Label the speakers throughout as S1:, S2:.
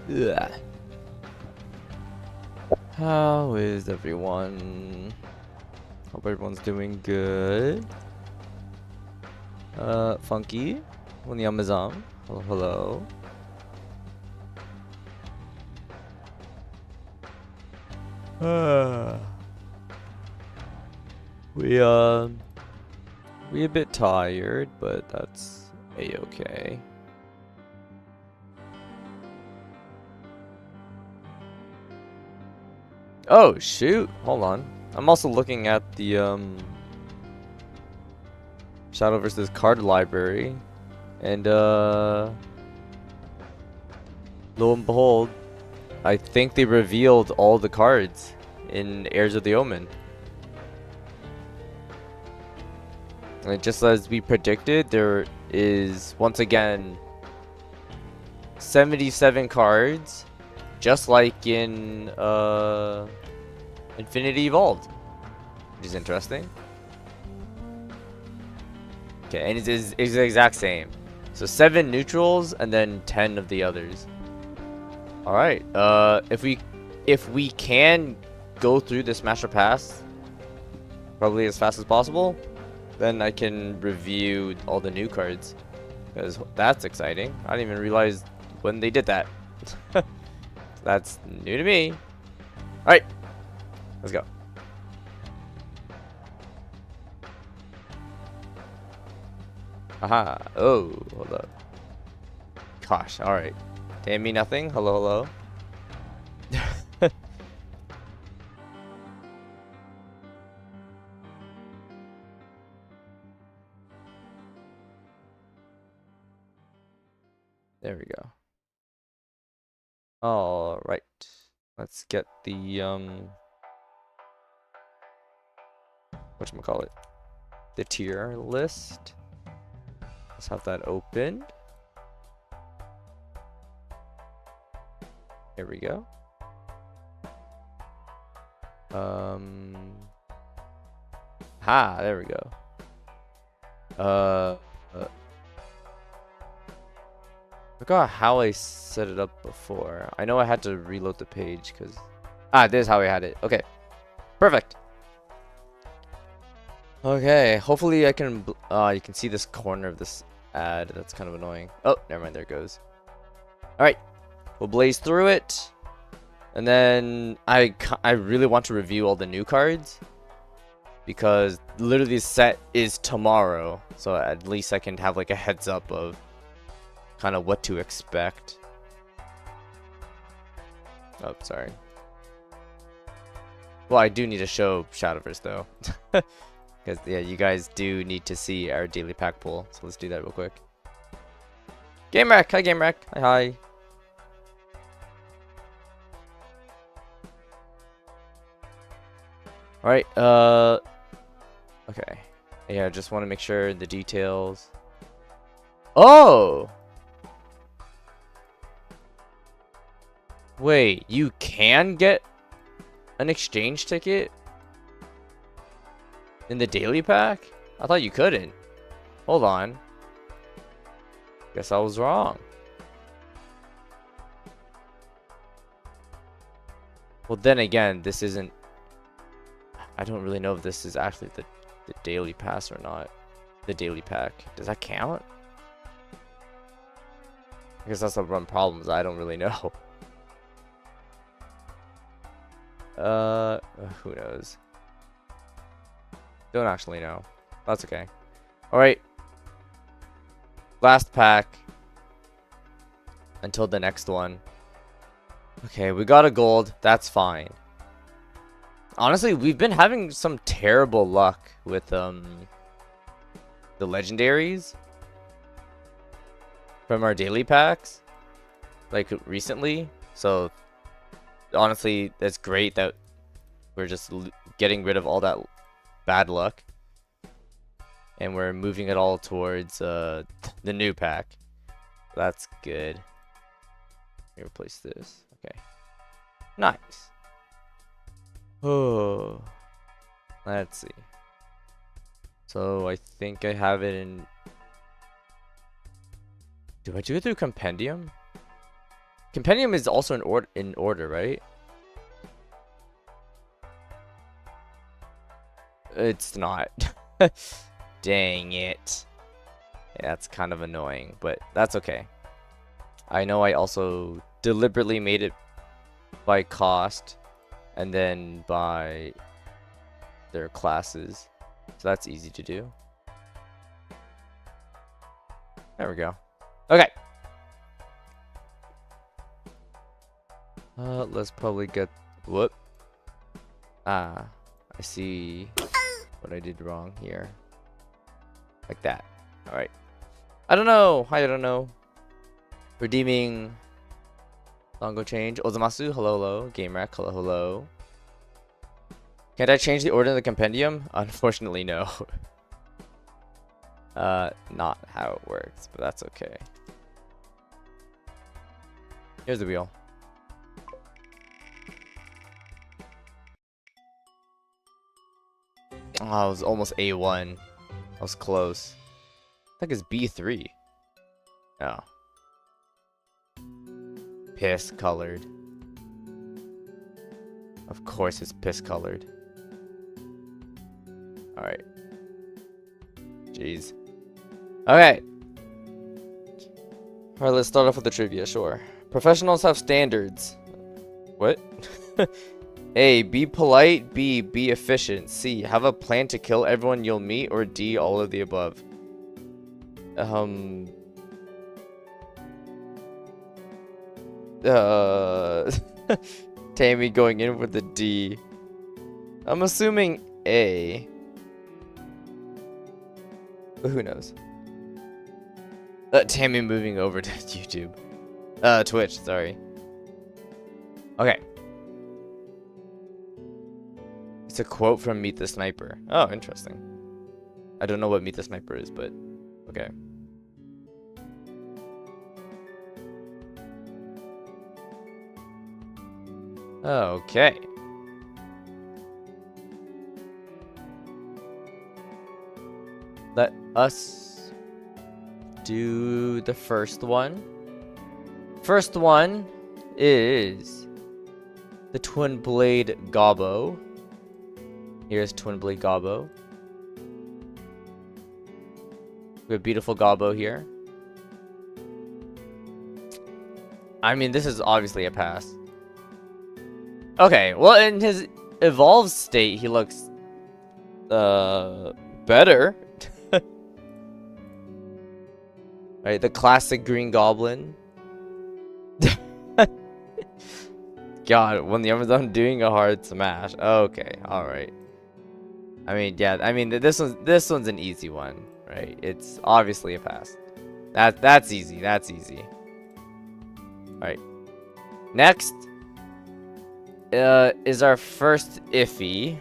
S1: Ugh. How is everyone? Hope everyone's doing good. Funky, Amazon. Hello, hello. We we a bit tired, but that's a-okay. Oh shoot! Hold on. I'm also looking at the Shadow versus card library, and lo and behold, I think they revealed all the cards in Heirs of the Omen. And just as we predicted, there is once again 77 cards, just like in Infinity Evolved, which is interesting. Okay, and it's the exact same. So 7 neutrals and then 10 of the others. All right. If we can go through this Master Pass probably as fast as possible, then I can review all the new cards, because that's exciting. I didn't even realize when they did that. That's new to me. All right, let's go. Aha. Oh, hold up. Gosh. All right. Damn me nothing. Hello, hello. There we go. All right. Let's get the whatchamacallit? The tier list. Let's have that open. Here we go. There we go. Forgot how I set it up before. I know I had to reload the page because this is how I had it. Okay, perfect. Okay, hopefully I can you can see this corner of this ad. That's kind of annoying. Oh, never mind, there it goes. All right, we'll blaze through it, and then I really want to review all the new cards, because literally the set is tomorrow, so at least I can have like a heads up of kind of what to expect. Oh, sorry. Well, I do need to show Shadowverse though, because yeah, you guys do need to see our daily pack pool. So let's do that real quick. Game Wreck, hi Game Wreck, hi hi. All right, okay, yeah, I just want to make sure the details. Oh. Wait, you can get an exchange ticket in the daily pack? I thought you couldn't. Hold on. Guess I was wrong. Well, then again, this isn't... I don't really know if this is actually the daily pass or not. The daily pack. Does that count? I guess that's the one problem, is I don't really know. Who knows? Don't actually know. That's okay. Alright. Last pack. Until the next one. Okay, we got a gold. That's fine. Honestly, we've been having some terrible luck with the legendaries from our daily packs, like recently. So honestly, that's great that we're just getting rid of all that bad luck, and we're moving it all towards the new pack. That's good. Let me replace this. Okay, nice. Oh, let's see. So I think I have it in... Do I do it through Compendium? Compendium is also in order, right? It's not. Dang it. Yeah, that's kind of annoying, but that's okay. I know I also deliberately made it by cost and then by their classes. So that's easy to do. There we go. Okay. Let's probably get... Whoop. Ah, I see what I did wrong here. Like that. Alright. I don't know. I don't know. Redeeming Dango change. Ozamasu, hello, hello. GameRack, hello, hello. Can't I change the order of the compendium? Unfortunately, no. Not how it works, but that's okay. Here's the wheel. Oh, it was almost A1. I was close. I think it's B3. Oh. Piss colored. Of course it's piss colored. Alright. Jeez. Okay. Alright, let's start off with the trivia, sure. Professionals have standards. What? A. Be polite. B. Be efficient. C. Have a plan to kill everyone you'll meet. Or D. All of the above. Tammy going in with the D. I'm assuming A. But who knows? Tammy moving over to YouTube. Twitch, sorry. Okay. It's a quote from Meet the Sniper. Oh, interesting. I don't know what Meet the Sniper is, but okay. Okay. Let us do the first one. First one is the Twin Blade Gobbo. Here's Twin Blade Gobbo. We have beautiful Gobbo here. I mean, this is obviously a pass. Okay, well, in his evolved state, he looks better. Right, the classic Green Goblin. God, when the Amazon doing a hard smash. Okay, all right. I mean, yeah, I mean this one's an easy one, right? It's obviously a pass. That's easy. That's easy. All right. Next is our first iffy.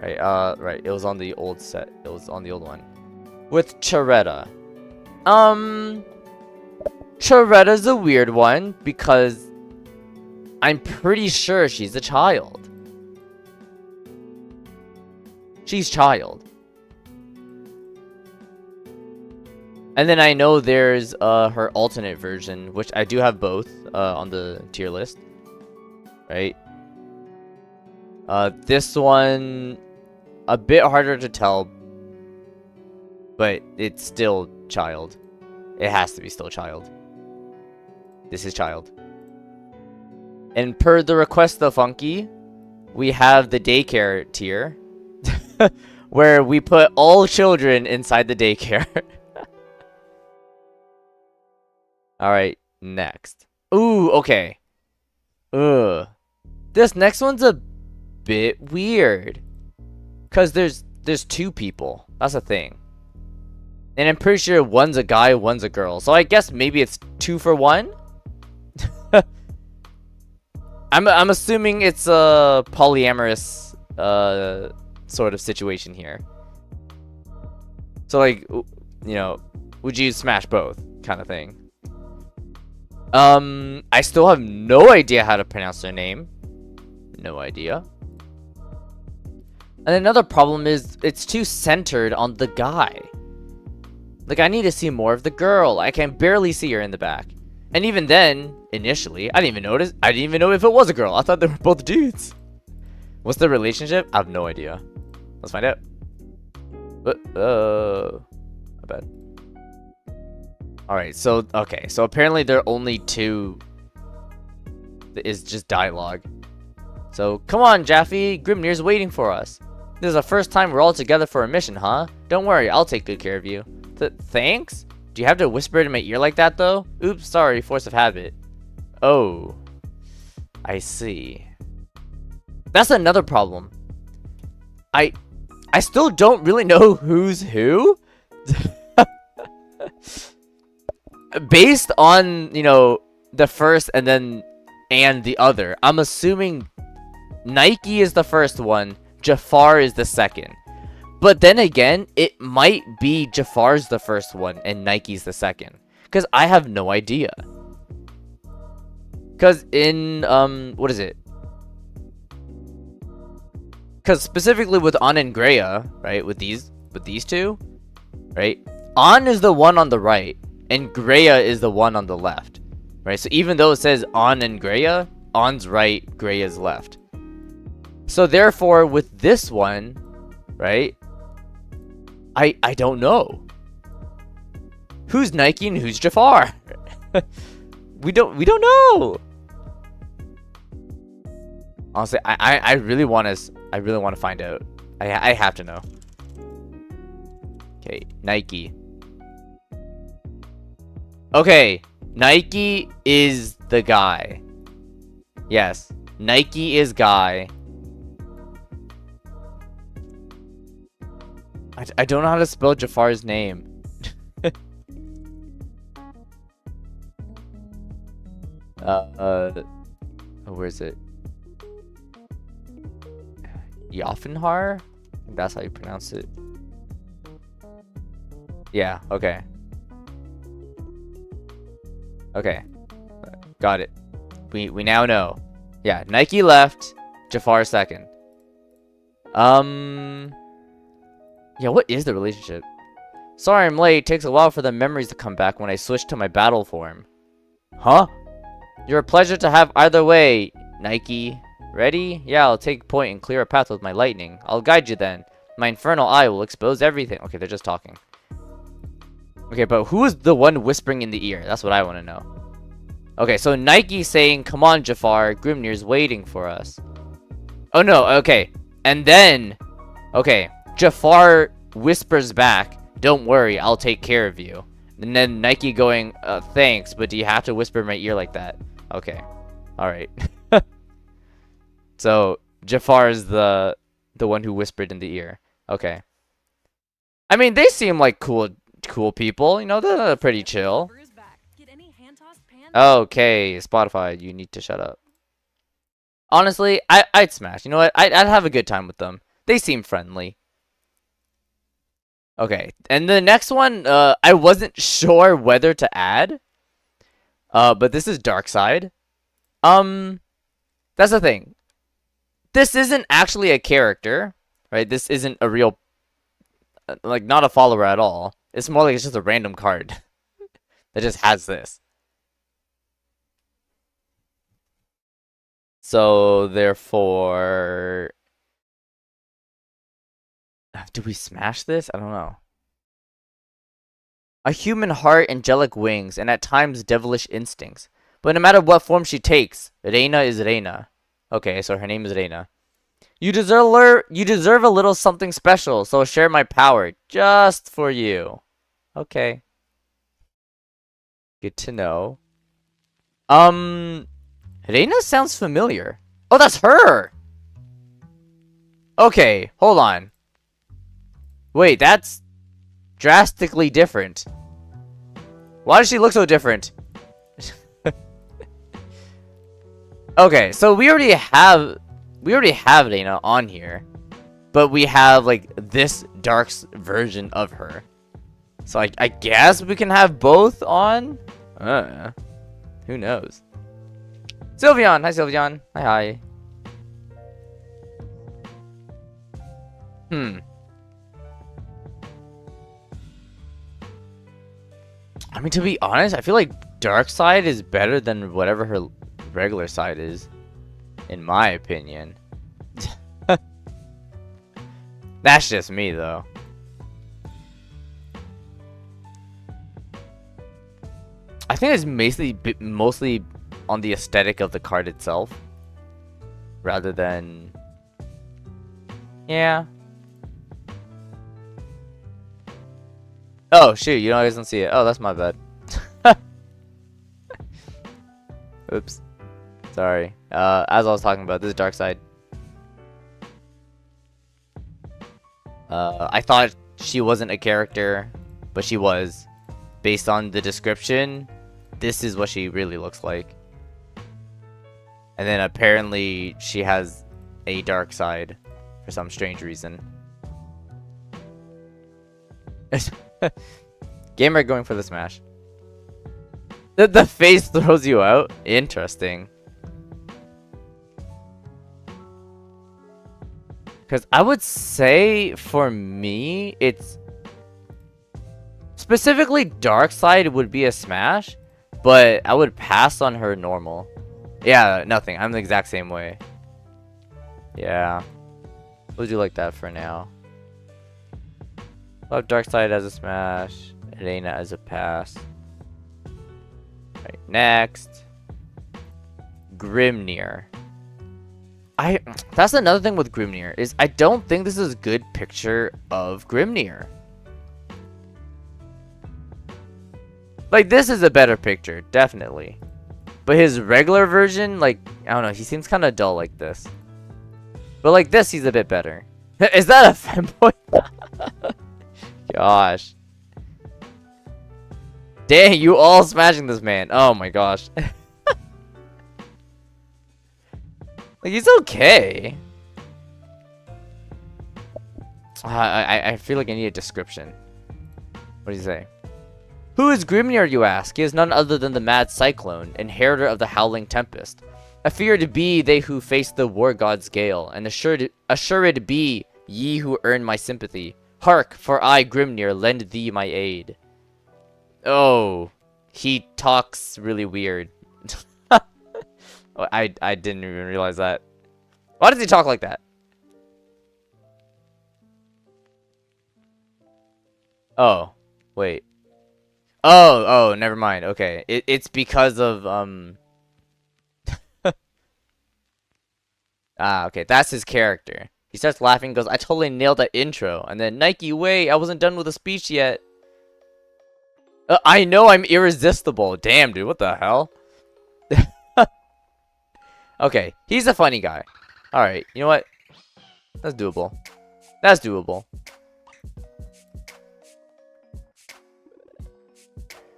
S1: Right, right. It was on the old set. It was on the old one. With Charetta. Charetta's a weird one because I'm pretty sure she's a child. She's child. And then I know there's her alternate version, which I do have both on the tier list. Right? This one a bit harder to tell, but it's still child. It has to be still child. This is child. And per the request of Funky, we have the daycare tier. Where we put all children inside the daycare. Alright, next. Ooh, okay. Ugh. This next one's a bit weird. Cause there's two people. That's a thing. And I'm pretty sure one's a guy, one's a girl. So I guess maybe it's 2 for 1? I'm assuming it's a polyamorous sort of situation here. So like, you know, would you smash both kind of thing? I still have no idea how to pronounce their name. No idea. And another problem is it's too centered on the guy. Like, I need to see more of the girl. I can barely see her in the back. And even then, initially, I didn't even notice. I didn't even know if it was a girl. I thought they were both dudes. What's the relationship? I have no idea. Let's find out. I bet. Alright, so, okay. So apparently there are only two. Is just dialogue. So, come on, Jaffe. Grimnir's waiting for us. This is the first time we're all together for a mission, huh? Don't worry, I'll take good care of you. Thanks? Do you have to whisper it in my ear like that, though? Oops, sorry, force of habit. Oh. I see. That's another problem. I still don't really know who's who. Based on, you know, the first and the other. I'm assuming Nike is the first one, Jafar is the second. But then again, it might be Jafar's the first one and Nike's the second. Because I have no idea. Because in, what is it? Because specifically with An and Greya, right, with these two, right? An is the one on the right, and Greya is the one on the left. Right, so even though it says An and Greya, An's right, Greya's left. So therefore, with this one, right, I don't know. Who's Nike and who's Jafar? we don't know. Honestly, I really want to find out. I have to know. Okay, Nike. Okay, Nike is the guy. Yes, Nike is guy. I don't know how to spell Jafar's name. Where is it? Yafenhar? That's how you pronounce it. Yeah, okay. Okay. Got it. We now know. Yeah, Nike left, Jafar second. Yeah, what is the relationship? Sorry I'm late. Takes a while for the memories to come back when I switch to my battle form. Huh? You're a pleasure to have either way, Nike. Ready? Yeah, I'll take point and clear a path with my lightning. I'll guide you then. My infernal eye will expose everything. Okay, they're just talking. Okay, but who is the one whispering in the ear? That's what I want to know. Okay, so Nike saying, come on, Jafar. Grimnir's waiting for us. Oh, no. Okay. And then... Okay. Jafar whispers back, don't worry, I'll take care of you. And then Nike going, thanks, but do you have to whisper in my ear like that? Okay. Alright. So, Jafar is the one who whispered in the ear. Okay. I mean, they seem like cool people. You know, they're pretty chill. Okay, Spotify, you need to shut up. Honestly, I'd smash. You know what? I'd have a good time with them. They seem friendly. Okay, and the next one, I wasn't sure whether to add. But this is Darkside. That's the thing. This isn't actually a character, right? This isn't a real, like, not a follower at all. It's more like it's just a random card that just has this. So, therefore... Do we smash this? I don't know. A human heart, angelic wings, and at times devilish instincts. But no matter what form she takes, Reina is Reina. Okay, so her name is Reina. You deserve a little something special, so I'll share my power just for you. Okay. Good to know. Reina sounds familiar. Oh, that's her! Okay, hold on. Wait, that's drastically different. Why does she look so different? Okay, so we already have Reina on here, but we have like this dark version of her. So I guess we can have both on. Who knows? Sylveon, hi Sylveon, hi. I mean, to be honest, I feel like dark side is better than whatever her regular side is, in my opinion. That's just me, though. I think it's mostly on the aesthetic of the card itself, rather than... Yeah. Oh, shoot, you guys don't see it. Oh, that's my bad. Oops. Sorry. As I was talking about, this is dark side. I thought she wasn't a character, but she was. Based on the description, this is what she really looks like. And then apparently she has a dark side for some strange reason. Gamer going for the smash. The face throws you out? Interesting. Because I would say, for me, it's... Specifically, dark side would be a smash, but I would pass on her normal. Yeah, nothing. I'm the exact same way. Yeah. We'll do like that for now. I'll have dark side as a smash, Elena as a pass. Right, next. Grimnir. That's another thing with Grimnir, is I don't think this is a good picture of Grimnir. Like, this is a better picture, definitely. But his regular version, like, I don't know, he seems kind of dull like this. But like this, he's a bit better. Is that a fanboy? Gosh. Dang, you all smashing this man. Oh my gosh. Like, he's okay. I feel like I need a description. What do you say? Who is Grimnir, you ask? He is none other than the mad cyclone, inheritor of the howling tempest. Afeared be they who face the war god's gale, and assured be ye who earn my sympathy. Hark, for I, Grimnir, lend thee my aid. Oh, he talks really weird. I didn't even realize that. Why does he talk like that? Oh, wait. Oh, never mind. Okay, it's because of Ah, okay, that's his character. He starts laughing and goes, I totally nailed that intro. And then, Nike, wait, I wasn't done with the speech yet. I know I'm irresistible. Damn, dude, what the hell? Okay, he's a funny guy. Alright, you know what? That's doable. That's doable.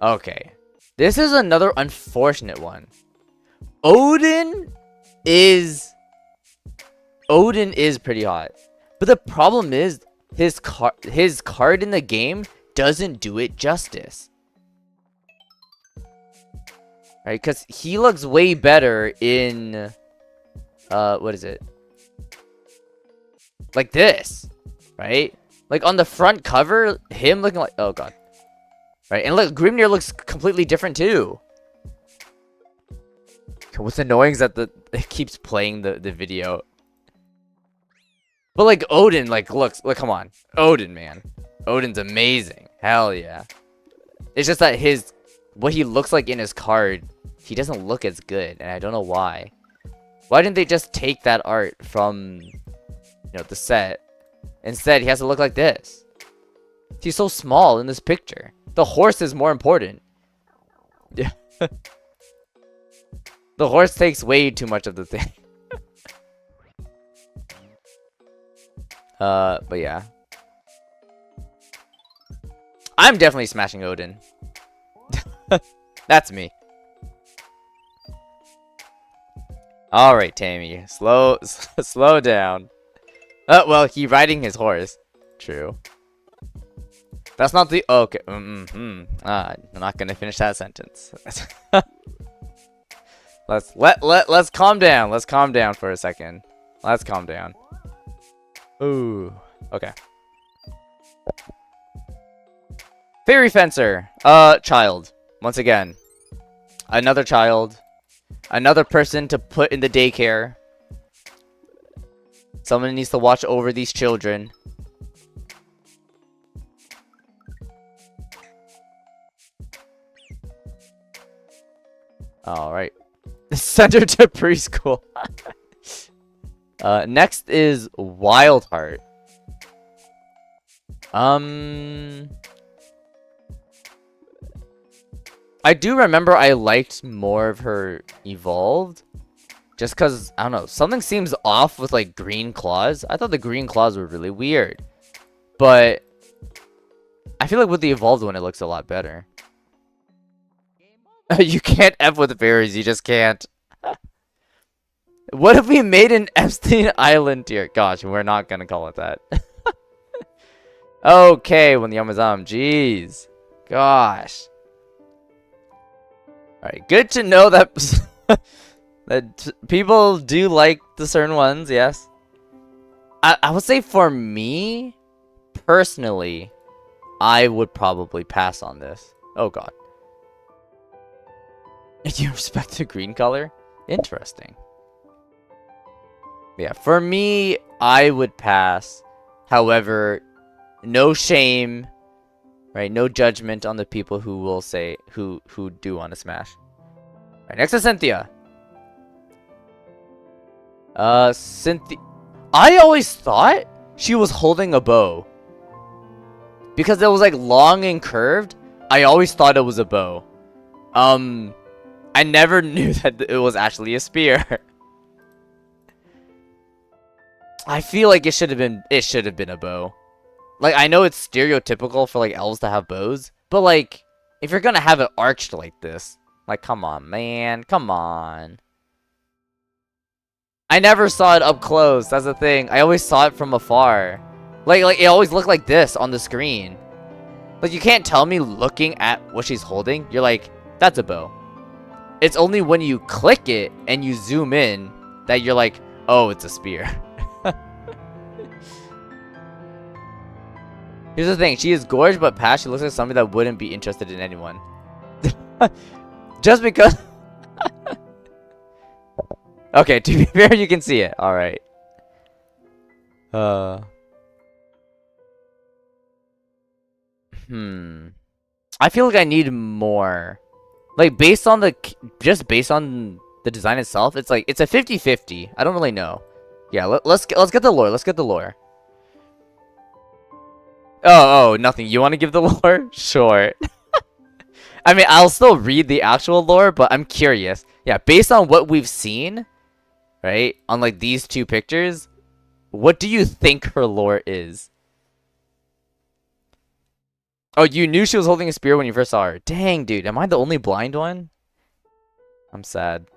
S1: Okay. This is another unfortunate one. Odin is pretty hot. But the problem is his card in the game doesn't do it justice. Right? Cuz he looks way better in what is it? Like this, right? Like on the front cover, him looking like, oh god. Right? And look, Grimnir looks completely different too. What's annoying is that it keeps playing the video. But like Odin, like look, come on. Odin, man. Odin's amazing. Hell yeah. It's just that what he looks like in his card, he doesn't look as good, and I don't know why. Why didn't they just take that art from, the set? Instead, he has to look like this. He's so small in this picture. The horse is more important. Yeah. The horse takes way too much of the thing. But yeah. I'm definitely smashing Odin. That's me. Alright, Tammy. Slow down. Well, he riding his horse. True. That's not the... Okay. I'm not gonna finish that sentence. Let's calm down. Let's calm down for a second. Let's calm down. Ooh. Okay. Fairy Fencer. Child. Once again. Another child. Another person to put in the daycare. Someone needs to watch over these children. Alright. Send her to preschool. Next is Wildheart. I do remember I liked more of her evolved. Just because, I don't know, something seems off with like green claws. I thought the green claws were really weird. But I feel like with the evolved one, it looks a lot better. You can't F with fairies, you just can't. What if we made an Epstein Island tier? Gosh, we're not gonna call it that. Okay, when the Yamazam, jeez. Gosh. Alright, good to know that that people do like the certain ones, yes. I would say for me, personally, I would probably pass on this. Oh god. You respect the green color? Interesting. Yeah, for me, I would pass. However, no shame, right? No judgment on the people who will say who do want to smash. Right, next is Cynthia. Cynthia. I always thought she was holding a bow because it was like long and curved. I always thought it was a bow. I never knew that it was actually a spear. I feel like it should have been a bow. Like, I know it's stereotypical for like elves to have bows, but like if you're gonna have it arched like this, like come on, man, come on. I never saw it up close. That's the thing. I always saw it from afar. Like it always looked like this on the screen. Like you can't tell me looking at what she's holding. You're like, that's a bow. It's only when you click it and you zoom in that you're like, oh, it's a spear. Here's the thing. She is gorgeous, but past, she looks like somebody that wouldn't be interested in anyone. Just because... Okay, to be fair, you can see it. Alright. I feel like I need more. Like, based on the design itself, it's like, it's a 50-50. I don't really know. Yeah, let's get the lore. Let's get the lore. Oh, nothing. You want to give the lore? Sure. I mean, I'll still read the actual lore, but I'm curious. Yeah, based on what we've seen, right, on like these two pictures, what do you think her lore is? Oh, you knew she was holding a spear when you first saw her. Dang, dude. Am I the only blind one? I'm sad.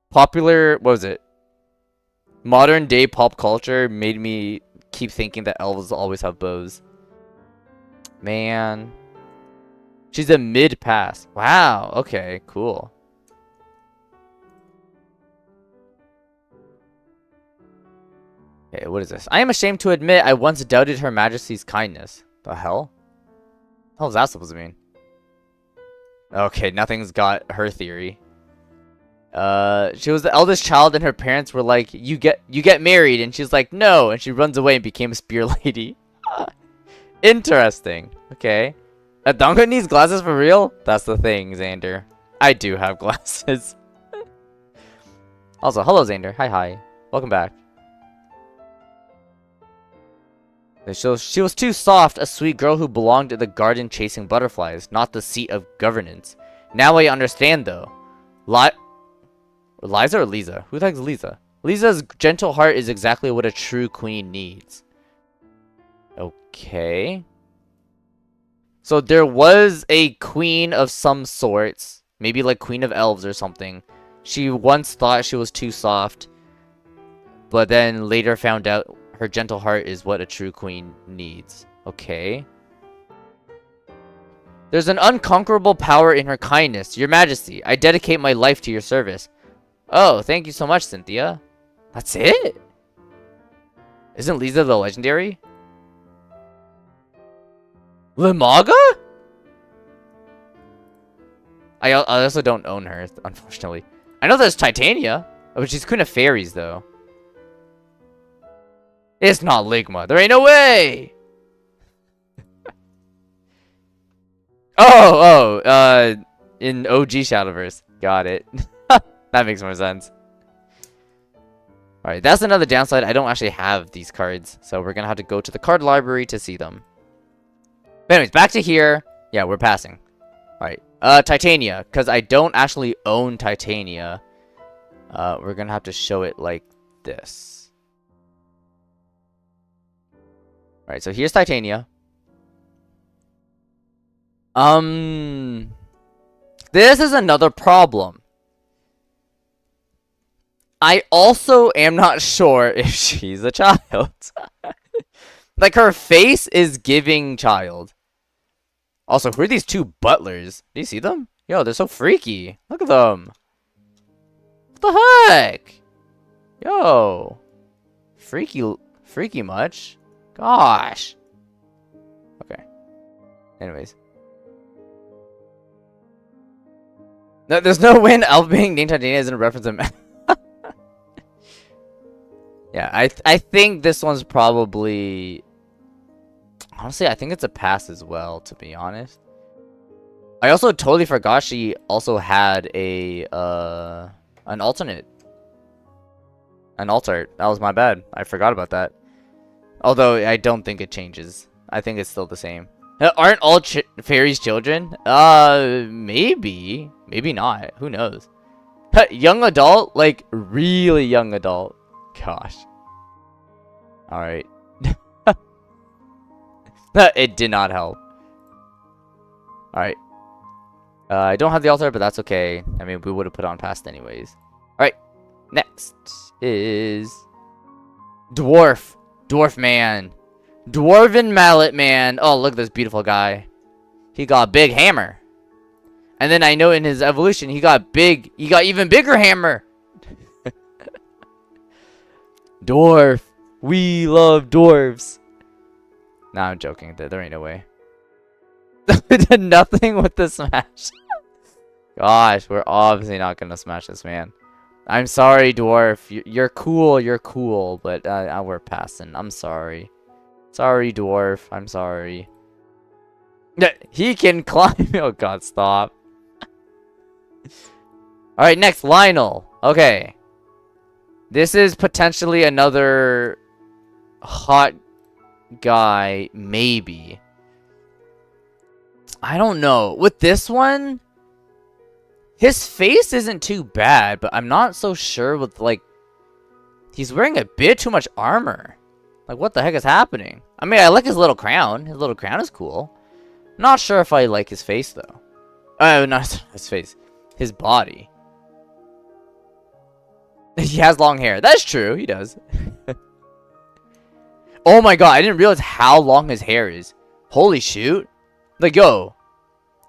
S1: Popular... What was it? Modern day pop culture made me keep thinking that elves always have bows. Man. She's a mid-pass. Wow. Okay, cool. Okay, what is this? I am ashamed to admit I once doubted Her Majesty's kindness. The hell? What the hell is that supposed to mean? Okay, nothing's got her theory. She was the eldest child and her parents were like, you get married, and she's like, no, and she runs away and became a spear lady. Interesting. Okay. A dango needs glasses for real? That's the thing, Xander. I do have glasses. Also, hello Xander. Hi. Welcome back. She was too soft, a sweet girl who belonged in the garden chasing butterflies, not the seat of governance. Now I understand, though. Liza or Lisa? Who the heck is Lisa? Lisa's gentle heart is exactly what a true queen needs. Okay. So there was a queen of some sorts. Maybe like queen of elves or something. She once thought she was too soft. But then later found out her gentle heart is what a true queen needs. Okay. There's an unconquerable power in her kindness. Your Majesty, I dedicate my life to your service. Oh, thank you so much, Cynthia. That's it? Isn't Lisa the legendary? Limaga? I also don't own her, unfortunately. I know there's Titania, but she's Queen of Fairies, though. It's not Ligma. There ain't no way! In OG Shadowverse. Got it. That makes more sense. Alright, that's another downside. I don't actually have these cards, so we're gonna have to go to the card library to see them. But anyways, back to here. Yeah, we're passing. Alright, Titania, because I don't actually own Titania. We're gonna have to show it like this. Alright, so here's Titania. This is another problem. I also am not sure if she's a child. Like, her face is giving child. Also, who are these two butlers? Do you see them? Yo, they're so freaky. Look at them. What the heck? Yo. Freaky much? Gosh. Okay. Anyways. No, there's no way an elf being named Titania isn't a reference to Yeah, I think this one's probably... Honestly, I think it's a pass as well, to be honest. I also totally forgot she also had a, an alternate. An altar. That was my bad. I forgot about that. Although, I don't think it changes. I think it's still the same. Aren't all fairies children? Maybe. Maybe not. Who knows? Young adult? Like, really young adult. Gosh. Alright. It did not help. Alright. I don't have the altar, but that's okay. I mean, we would have put on past anyways. Alright. Next is... Dwarf. Dwarf man. Dwarven mallet man. Oh, look at this beautiful guy. He got a big hammer. And then I know in his evolution, he got even bigger hammer. Dwarf. We love dwarves. Nah, I'm joking. There ain't no way. Did nothing with the smash. Gosh, we're obviously not gonna smash this man. I'm sorry, dwarf. You're cool, but we're passing. I'm sorry. Sorry, dwarf. I'm sorry. He can climb. Oh god, stop. Alright, next, Lionel. Okay. This is potentially another hot guy, maybe. I don't know. With this one, his face isn't too bad, but I'm not so sure with, like, he's wearing a bit too much armor. Like, what the heck is happening? I mean, I like his little crown. His little crown is cool. Not sure if I like his face, though. Not his face. His body. He has long hair. That's true. He does. Oh my god. I didn't realize how long his hair is. Holy shoot. Like, yo.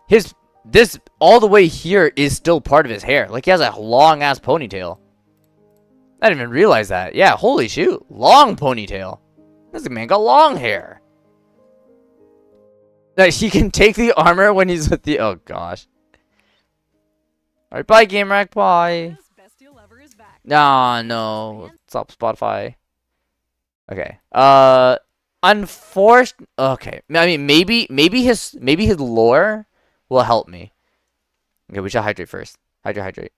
S1: This all the way here is still part of his hair. Like, he has a long-ass ponytail. I didn't even realize that. Yeah, holy shoot. Long ponytail. This man got long hair. That he can take the armor when he's with the... Oh, gosh. Alright, bye, Game Rack. Bye. Nah, no. Stop Spotify. Okay. Unfortunately... Okay. I mean, maybe his lore will help me. Okay, we should hydrate first. Hydrate.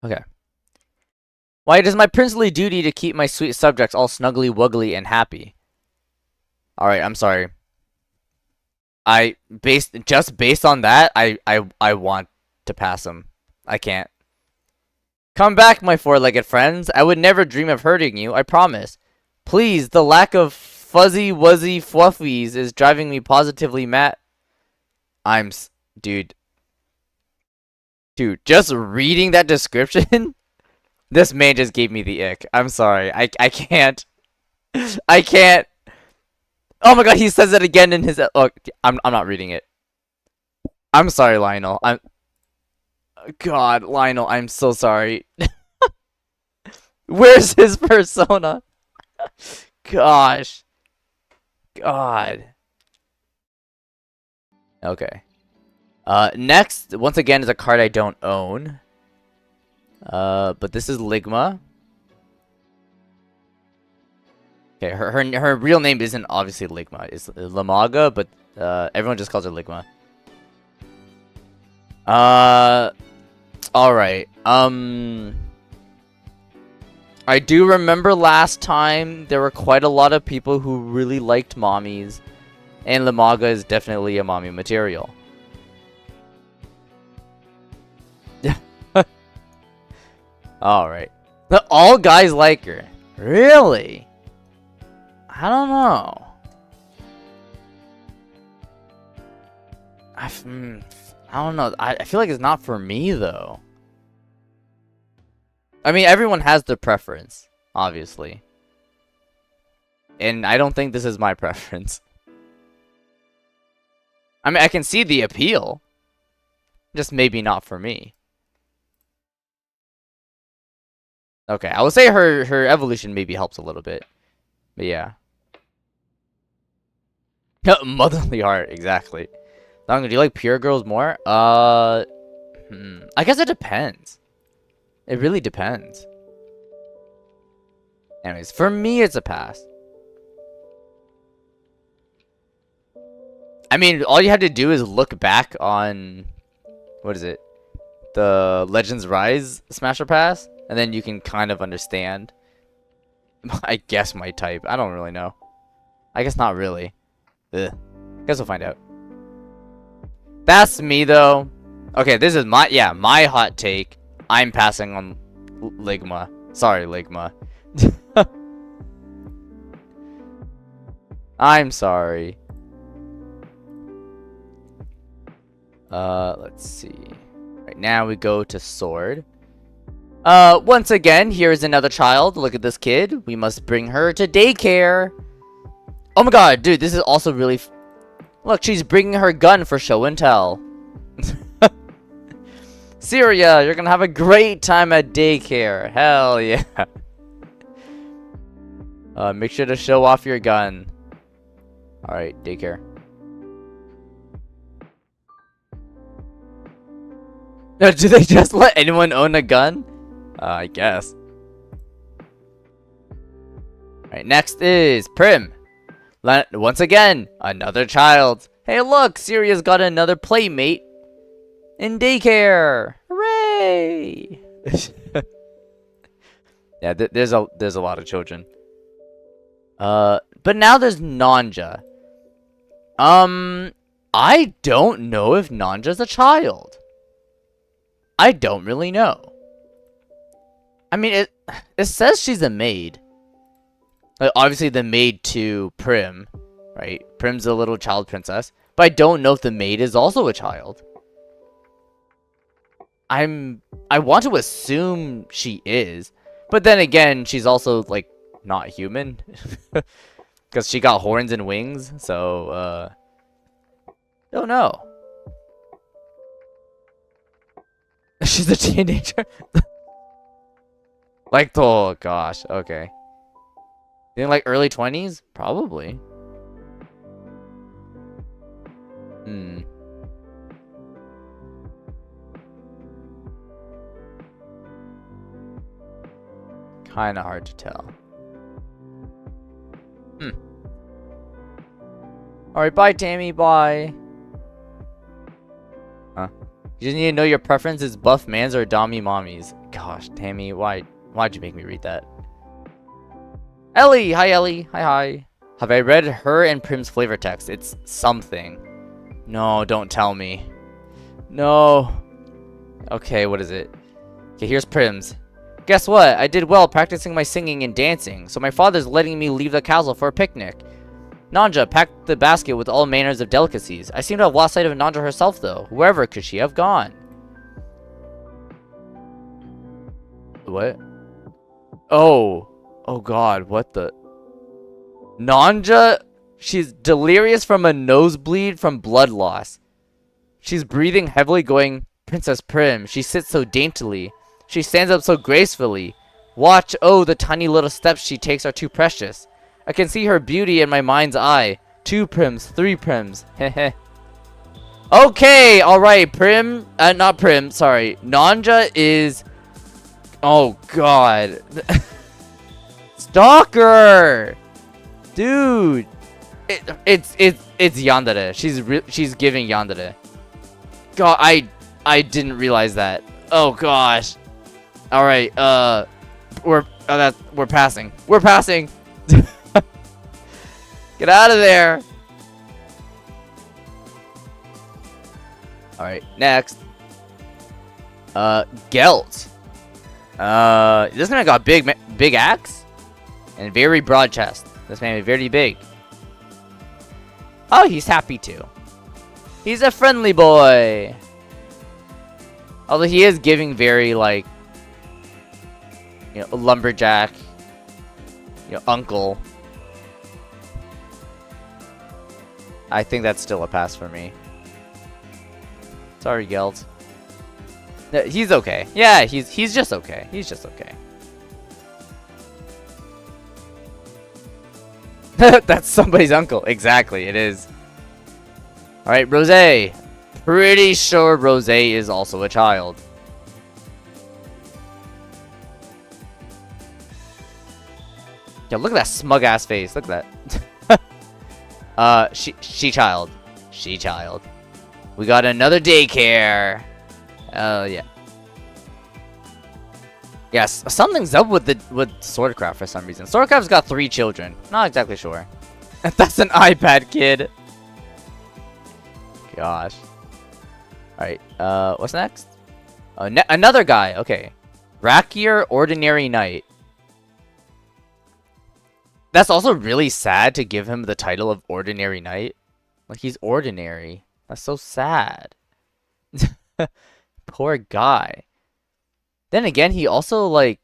S1: Okay. Why it is my princely duty to keep my sweet subjects all snuggly wuggly and happy. Alright, I'm sorry. Based on that, I want to pass him. I can't. Come back, my four-legged friends. I would never dream of hurting you, I promise. Please, the lack of fuzzy wuzzy fluffies is driving me positively mad. Dude, just reading that description, this man just gave me the ick. I'm sorry. I can't. I can't. Oh my god, he says it again in his... Oh, I'm not reading it. I'm sorry, Lionel. God, Lionel, I'm so sorry. Where's his persona? gosh. God. Okay. Next, once again, is a card I don't own. But this is Ligma. Okay, her real name isn't obviously Ligma. It's Lamaga, but everyone just calls her Ligma. Alright. I do remember last time there were quite a lot of people who really liked mommies. And Lamaga is definitely a mommy material. Alright. All guys like her. Really? I don't know. I don't know. I feel like it's not for me, though. I mean, everyone has their preference, obviously. And I don't think this is my preference. I mean, I can see the appeal. Just maybe not for me. Okay, I would say her evolution maybe helps a little bit. But yeah. Motherly heart, exactly. Dango, do you like pure girls more? I guess it depends. It really depends. Anyways, for me, it's a pass. I mean, all you have to do is look back on... What is it? The Legends Rise Smasher Pass. And then you can kind of understand. I guess my type. I don't really know. I guess not really. Ugh. Guess we'll find out. That's me, though. Okay, this is my hot take. I'm passing on Ligma. Sorry, Ligma. I'm sorry. Let's see. Right now we go to Sword. Once again, here's another child. Look at this kid. We must bring her to daycare. Oh my god, dude, this is also really... Look, she's bringing her gun for show and tell. Syria, you're gonna have a great time at daycare. Hell yeah. Make sure to show off your gun. Alright, daycare. Do they just let anyone own a gun? I guess. Alright, next is Prim. Once again, another child. Hey look, Syria's got another playmate in daycare. Hooray! Yeah, there's a lot of children. But now there's Nanja. I don't know if Nanja's a child. I don't really know. I mean, it says she's a maid. Like, obviously the maid to Prim, right? Prim's a little child princess. But I don't know if the maid is also a child. I want to assume she is. But then again, she's also, like, not human. Because she got horns and wings. So, don't know. She's a teenager. Like, oh gosh, okay. You think like early 20s? Probably. Kinda hard to tell. Alright, bye Tammy, bye. Huh? You just need to know your preference is buff mans or dommy mommies. Gosh, Tammy, why'd you make me read that? Ellie! Hi, Ellie. Hi. Have I read her and Prim's flavor text? It's something. No, don't tell me. No. Okay, what is it? Okay, here's Prim's. Guess what? I did well practicing my singing and dancing, so my father's letting me leave the castle for a picnic. Nanja packed the basket with all manners of delicacies. I seem to have lost sight of Nanja herself, though. Wherever could she have gone? What? Oh god, what the... Nanja? She's delirious from a nosebleed from blood loss. She's breathing heavily going, Princess Prim. She sits so daintily. She stands up so gracefully. Watch, oh, the tiny little steps she takes are too precious. I can see her beauty in my mind's eye. 2 prims, 3 prims. Heh. Okay, alright, Prim. Not Prim, sorry. Nanja is. Oh, God. Stalker! Dude! It's Yandere. She's giving Yandere. God, I didn't realize that. Oh gosh. All right. We're passing. We're passing. Get out of there. All right. Next. Gelt. This man got big axe and very broad chest. This man is very big. Oh, he's happy too. He's a friendly boy. Although he is giving very, like, you know, a lumberjack, you know, uncle. I think that's still a pass for me. Sorry, Geld. No, he's okay. Yeah, he's just okay. He's just okay. That's somebody's uncle. Exactly, it is. Alright, Rose. Pretty sure Rose is also a child. Yo, look at that smug ass face. Look at that. She child. She child. We got another daycare. Oh yeah. Yes, something's up with Swordcraft for some reason. Swordcraft's got 3 children. Not exactly sure. That's an iPad kid. Gosh. Alright, what's next? Oh, another guy. Okay. Rakier Ordinary Knight. That's also really sad to give him the title of Ordinary Knight. Like, he's ordinary. That's so sad. Poor guy. Then again, he also, like...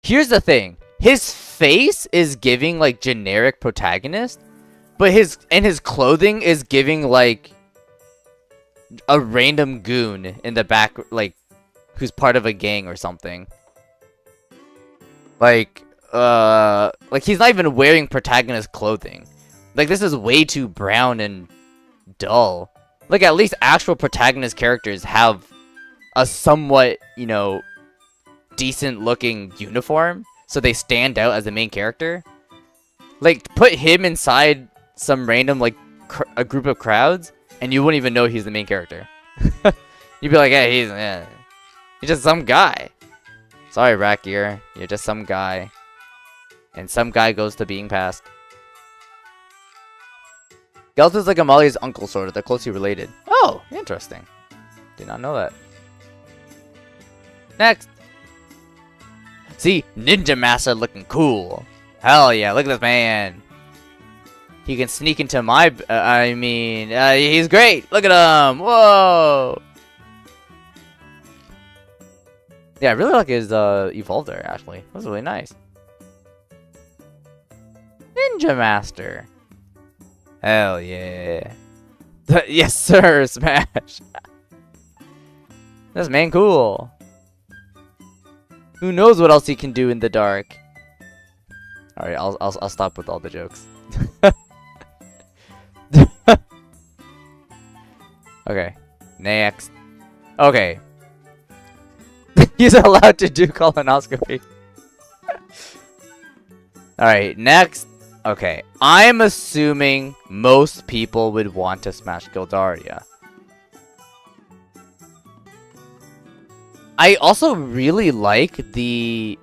S1: Here's the thing. His face is giving, like, generic protagonist. But his clothing is giving, like... a random goon in the back, like... who's part of a gang or something. Like he's not even wearing protagonist clothing. Like, this is way too brown and dull. Like, at least actual protagonist characters have a somewhat, you know, decent looking uniform, so they stand out as the main character. Like, put him inside some random, like, a group of crowds, and you wouldn't even know he's the main character. You'd be like, hey, he's just some guy. Sorry, Rakier, you're just some guy. And some guy goes to being passed. Gelt is like Amalia's uncle, sort of. They're closely related. Oh, interesting. Did not know that. Next. See, Ninja Master looking cool. Hell yeah, look at this man. He can sneak into my... he's great. Look at him. Whoa. Yeah, I really like his evolver, actually. That was really nice. Ninja Master. Hell yeah. Yes, sir, Smash. This man cool. Who knows what else he can do in the dark? Alright, I'll stop with all the jokes. Okay. Next. Okay. He's allowed to do colonoscopy. Alright, next. Okay. I'm assuming most people would want to smash Gildaria. I also really like the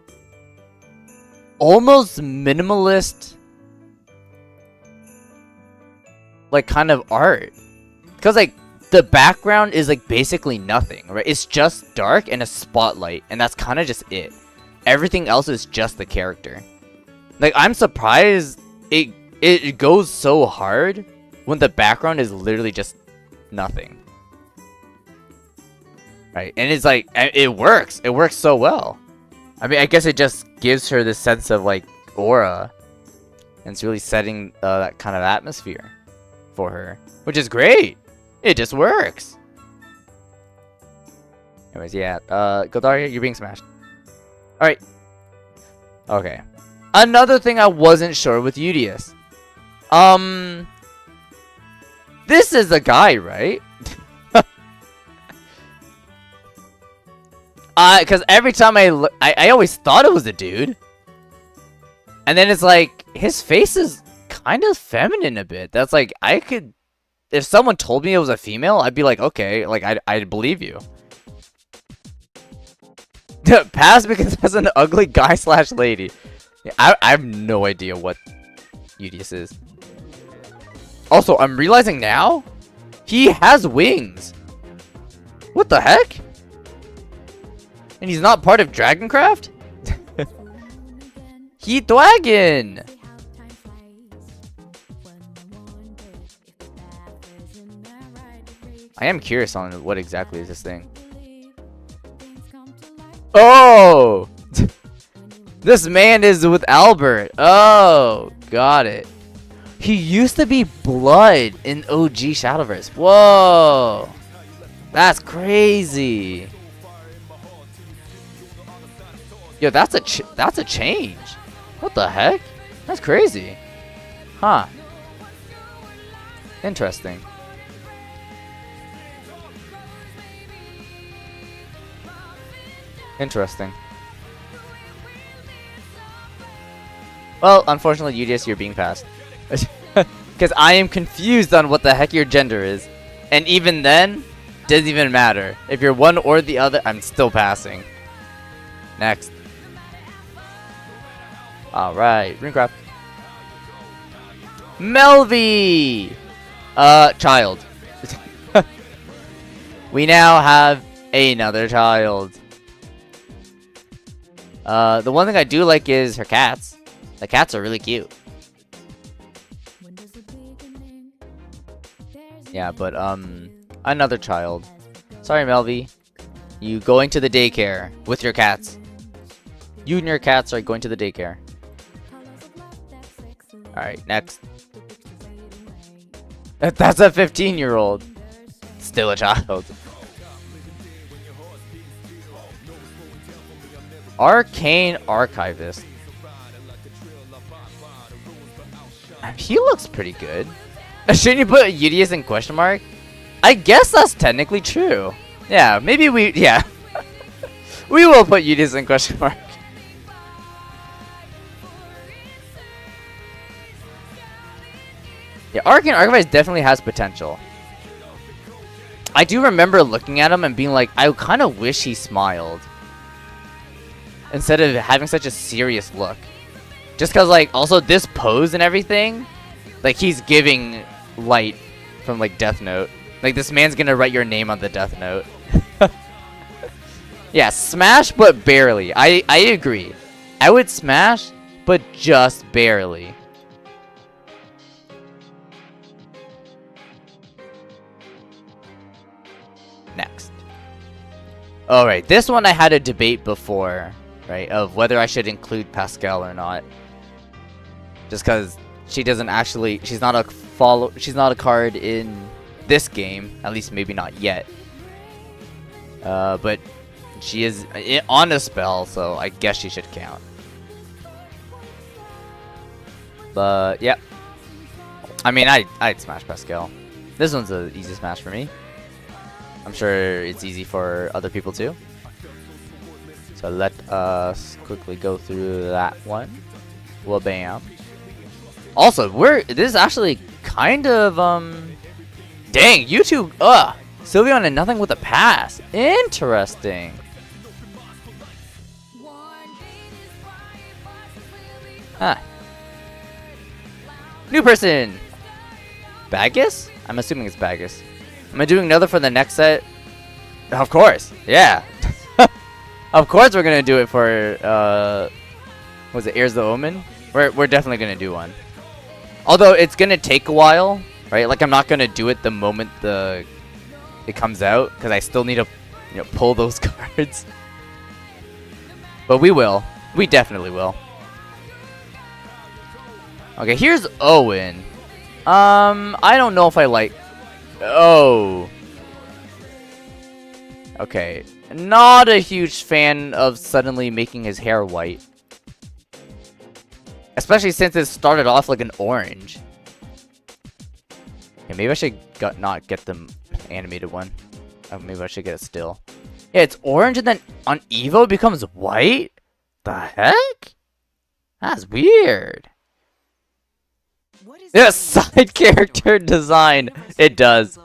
S1: almost minimalist, like, kind of art. Because, like, the background is, like, basically nothing, right? It's just dark and a spotlight, and that's kind of just it. Everything else is just the character. Like, I'm surprised it goes so hard when the background is literally just nothing. Right? And it's like, it works. It works so well. I mean, I guess it just gives her this sense of, like, aura. And it's really setting that kind of atmosphere for her. Which is great. It just works. Anyways, yeah. Gildaria, you're being smashed. Alright. Okay. Another thing I wasn't sure with Udius. This is a guy, right? Because every time I always thought it was a dude. And then it's like, his face is kind of feminine a bit. That's like, if someone told me it was a female, I'd be like, okay, like, I'd believe you. Pass because that's an ugly guy / lady. Yeah, I have no idea what Udius is. Also, I'm realizing now, he has wings. What the heck? And he's not part of Dragoncraft? He Dragon! I am curious on what exactly is this thing. Oh! This man is with Albert. Oh, got it. He used to be Blood in OG Shadowverse. Whoa! That's crazy. Yo, that's a change. What the heck? That's crazy. Huh. Interesting. Interesting. Well, unfortunately, Udius, you're being passed. Because I am confused on what the heck your gender is. And even then, doesn't even matter. If you're one or the other, I'm still passing. Next. Alright, Runecraft. Melvy! Child. We now have another child. The one thing I do like is her cats. The cats are really cute. Yeah, but, another child. Sorry, Melvy. You going to the daycare with your cats. You and your cats are going to the daycare. Alright, next. That's a 15-year-old. Still a child. Arcane Archivist. He looks pretty good. Shouldn't you put Udius in question mark? I guess that's technically true. Yeah, maybe yeah. We will put Udius in question mark. Yeah, Arcane Archivist definitely has potential. I do remember looking at him and being like, I kind of wish he smiled. Instead of having such a serious look. Just because, like, also this pose and everything, like, he's giving light from, like, Death Note. Like, this man's gonna write your name on the Death Note. Yeah, smash, but barely. I agree. I would smash, but just barely. Next. Alright, this one I had a debate before, right, of whether I should include Pascal or not. Just because she doesn't actually, she's not a card in this game, at least maybe not yet. But she is on a spell, so I guess she should count. But yeah, I mean, I'd smash Pascal. This one's an easy smash for me. I'm sure it's easy for other people too. So let us quickly go through that one. Well, bam. Also, this is actually kind of dang, YouTube. Sylveon and nothing with a pass. Interesting. Huh. New person. Bagus? I'm assuming it's Bagus. Am I doing another for the next set? Of course. Yeah. Of course we're gonna do it for was it Here's the Omen? We're definitely gonna do one. Although it's gonna take a while, right? Like I'm not gonna do it the moment it comes out, because I still need to pull those cards. But we will. We definitely will. Okay, here's Owen. I don't know if I like. Oh. Okay. Not a huge fan of suddenly making his hair white. Especially since it started off like an orange. Okay, maybe I should not get the animated one. Oh, maybe I should get it still. Yeah, it's orange and then on Evo it becomes white? The heck? That's weird. Yeah, side character design. It does.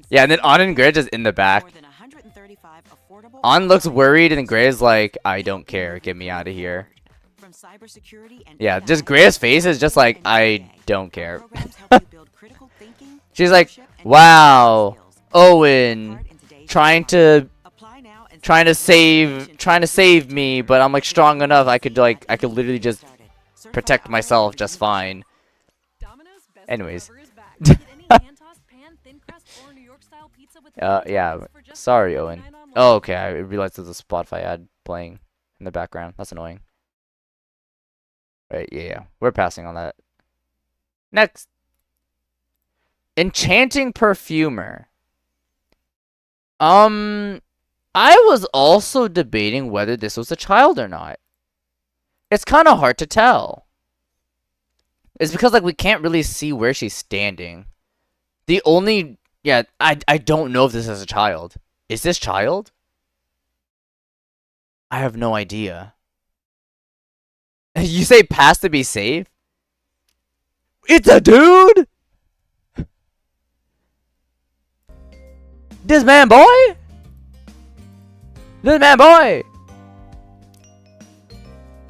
S1: Yeah, and then On and Gray just in the back. On looks worried and Gray's like, I don't care. Get me out of here. Yeah, just Gray's face is just like, I don't care. She's like, wow, Owen, trying to save me, but I'm like strong enough. I could literally just protect myself just fine. Anyways. Yeah. Sorry, Owen. Oh, okay. I realized there's a Spotify ad playing in the background. That's annoying. Right, yeah. We're passing on that. Next. Enchanting Perfumer. I was also debating whether this was a child or not. It's kind of hard to tell. It's because like we can't really see where she's standing. The only I don't know if this is a child. Is this child? I have no idea. You say pass to be safe? It's a dude? This man boy? This man boy!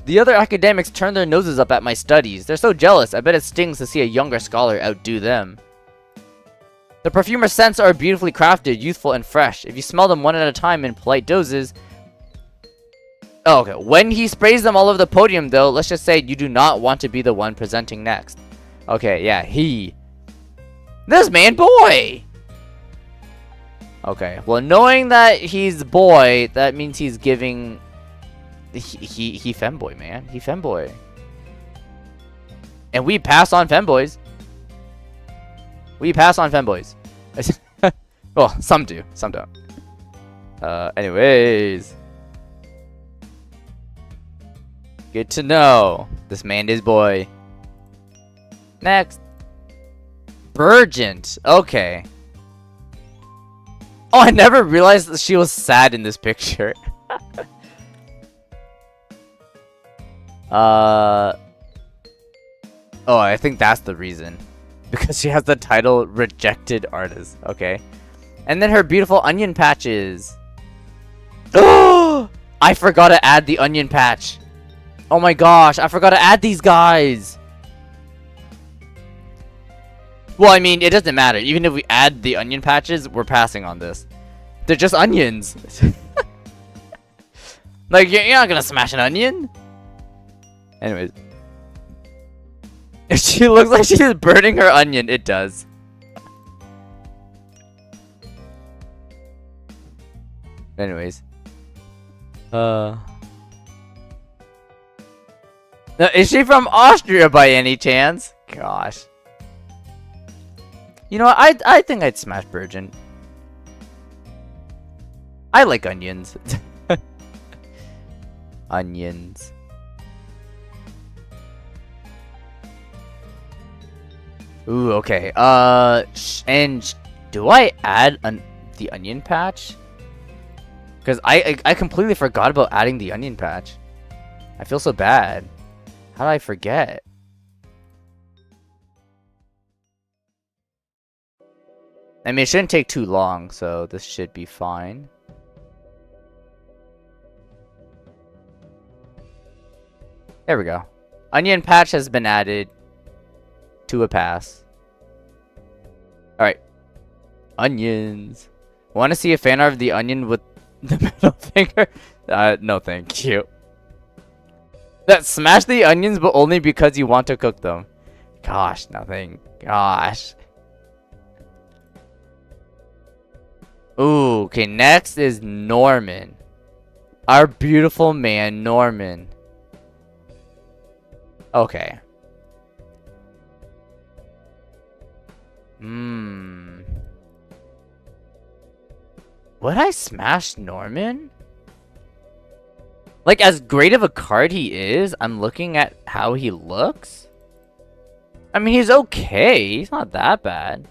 S1: The other academics turn their noses up at my studies. They're so jealous. I bet it stings to see a younger scholar outdo them. The perfumer's scents are beautifully crafted, youthful, and fresh. If you smell them one at a time in polite doses... Oh, okay. When he sprays them all over the podium, though, let's just say you do not want to be the one presenting next. Okay, yeah, he. This man boy! Okay, well, knowing that he's boy, that means he's giving... He femboy, man. He femboy. And we pass on femboys. We pass on femboys. Well, some do. Some don't. Anyways. Good to know. This man is boy. Next. Burgent. Okay. Oh, I never realized that she was sad in this picture. Oh, I think that's the reason. Because she has the title Rejected Artist. Okay. And then her beautiful onion patches. Oh! I forgot to add the onion patch. Oh my gosh, I forgot to add these guys. Well, I mean, it doesn't matter. Even if we add the onion patches, we're passing on this. They're just onions. Like, you're not gonna smash an onion. Anyways. If she looks like she's burning her onion, it does. Anyways. Now, is she from Austria by any chance? Gosh. You know what? I think I'd smash Burgent. I like onions. Onions. Ooh, okay. And do I add the onion patch? Because I completely forgot about adding the onion patch. I feel so bad. How did I forget? I mean, it shouldn't take too long, so this should be fine. There we go. Onion patch has been added to a pass. Alright. Onions. Want to see a fan art of the onion with the middle finger? No thank you. That smash the onions but only because you want to cook them. Gosh, nothing. Gosh. Ooh, okay, next is Norman. Our beautiful man, Norman. Okay. Would I smash Norman? Like, as great of a card he is, I'm looking at how he looks. I mean, he's okay. He's not that bad.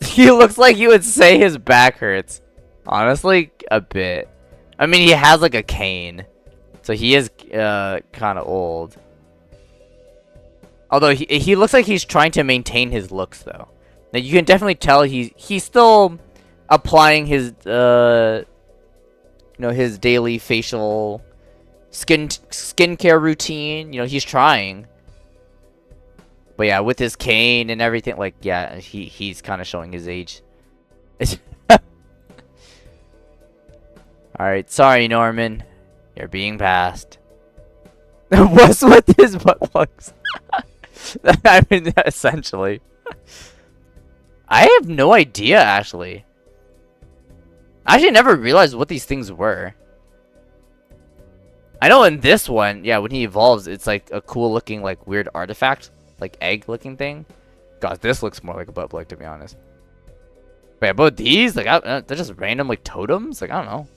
S1: He looks like you would say his back hurts. Honestly, a bit. I mean, he has like a cane. So he is kind of old. Although he looks like he's trying to maintain his looks though. Now you can definitely tell he's still applying his you know, his daily facial skincare routine. You know, he's trying. But yeah, with his cane and everything, like, yeah, he's kind of showing his age. Alright, sorry, Norman. You're being passed. What's with his butt plugs? I mean, essentially. I have no idea, actually. I actually never realized what these things were. I know in this one, yeah, when he evolves, it's like a cool looking, like, weird artifact. Like, egg looking thing. God, this looks more like a butt plug, to be honest. But yeah, both these, like, they're just random, like, totems? Like, I don't know.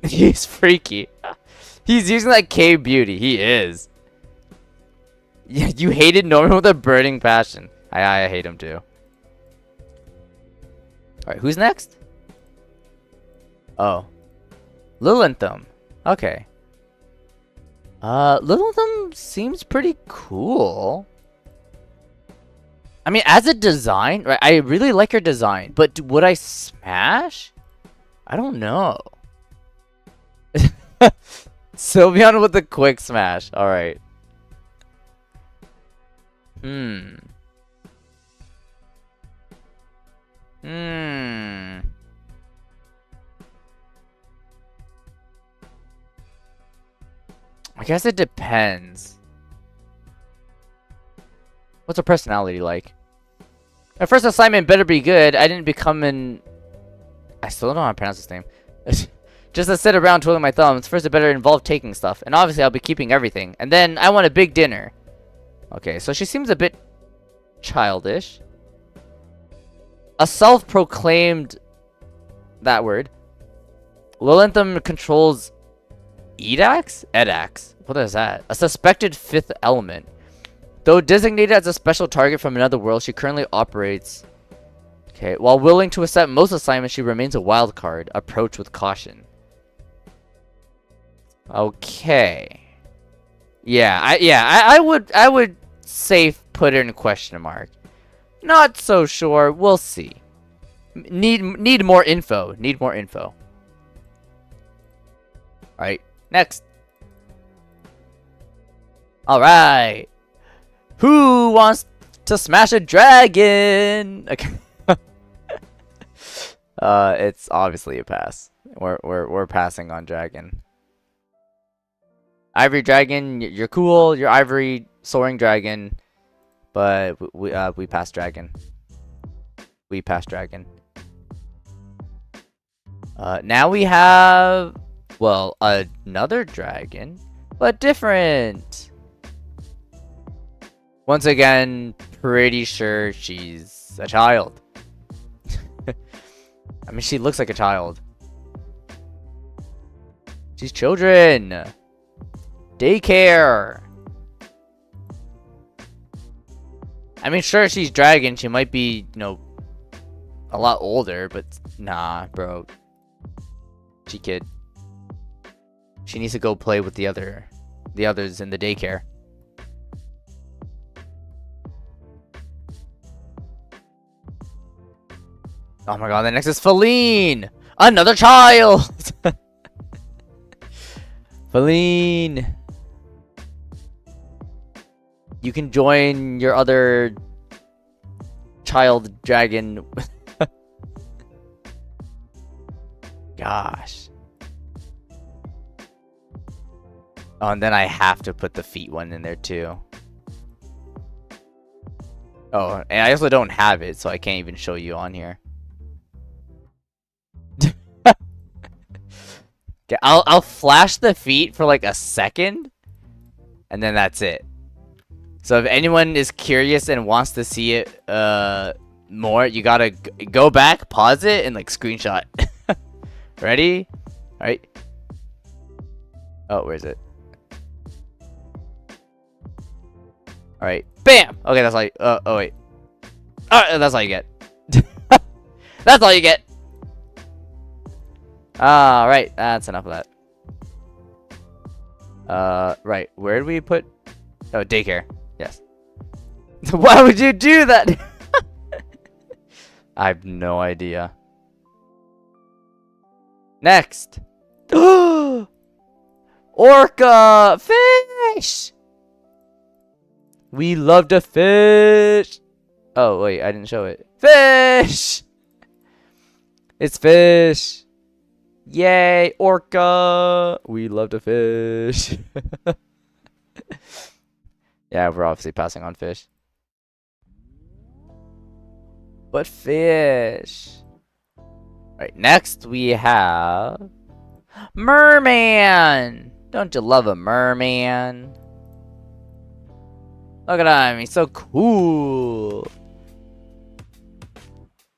S1: He's freaky. He's using that cave beauty. He is. Yeah, you hated Norman with a burning passion. I hate him too. Alright, who's next? Oh. Lilithum. Okay. Lilithum seems pretty cool. I mean, as a design, right? I really like her design, but would I smash? I don't know. Sylveon with the quick smash. Alright. I guess it depends. What's her personality like? My first assignment better be good. I didn't become an... I still don't know how to pronounce his name. Just to sit around twiddling my thumbs. First, it better involve taking stuff. And obviously, I'll be keeping everything. And then, I want a big dinner. Okay, so she seems a bit childish. A self-proclaimed... that word. Lilithum controls... Edax? Edax. What is that? A suspected fifth element. Though designated as a special target from another world, she currently operates... Okay, while willing to accept most assignments, she remains a wild card. Approach with caution. Okay. Yeah, I would say put it in question mark. Not so sure. We'll see. Need more info. Need more info. Alright, next. Alright. Who wants to smash a dragon? Okay. It's obviously a pass. We're passing on dragon. Ivory dragon, you're cool. You're ivory soaring dragon, but we pass dragon. We pass dragon. Now we have, well, another dragon, but different. Once again, pretty sure she's a child. I mean, she looks like a child. She's children. Daycare. I mean, sure, she's dragon. She might be, you know, a lot older, but nah, bro. She kid. She needs to go play with the others in the daycare. Oh my god, the next is Feline! Another child! Feline! You can join your other child dragon. Gosh. Oh, and then I have to put the feet one in there too. Oh, and I also don't have it, so I can't even show you on here. Okay, I'll flash the feet for like a second, and then that's it. So if anyone is curious and wants to see it more, you gotta go back, pause it, and like screenshot. Ready? All right. Oh, where is it? Alright. Bam! Okay, that's all you... oh, wait. Alright, that's all you get. That's all you get! Alright. That's enough of that. Right. Where did we put... Oh, daycare. Yes. Why would you do that? I have no idea. Next. Orca! Fish! We love to fish! Oh, wait, I didn't show it. Fish! It's fish! Yay, orca! We love to fish. Yeah, we're obviously passing on fish. But fish. Right, next we have merman. Don't you love a merman? Look at him, he's so cool.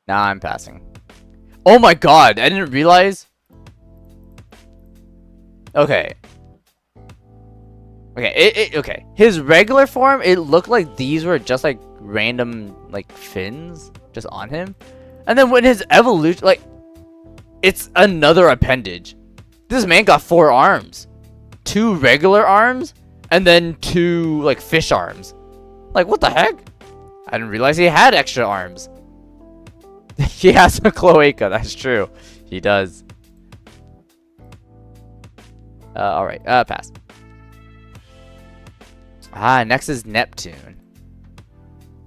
S1: Nah, I'm passing. Oh my god, I didn't realize. Okay. Okay, his regular form, it looked like these were just like random like fins just on him. And then when his evolution, like, it's another appendage. This man got 4 arms. 2 regular arms, and then 2 like fish arms. Like, what the heck? I didn't realize he had extra arms. He has a cloaca, that's true. He does. Alright, pass. Next is Neptune.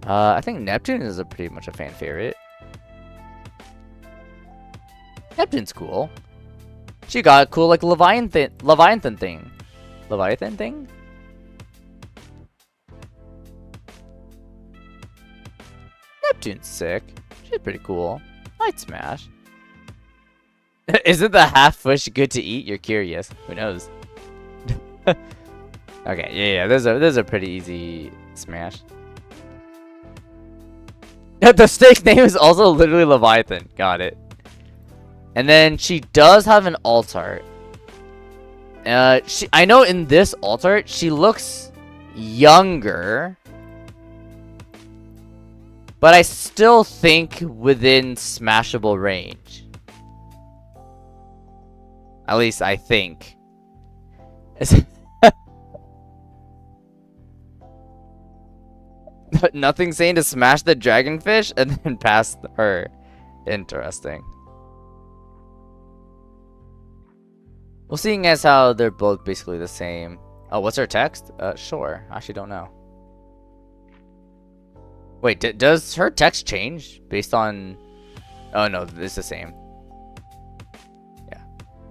S1: I think Neptune is pretty much a fan favorite. Neptune's cool. She got a cool, like, Leviathan thing. Leviathan thing? Neptune's sick. She's pretty cool. I'd smash. Isn't the half fish good to eat? You're curious. Who knows? Okay, yeah, there's a pretty easy smash. The snake name is also literally Leviathan. Got it. And then she does have an alt art. I know in this alt art she looks younger, but I still think within smashable range. At least I think. Nothing saying to smash the dragonfish and then pass her. Interesting. Well, seeing as how they're both basically the same. Oh, what's her text? Sure. I actually don't know. Wait, does her text change based on... Oh, no, it's the same. Yeah.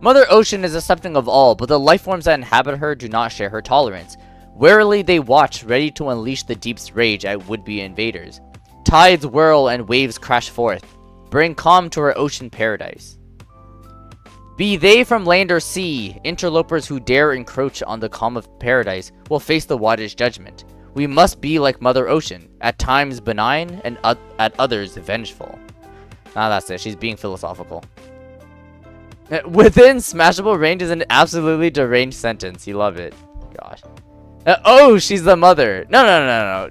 S1: Mother Ocean is accepting of all, but the life forms that inhabit her do not share her tolerance. Warily they watch, ready to unleash the deep's rage at would-be invaders. Tides whirl and waves crash forth. Bring calm to her ocean paradise. Be they from land or sea, interlopers who dare encroach on the calm of paradise will face the water's judgment. We must be like Mother Ocean, at times benign and at others vengeful. Ah, that's it. She's being philosophical. Within smashable range is an absolutely deranged sentence. You love it. Gosh. Oh, she's the mother. No.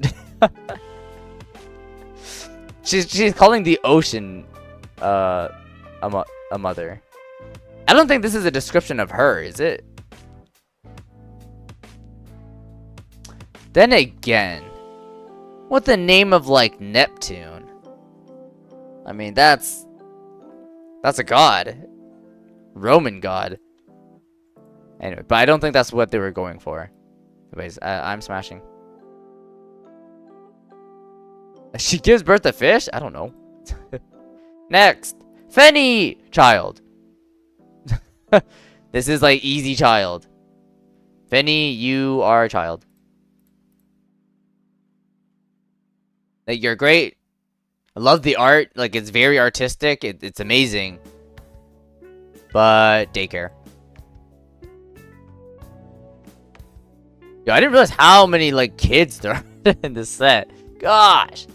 S1: she's calling the ocean a mother. I don't think this is a description of her, is it? Then again, what the name of like Neptune? I mean, that's a god. Roman god. Anyway, but I don't think that's what they were going for. Anyways, I'm smashing. She gives birth to fish? I don't know. Next. Fenny! Child. This is like easy child. Fenny, you are a child. Like, you're great. I love the art. Like, it's very artistic. It's amazing. But daycare. Yo, I didn't realize how many like kids there are in this set. Gosh.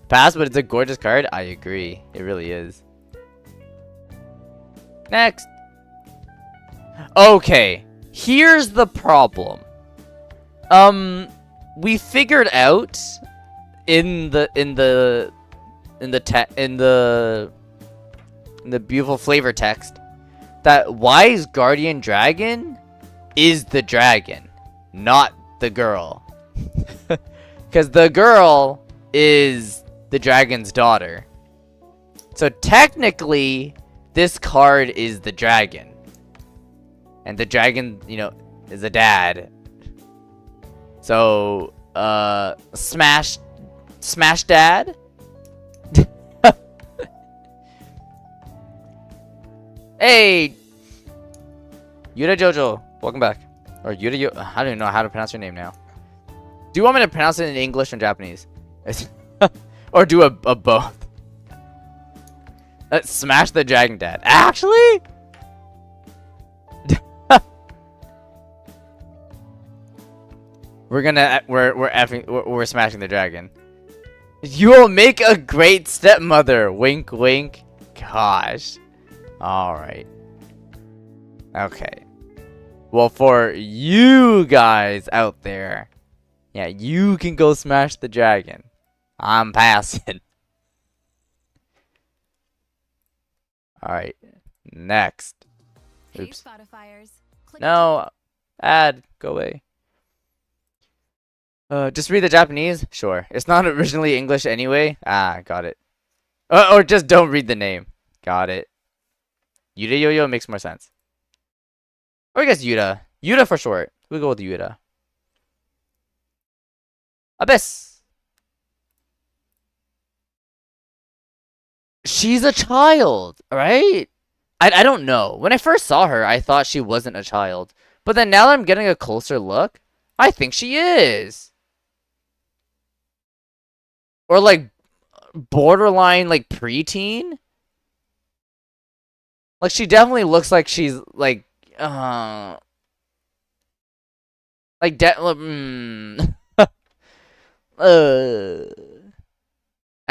S1: Pass, but it's a gorgeous card. I agree. It really is. Next. Okay. Here's the problem. We figured out in the beautiful flavor text that Wise Guardian Dragon is the dragon, not the girl. Because the girl is the dragon's daughter. So technically, this card is the dragon. And the dragon, you know, is a dad. So, smash dad? Hey! Yuda Jojo, welcome back. Or Yuda, I don't even know how to pronounce your name now. Do you want me to pronounce it in English or Japanese? Or do a both? Let's smash the dragon dad. Actually? We're smashing the dragon. You will make a great stepmother. Wink, wink. Gosh. All right. Okay. Well, for you guys out there, yeah, you can go smash the dragon. I'm passing. All right. Next. Oops. No. Ad. Go away. Just read the Japanese? Sure. It's not originally English anyway. Ah, got it. Or just don't read the name. Got it. Yuda Yo-Yo makes more sense. Or I guess Yuda. Yuda for short. We'll go with Yuda. Abyss. She's a child, right? I don't know. When I first saw her, I thought she wasn't a child. But then now that I'm getting a closer look, I think she is. Or like borderline like preteen. Like she definitely looks like she's like I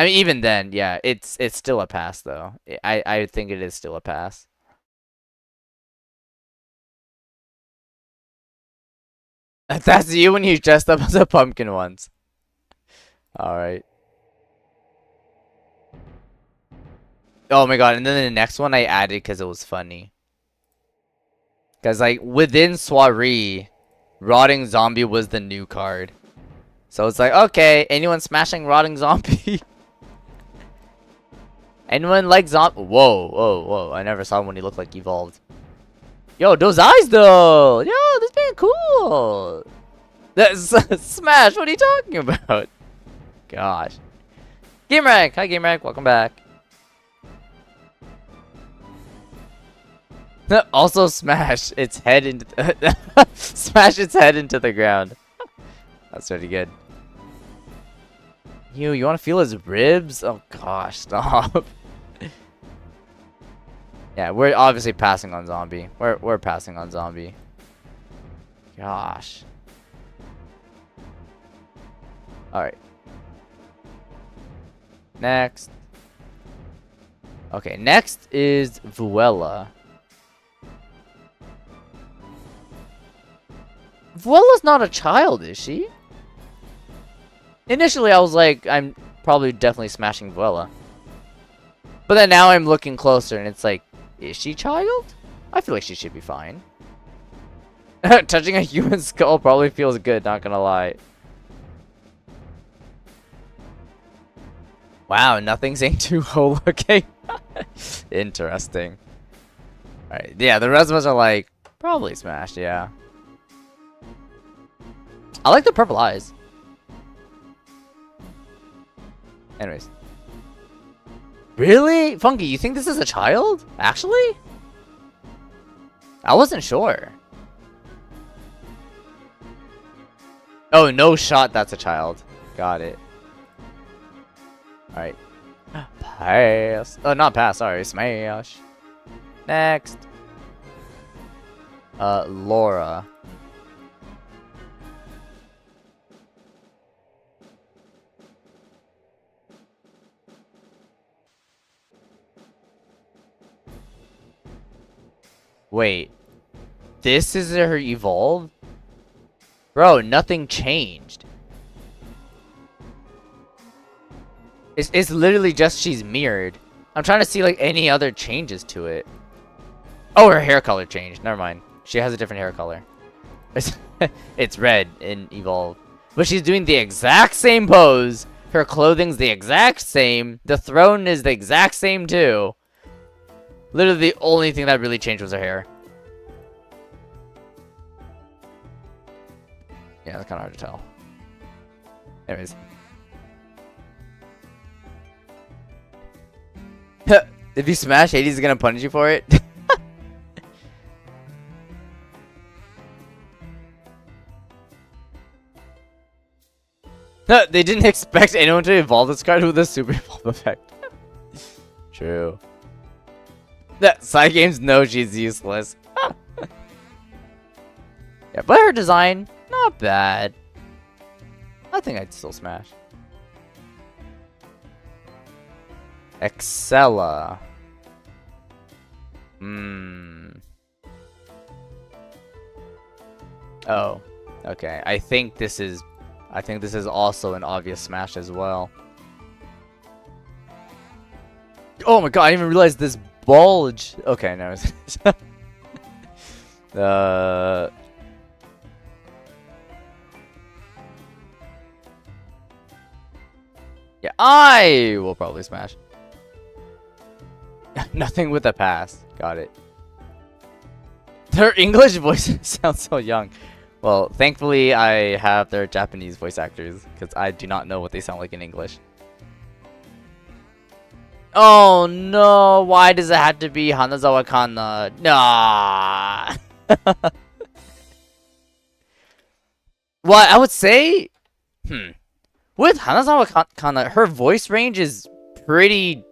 S1: mean even then, yeah, it's still a pass though. I think it is still a pass. That's you when you dressed up as a pumpkin once. All right. Oh my god, and then the next one I added because it was funny. Because, like, within Soiree, Rotting Zombie was the new card. So it's like, okay, anyone smashing Rotting Zombie? Anyone like Zombie? Whoa, whoa, whoa. I never saw him when he looked like Evolved. Yo, those eyes, though! Yo, this being cool! That's Smash, what are you talking about? Gosh. GameRag! Hi, GameRag. Welcome back. Also smash its head into smash its head into the ground. That's pretty good. You want to feel his ribs? Oh gosh, stop. Yeah, we're obviously passing on zombie. We're passing on zombie. Gosh. All right. Next. Okay, next is Vuela. Vuela's not a child, is she? Initially, I was like, I'm probably definitely smashing Vuela. But then now I'm looking closer, and it's like, is she child? I feel like she should be fine. Touching a human skull probably feels good, not gonna lie. Wow, nothing's ain't too whole looking. Interesting. Alright, yeah, the rest of us are like, probably smashed, yeah. I like the purple eyes. Anyways. Really? Funky, you think this is a child? Actually? I wasn't sure. Oh, no shot that's a child. Got it. Alright. Pass. Oh, not pass, sorry. Smash. Next. Laura. Wait. This is her evolve? Bro, nothing changed. It's literally just she's mirrored. I'm trying to see like any other changes to it. Oh, her hair color changed. Never mind. She has a different hair color. It's red in evolve. But she's doing the exact same pose. Her clothing's the exact same. The throne is the exact same too. Literally the only thing that really changed was her hair. Yeah, that's kind of hard to tell. Anyways. If you smash, Hades is gonna punish you for it. They didn't expect anyone to evolve this card with a super evolve effect. True. That side games know she's useless. Yeah, but her design, not bad. I think I'd still smash. Excella. Oh, okay. I think this is also an obvious smash as well. Oh my god, I didn't even realize this bulge. Okay, no. Yeah, I will probably smash. Nothing with a pass. Got it. Their English voices sound so young. Well, thankfully I have their Japanese voice actors, because I do not know what they sound like in English. Oh no, why does it have to be Hanazawa Kana? Nah. Well, I would say, with Hanazawa Kana, her voice range is pretty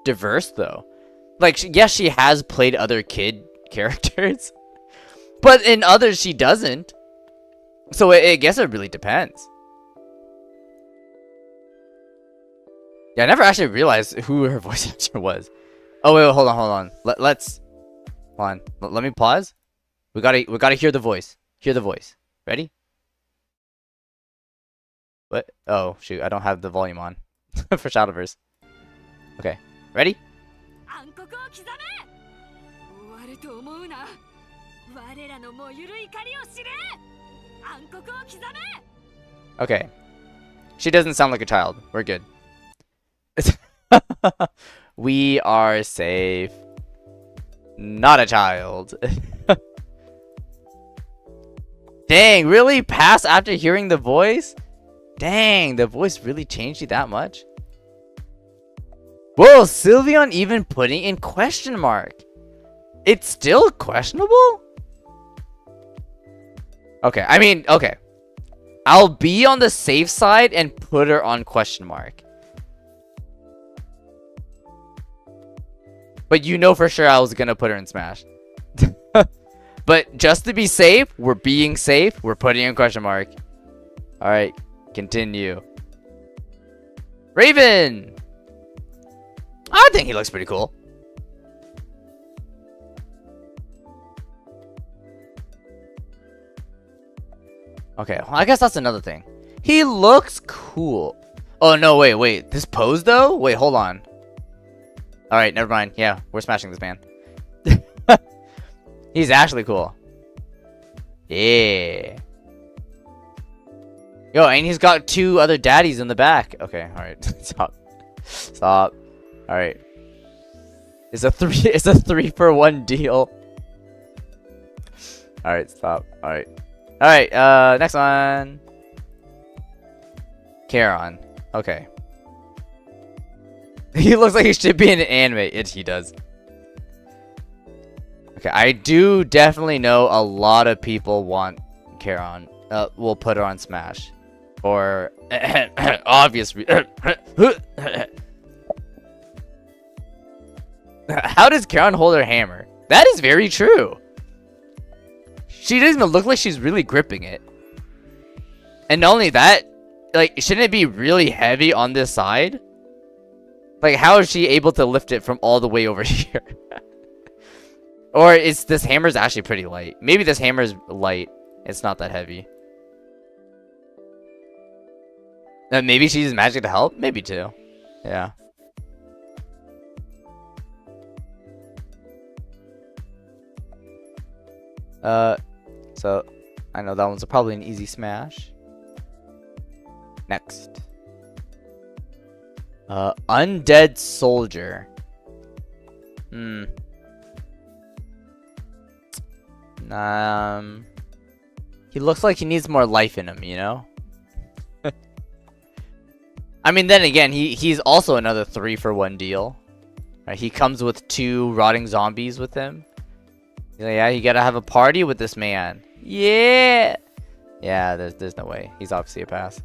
S1: diverse though. Like, yes, she has played other kid characters, but in others she doesn't. So I guess it really depends. Yeah, I never actually realized who her voice actor was. Oh wait, hold on. Let's hold on. Let me pause. We gotta hear the voice. Hear the voice. Ready? What? Oh shoot, I don't have the volume on for Shadowverse. Okay, ready? Okay. She doesn't sound like a child. We're good. We are safe. Not a child. Dang, really? Pass after hearing the voice? Dang, the voice really changed you that much? Whoa, Sylveon even putting in question mark. It's still questionable? Okay, I mean, okay. I'll be on the safe side and put her on question mark. But you know for sure I was gonna put her in Smash. But just to be safe, we're being safe. We're putting in question mark. Alright, continue. Raven! I think he looks pretty cool. Okay, well, I guess that's another thing. He looks cool. Oh, no, wait. This pose, though? Wait, hold on. Alright, never mind. Yeah, we're smashing this man. He's actually cool. Yeah. Yo, and he's got two other daddies in the back. Okay, alright. Stop. Alright. It's a 3-for-1 deal. Alright, stop. Alright. Alright, next one. Charon. Okay. He looks like he should be in an anime. He does. Okay, I do definitely know a lot of people want Charon. We'll put her on Smash. For obvious How does Charon hold her hammer? That is very true. She doesn't even look like she's really gripping it. And not only that, like, shouldn't it be really heavy on this side? Like, how is she able to lift it from all the way over here? Or is this hammer's actually pretty light? Maybe this hammer's light. It's not that heavy. Maybe she uses magic to help? Maybe too. Yeah. So I know that one's probably an easy smash. Next. Undead soldier. He looks like he needs more life in him, you know? I mean, then again, he's also another 3-for-1 deal. Right, he comes with 2 rotting zombies with him. Yeah, you gotta have a party with this man. Yeah! Yeah, there's no way. He's obviously a pass.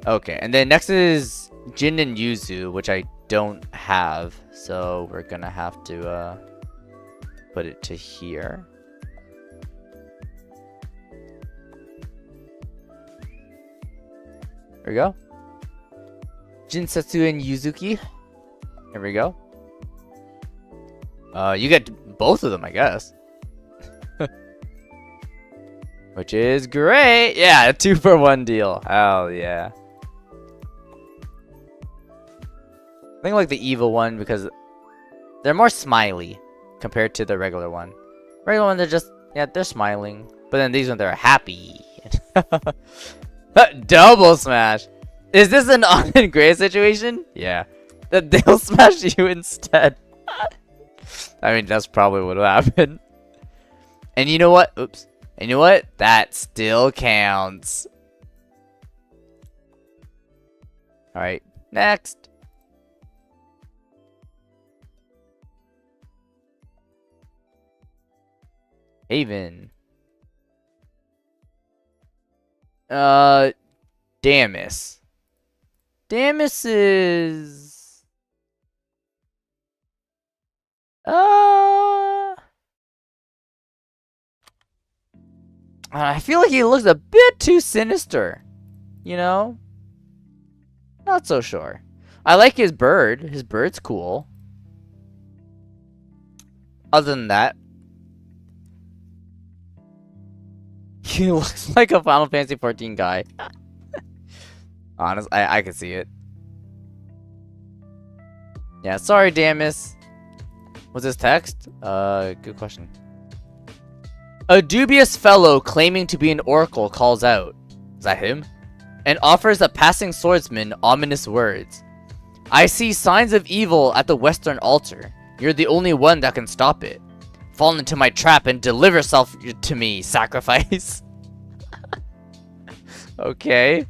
S1: Okay, and then next is Jin and Yuzu, which I don't have. So we're gonna have to put it to here. There we go. Jinsetsu and Yuzuki. Here we go. You get both of them, I guess. Which is great. Yeah, a 2-for-1 deal. Hell yeah. I think like the evil one because they're more smiley compared to the regular one. Regular one, they're just, yeah, they're smiling. But then these ones, they're happy. Double smash. Is this an on and gray situation? Yeah. That they'll smash you instead. I mean, that's probably what will happen. And you know what? Oops. And you know what? That still counts. Alright, next. Haven. Damus. Damus is... I feel like he looks a bit too sinister. You know? Not so sure. I like his bird. His bird's cool. Other than that, he looks like a Final Fantasy 14 guy. Honestly, I can see it. Yeah, sorry, Damus. What's this text? Good question. A dubious fellow claiming to be an oracle calls out. Is that him? And offers a passing swordsman ominous words. I see signs of evil at the western altar. You're the only one that can stop it. Fall into my trap and deliver yourself to me, sacrifice. Okay.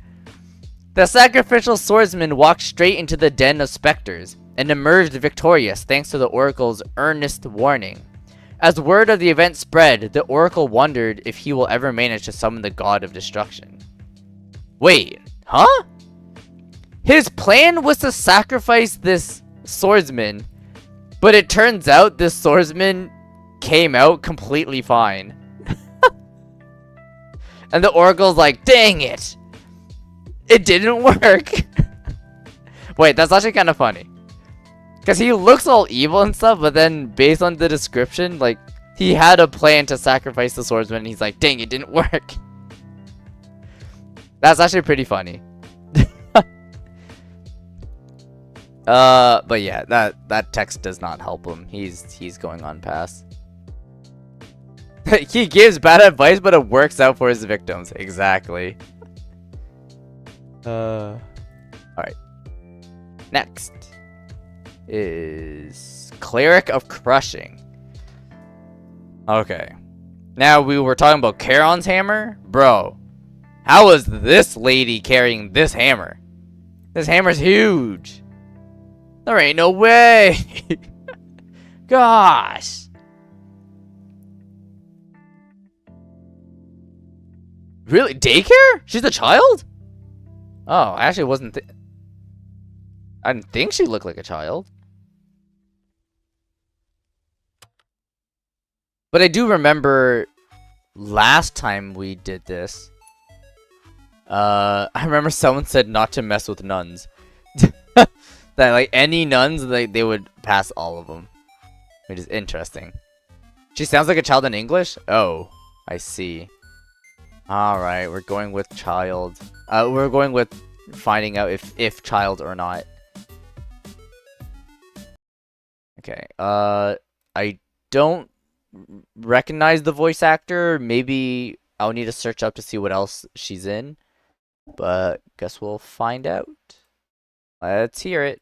S1: The sacrificial swordsman walked straight into the den of specters and emerged victorious thanks to the oracle's earnest warning. As word of the event spread, the oracle wondered if he will ever manage to summon the god of destruction. Wait, huh? His plan was to sacrifice this swordsman, but it turns out this swordsman came out completely fine. And the oracle's like, dang it! It didn't work! Wait, that's actually kind of funny. Because he looks all evil and stuff, but then based on the description, like, he had a plan to sacrifice the swordsman, and he's like, dang, it didn't work. That's actually pretty funny. But yeah, that text does not help him. He's going on pass. He gives bad advice, but it works out for his victims. Exactly. Alright. Next is Cleric of Crushing. Okay. Now we were talking about Charon's hammer. Bro, how is this lady carrying this hammer? This hammer's huge. There ain't no way. Gosh. Really? Daycare? She's a child? Oh, I actually wasn't... I didn't think she looked like a child. But I do remember last time we did this. I remember someone said not to mess with nuns. That like any nuns, they would pass all of them. which is interesting. She sounds like a child in English? Oh, I see. Alright, we're going with child. We're going with finding out if child or not. Okay, I don't recognize the voice actor. Maybe I'll need to search up to see what else she's in. But guess we'll find out. Let's hear it.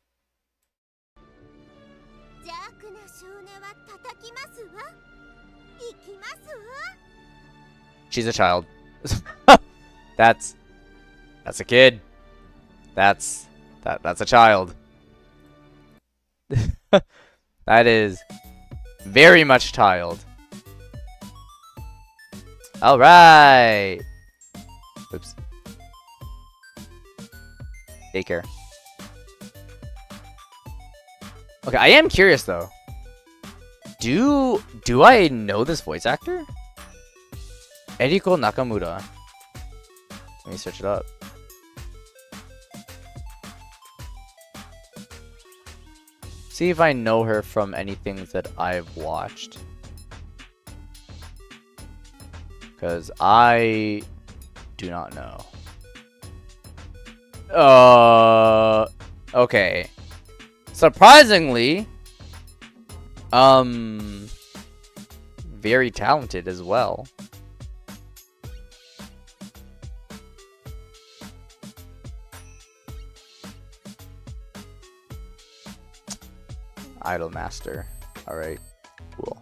S1: She's a child. That's a kid. That's a child. That is very much child. All right. Oops. Daycare. Okay, I am curious though. Do I know this voice actor? Eriko Nakamura. Let me search it up. See if I know her from anything that I've watched. Because I do not know. Okay. Surprisingly, very talented as well. Idol Master. Alright. Cool.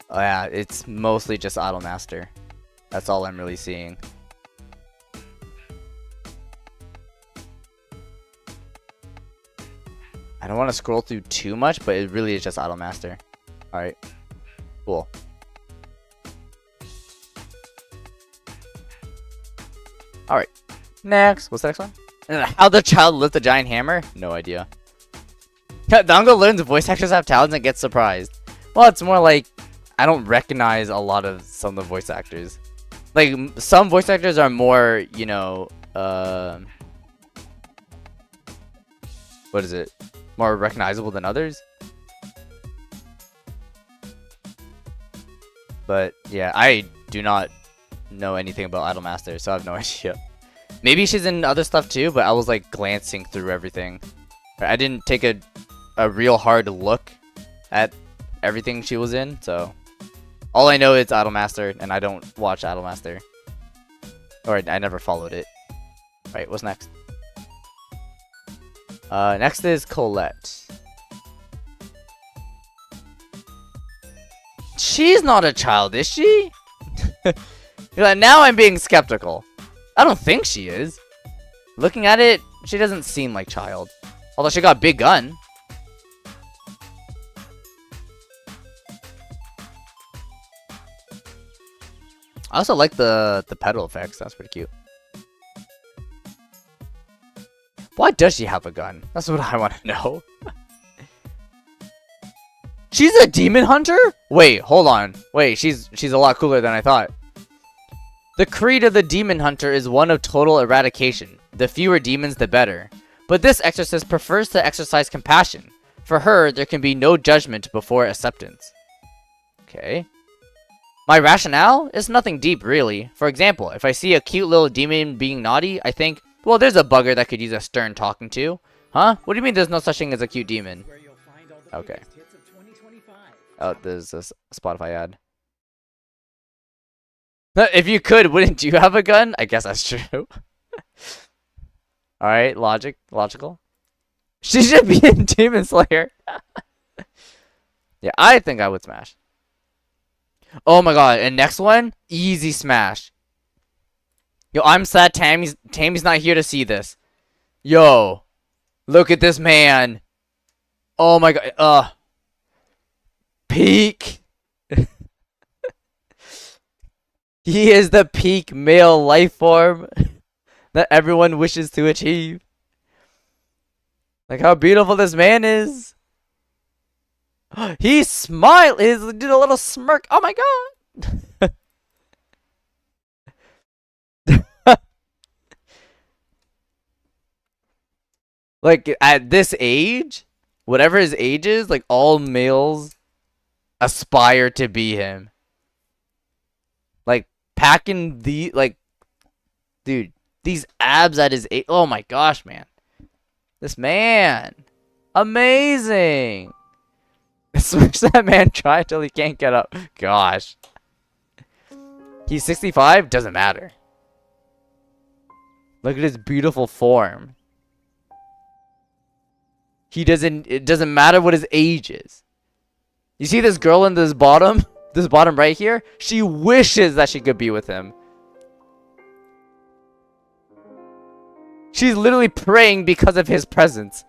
S1: Oh yeah, it's mostly just Idol Master. That's all I'm really seeing. I don't want to scroll through too much, but it really is just Idol Master. Alright. Cool. Alright. Next. What's the next one? How the child lift a giant hammer? No idea. Dango learns voice actors have talents and gets surprised. Well, it's more like I don't recognize a lot of some of the voice actors. Like, some voice actors are more, you know, what is it? More recognizable than others. But, yeah, I do not know anything about Idol Master, so I have no idea. Maybe she's in other stuff too, but I was like glancing through everything. I didn't take a real hard look at everything she was in, so all I know is Idol Master, and I don't watch Idol Master. Or I never followed it. Right, what's next? Next is Colette. She's not a child, is she? Now I'm being skeptical. I don't think she is. Looking at it, she doesn't seem like child. Although she got a big gun. I also like the pedal effects. That's pretty cute. Why does she have a gun? That's what I want to know. She's a demon hunter? Wait, hold on. Wait, she's a lot cooler than I thought. The creed of the demon hunter is one of total eradication. The fewer demons, the better. But this exorcist prefers to exercise compassion. For her, there can be no judgment before acceptance. Okay. My rationale is nothing deep, really. For example, if I see a cute little demon being naughty, I think, well, there's a bugger that could use a stern talking to. Huh? What do you mean there's no such thing as a cute demon? Okay. Oh, there's a Spotify ad. If you could, wouldn't you have a gun? I guess that's true. Alright, logical. She should be in Demon Slayer. Yeah, I think I would smash. Oh my god, and next one? Easy smash. Yo, I'm sad Tammy's not here to see this. Yo, look at this man. Oh my god, peak. He is the peak male life form that everyone wishes to achieve. Like how beautiful this man is. He smiled. He did a little smirk. Oh my god. Like at this age, whatever his age is, like all males aspire to be him. Like packing the dude, these abs at his age. Oh my gosh, man. This man. Amazing. Switch that man try till he can't get up. Gosh. He's 65? Doesn't matter. Look at his beautiful form. It doesn't matter what his age is. You see this girl in this bottom? This bottom right here? She wishes that she could be with him. She's literally praying because of his presence.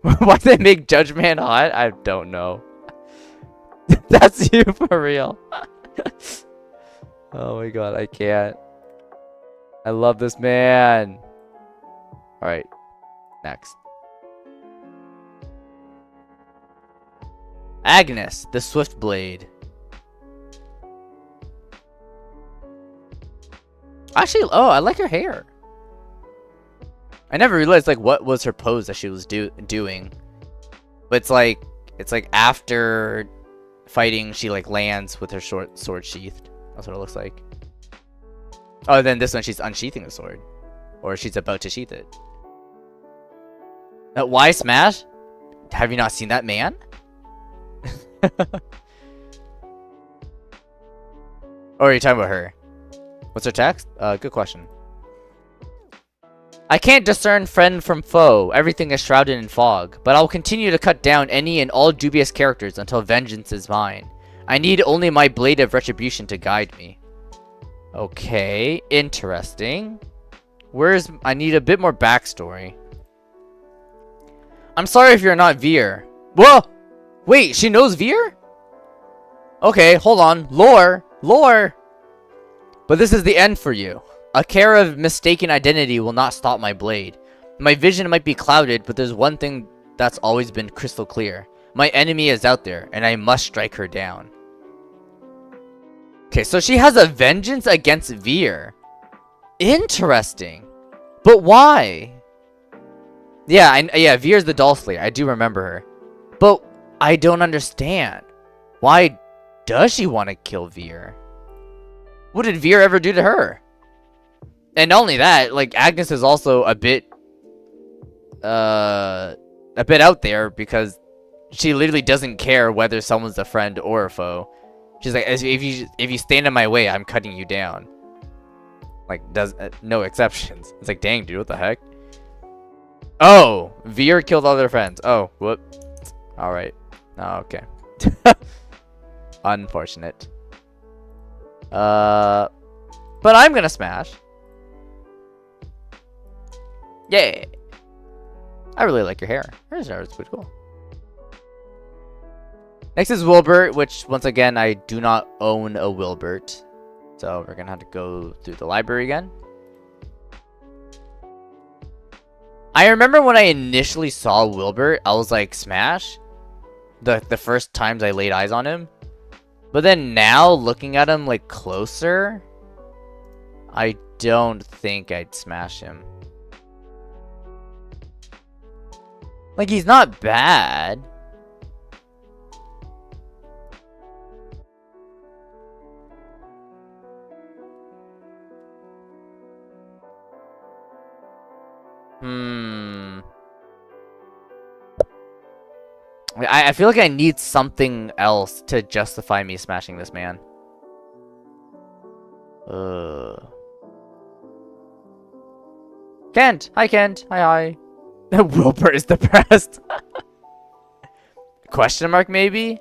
S1: Why they make Judge Man hot? I don't know. That's you for real. Oh my god, I can't. I love this man. Alright, next. Agnes, the Swift Blade. Actually, oh, I like her hair. I never realized like what was her pose that she was doing. But it's like after fighting, she like lands with her short sword sheathed. That's what it looks like. Oh, then this one she's unsheathing the sword, or she's about to sheath it. Why smash? Have you not seen that man? Or are you talking about her? What's her text? Good question. I can't discern friend from foe. Everything is shrouded in fog. But I'll continue to cut down any and all dubious characters until vengeance is mine. I need only my blade of retribution to guide me. Okay, interesting. I need a bit more backstory. I'm sorry if you're not Veer. Whoa! Wait, she knows Veer? Okay, hold on. Lore! But this is the end for you. A care of mistaken identity will not stop my blade. My vision might be clouded, but there's one thing that's always been crystal clear. My enemy is out there, and I must strike her down. Okay, so she has a vengeance against Veer. Interesting. But why? Yeah, Veer's the Doll Slayer. I do remember her. But I don't understand. Why does she want to kill Veer? What did Veer ever do to her? And not only that, like Agnes is also a bit out there because she literally doesn't care whether someone's a friend or a foe. She's like, if you stand in my way, I'm cutting you down. Like, no exceptions. It's like, dang, dude, what the heck? Oh, Veer killed all their friends. Oh, whoop. All right. Oh, okay. Unfortunate. But I'm gonna smash. Yay! I really like your hair. Your hair is pretty cool. Next is Wilbert, which once again I do not own a Wilbert, so we're gonna have to go through the library again. I remember when I initially saw Wilbert, I was like, smash. The first times I laid eyes on him. But then now, looking at him like closer, I don't think I'd smash him. Like, he's not bad. I feel like I need something else to justify me smashing this man. Kent! Hi, Kent! Hi. Wilbur is depressed. Question mark, maybe?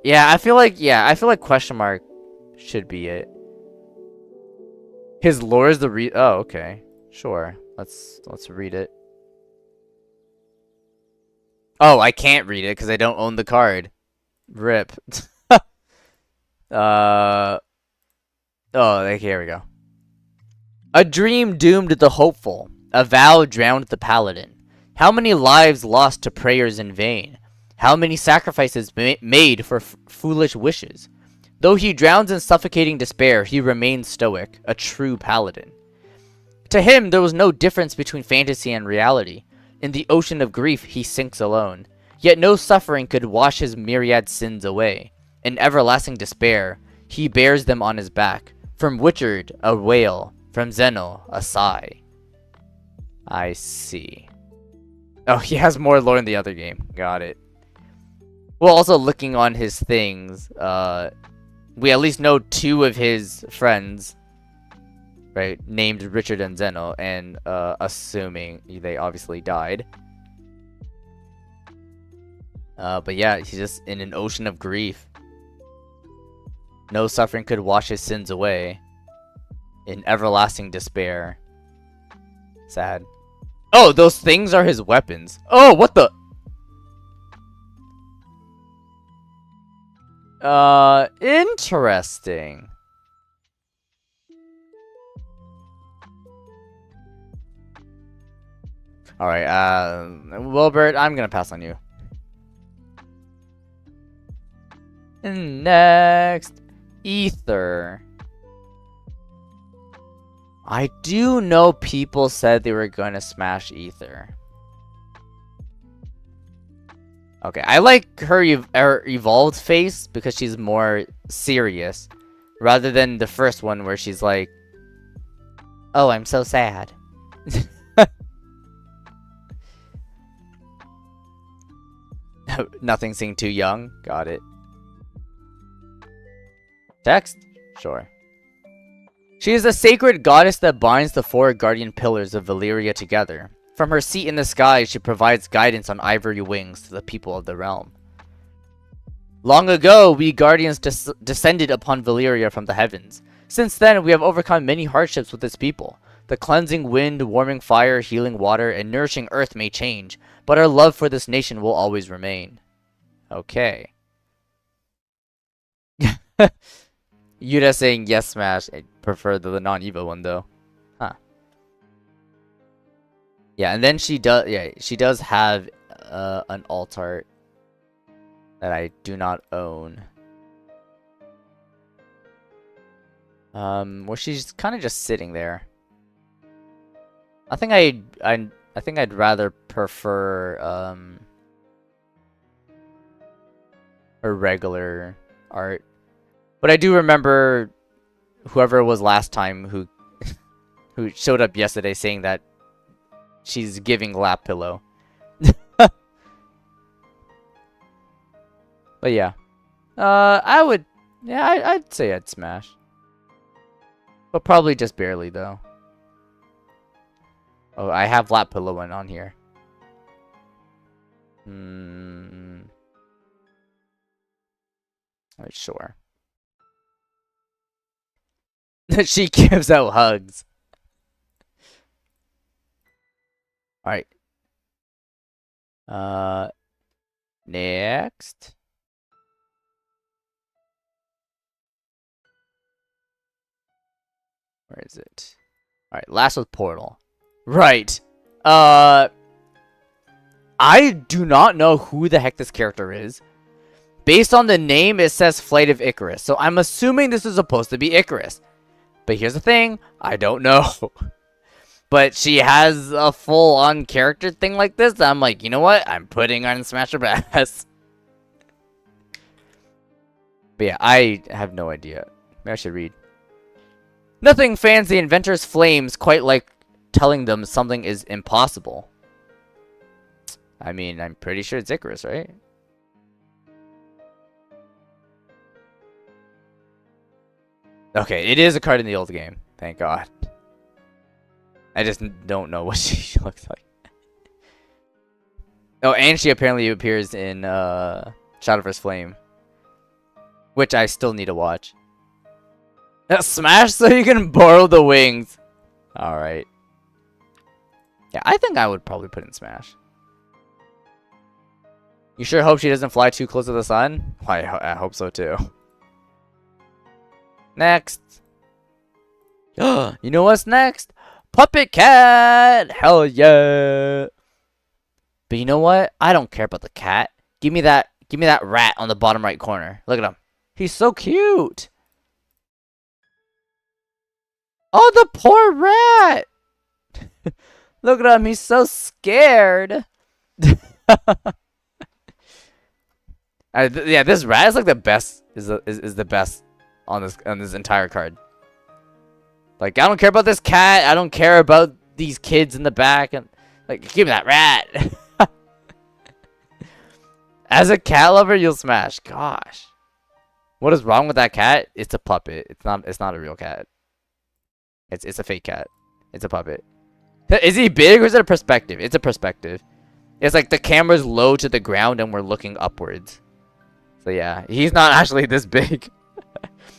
S1: I feel like question mark should be it. His lore is the oh, okay. Sure. Let's read it. Oh, I can't read it because I don't own the card. RIP. Oh, here we go. A dream doomed the hopeful. A vow drowned the paladin. How many lives lost to prayers in vain? How many sacrifices made for foolish wishes? Though he drowns in suffocating despair, he remains stoic, a true paladin. To him, there was no difference between fantasy and reality. In the ocean of grief he sinks alone. Yet no suffering could wash his myriad sins away. In everlasting despair, he bears them on his back. From Witchard, a wail. From Zeno, a sigh. I see. Oh, he has more lore in the other game. Got it. Well, also looking on his things, we at least know 2 of his friends, right, named Richard and Zeno, and assuming they obviously died. But yeah, he's just in an ocean of grief. No suffering could wash his sins away. In everlasting despair. Sad. Oh, those things are his weapons. Oh, what the? Interesting. Alright, Wilbert, I'm gonna pass on you. And next, Ether. I do know people said they were going to smash Ether. Okay, I like her evolved face because she's more serious. Rather than the first one where she's like, oh, I'm so sad. Nothing seemed too young. Got it. Text? Sure. She is a sacred goddess that binds the 4 guardian pillars of Valyria together. From her seat in the sky, she provides guidance on ivory wings to the people of the realm. Long ago, we guardians descended upon Valyria from the heavens. Since then, we have overcome many hardships with its people. The cleansing wind, warming fire, healing water, and nourishing earth may change, but our love for this nation will always remain. Okay. Yuta saying yes smash. I prefer the non-Evo one though. Huh. Yeah, and then she does have an alt art that I do not own. Where she's kind of just sitting there. I think I'd rather prefer her regular art. But I do remember whoever it was last time who showed up yesterday saying that she's giving lap pillow. But yeah. I'd say I'd smash. But probably just barely though. Oh, I have lap pillow one on here. Sure. She gives out hugs. Alright. Next. Where is it? Alright, last with Portal. Right. I do not know who the heck this character is. Based on the name, it says Flight of Icarus. So I'm assuming this is supposed to be Icarus. But here's the thing, I don't know. But she has a full-on character thing like this, that I'm like, you know what? I'm putting on Smash Her Bass. But yeah, I have no idea. Maybe I should read. Nothing fans the inventor's flames quite like telling them something is impossible. I mean, I'm pretty sure it's Icarus, right? Okay, it is a card in the old game. Thank God. I just don't know what she looks like. Oh, and she apparently appears in Shadow vs. Flame. Which I still need to watch. Smash so you can borrow the wings. Alright. Yeah, I think I would probably put in Smash. You sure hope she doesn't fly too close to the sun? I hope so too. Next. You know what's next? Puppet Cat! Hell yeah! But you know what? I don't care about the cat. Give me that rat on the bottom right corner. Look at him. He's so cute. Oh, the poor rat! Look at him, he's so scared. Yeah, this rat is like the best. Is the best on this entire card. Like, I don't care about this cat. I don't care about these kids in the back. And like, give me that rat. As a cat lover, you'll smash. Gosh, what is wrong with that cat? It's a puppet. It's not a real cat. It's a fake cat. It's a puppet. Is he big or is it a perspective? It's a perspective. It's like the camera's low to the ground and we're looking upwards. So yeah, he's not actually this big.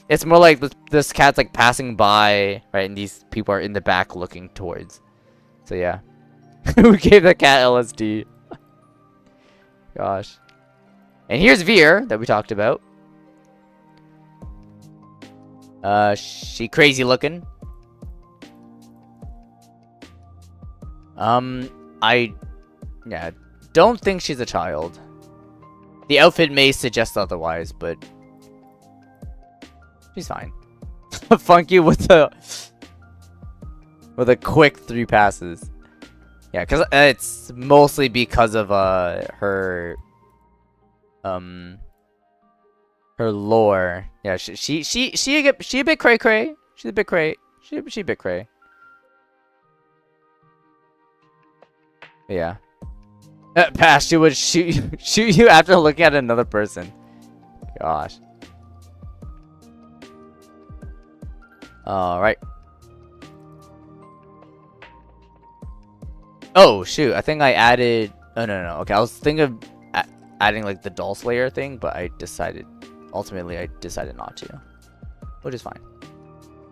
S1: It's more like this cat's like passing by, right? And these people are in the back looking towards. So yeah. Who gave the cat LSD? Gosh. And here's Veer that we talked about. She crazy looking. I don't think she's a child. The outfit may suggest otherwise, but she's fine. Funky with a quick 3 passes. Yeah, cause it's mostly because of her lore. Yeah, she a bit cray cray. She's a bit cray. She a bit cray. Yeah. Pass, she would shoot you after looking at another person. Gosh. Alright. Oh, shoot. I think I added... Oh, no. Okay, I was thinking of adding, like, the doll slayer thing, but ultimately, I decided not to. Which is fine.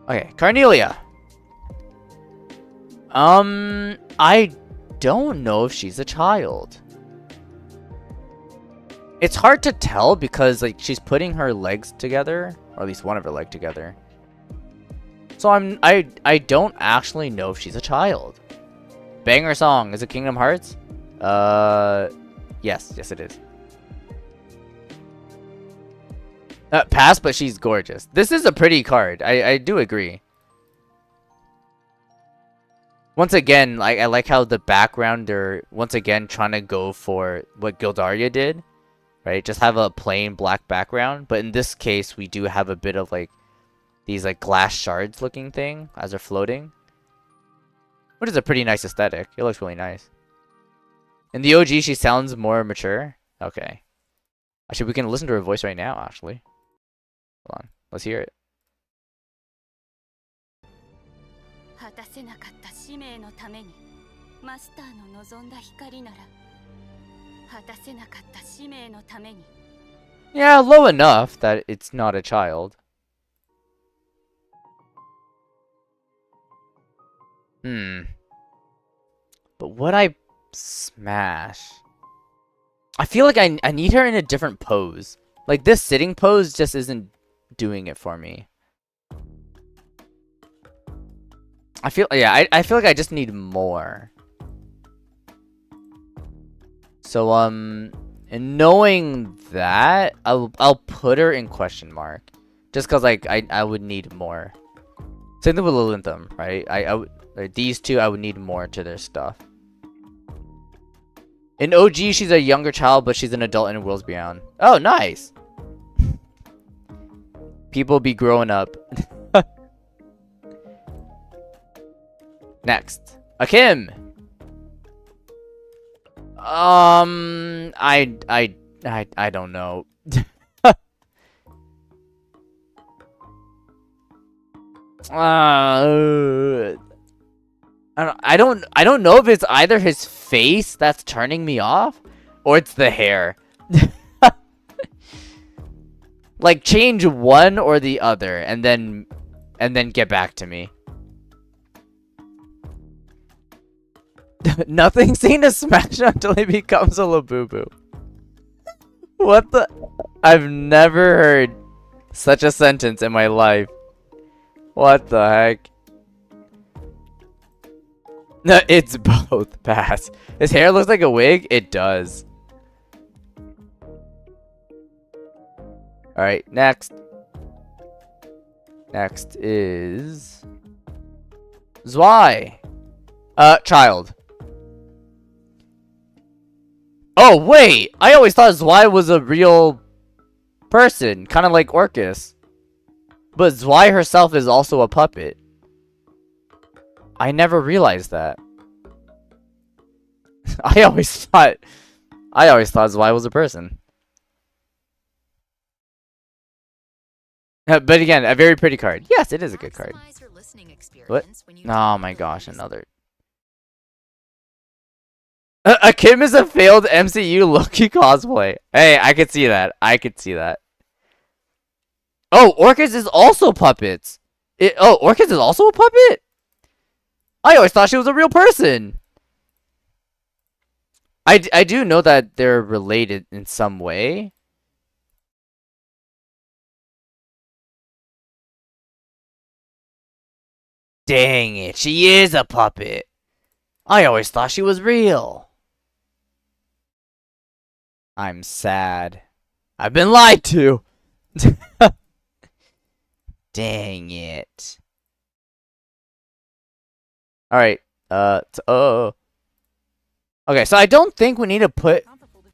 S1: Okay, Carnelia. I don't know if she's a child. It's hard to tell because like she's putting her legs together, or at least one of her legs together. So I don't actually know if she's a child. Banger song, is it Kingdom Hearts? Yes it is. Pass, but she's gorgeous. This is a pretty card. I do agree. Once again, like I like how the background they're once again trying to go for what Gildaria did, right? Just have a plain black background, but in this case we do have a bit of like these like glass shards looking thing as they're floating, which is a pretty nice aesthetic. It looks really nice. In the OG, she sounds more mature. Okay, actually we can listen to her voice right now. Actually, hold on, let's hear it.
S2: 果たせなかった使命のためにマスターの望んだ光なら果たせなかった使命のために
S1: Yeah, low enough that it's not a child. But would I smash? I feel like I need her in a different pose. Like this sitting pose just isn't doing it for me. I feel I feel like I just need more. So and knowing that, I'll put her in question mark, just cause like I would need more. Same thing with Lilithum, right? I would like, these two I would need more to their stuff. In OG, she's a younger child, but she's an adult in Worlds Beyond. Oh, nice. People be growing up. Next, Akim. I don't know. I don't know if it's either his face that's turning me off or it's the hair. Like change one or the other and then get back to me. Nothing seen to smash until he becomes a Labubu. What the? I've never heard such a sentence in my life. What the heck? No, it's both. Pass. His hair looks like a wig? It does. Alright, next. Next is... Zwei. Child. Oh, wait! I always thought Zwei was a real person, kind of like Orcus. But Zwei herself is also a puppet. I never realized that. I always thought Zwei was a person. But again, a very pretty card. Yes, it is a good card. What? Oh my gosh, another. Kim is a failed MCU Loki cosplay. Hey, I could see that. I could see that. Oh, Orcus is also puppets. Orcus is also a puppet? I always thought she was a real person. I do know that they're related in some way. Dang it, she is a puppet. I always thought she was real. I'm sad. I've been lied to. Dang it. Alright, okay, so I don't think we need to put...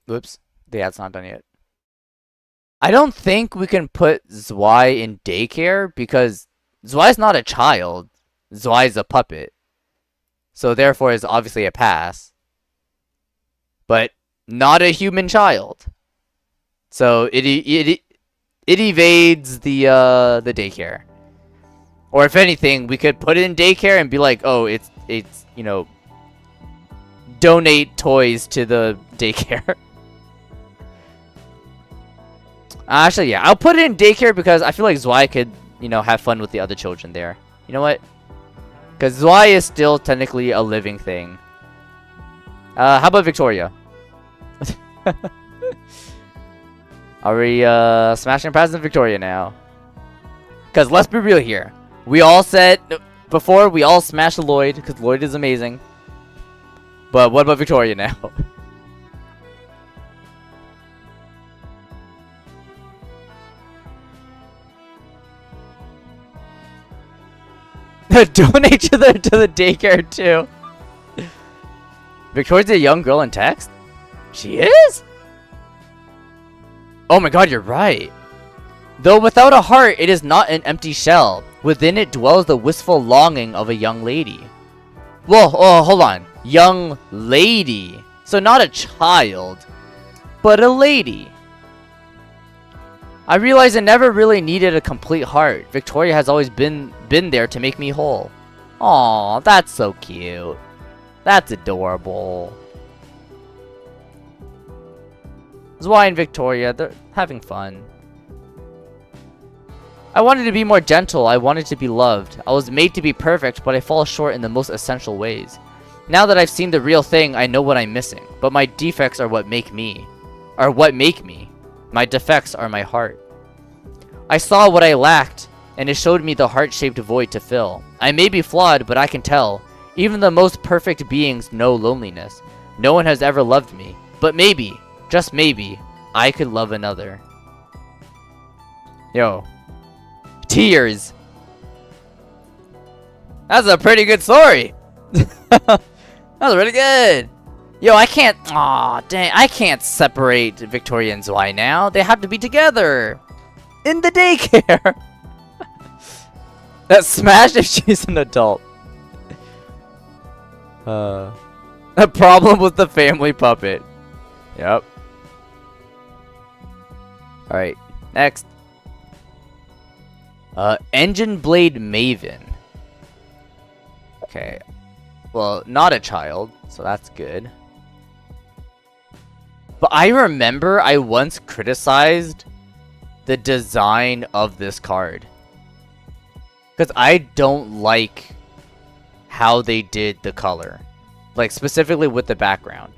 S1: Whoops, the ad's not done yet. I don't think we can put Zwei in daycare because Zwei's not a child. Zwei's a puppet. So therefore it's obviously a pass. But not a human child. So it evades the daycare. Or if anything, we could put it in daycare and be like, oh, it's you know, donate toys to the daycare. Actually, yeah, I'll put it in daycare because I feel like Zwei could, you know, have fun with the other children there. You know what? Because Zwei is still technically a living thing. How about Victoria? Are we smashing past Victoria now? Because let's be real here. We all said before we all smashed Lloyd because Lloyd is amazing. But what about Victoria now? Donate to the daycare too. Victoria's a young girl in text? She is? Oh my god, you're right. Though without a heart, it is not an empty shell. Within it dwells the wistful longing of a young lady. Whoa, oh, hold on. Young lady. So not a child, but a lady. I realized I never really needed a complete heart. Victoria has always been there to make me whole. Aw, that's so cute. That's adorable. Zwei and Victoria, they're having fun. I wanted to be more gentle. I wanted to be loved. I was made to be perfect, but I fall short in the most essential ways. Now that I've seen the real thing, I know what I'm missing. But my defects are what make me. My defects are my heart. I saw what I lacked, and it showed me the heart-shaped void to fill. I may be flawed, but I can tell. Even the most perfect beings know loneliness. No one has ever loved me. But maybe, just maybe, I could love another. Yo. Tears. That's a pretty good story. That was really good. Yo, I can't... Aw, dang. I can't separate Victoria and Zwei now. They have to be together. In the daycare. That's smashed if she's an adult. A problem with the family puppet. Yep. Alright, next. Engine Blade Maven. Okay. Well, not a child, so that's good. But I remember I once criticized the design of this card. Because I don't like how they did the color. Like, specifically with the background.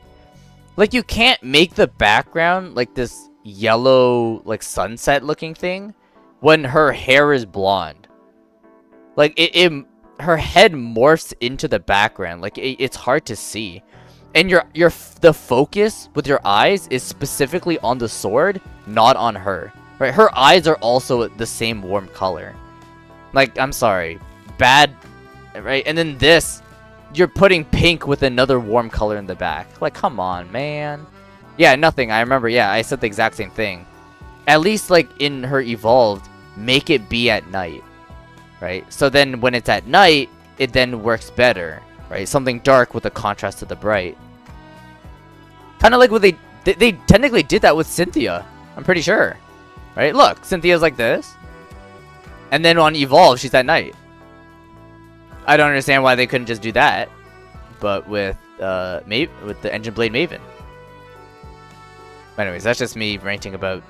S1: Like, you can't make the background like this yellow, like, sunset looking thing when her hair is blonde. Like, her head morphs into the background. Like, it's hard to see. And the focus with your eyes is specifically on the sword, not on her. Right? Her eyes are also the same warm color. Like, I'm sorry. Bad, right? And then this, you're putting pink with another warm color in the back. Like, come on, man. Yeah, nothing. I remember. Yeah, I said the exact same thing. At least, like, in her evolved, make it be at night. Right? So then when it's at night, it then works better. Right? Something dark with a contrast to the bright. Kind of like what they technically did that with Cynthia. I'm pretty sure. Right? Look, Cynthia's like this. And then on Evolve, she's at night. I don't understand why they couldn't just do that. But with with the Engine Blade Maven. Anyways, that's just me ranting about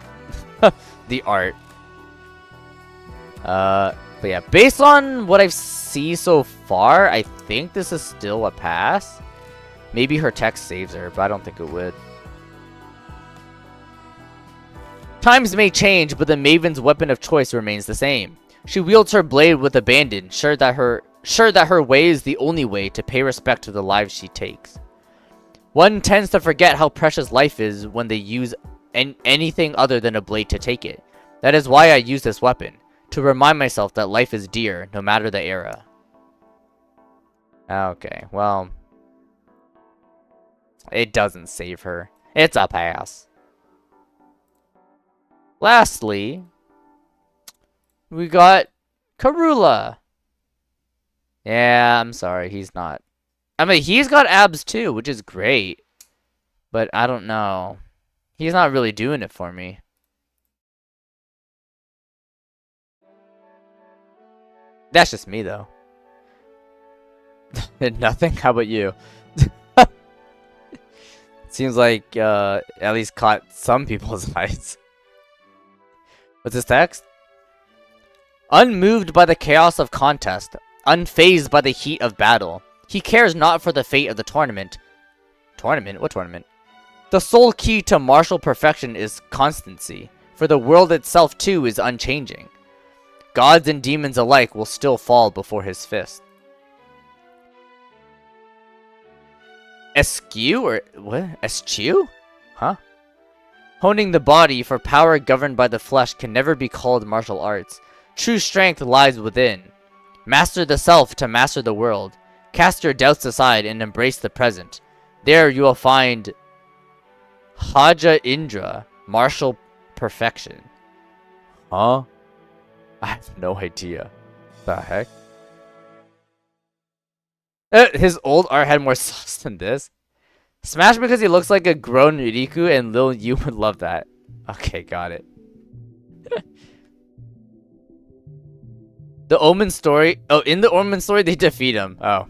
S1: the art. But yeah, based on what I've seen so far, I think this is still a pass. Maybe her text saves her, but I don't think it would. Times may change, but the Maven's weapon of choice remains the same. She wields her blade with abandon, sure that her way is the only way to pay respect to the lives she takes. One tends to forget how precious life is when they use anything other than a blade to take it. That is why I use this weapon, to remind myself that life is dear, no matter the era. Okay, well... it doesn't save her. It's a pass. Lastly, we got Karula. Yeah, I'm sorry, he's not. I mean, he's got abs too, which is great. But I don't know. He's not really doing it for me. That's just me, though. Nothing? How about you? Seems like, at least caught some people's eyes. What's this text? Unmoved by the chaos of contest, unfazed by the heat of battle, he cares not for the fate of the tournament. Tournament? What tournament? The sole key to martial perfection is constancy, for the world itself too is unchanging. Gods and demons alike will still fall before his fist. Eschew or what? Eschew? Huh? Honing the body for power governed by the flesh can never be called martial arts. True strength lies within. Master the self to master the world. Cast your doubts aside and embrace the present. There you will find Haja Indra, martial perfection. Huh? I have no idea. The heck? His old art had more sauce than this. Smash because he looks like a grown Riku, and Lil Yu would love that. Okay, got it. The Omen story. Oh, in the Omen story, they defeat him. Oh.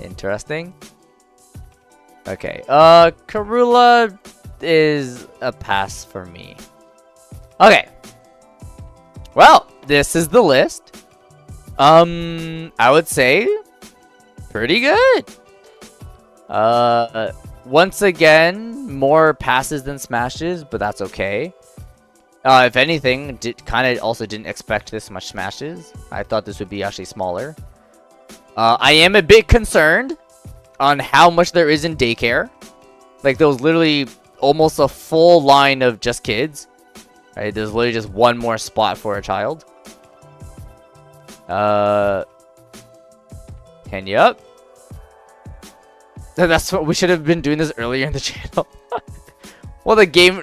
S1: Interesting. Okay. Karula is a pass for me. Okay. Well, this is the list. I would say pretty good. Once again, more passes than smashes, but that's okay. If anything, kind of also didn't expect this much smashes. I thought this would be actually smaller. I am a bit concerned on how much there is in daycare. Like, there was literally almost a full line of just kids. Right? There's literally just one more spot for a child. And yep. That's what we should have been doing this earlier in the channel. Well, the game,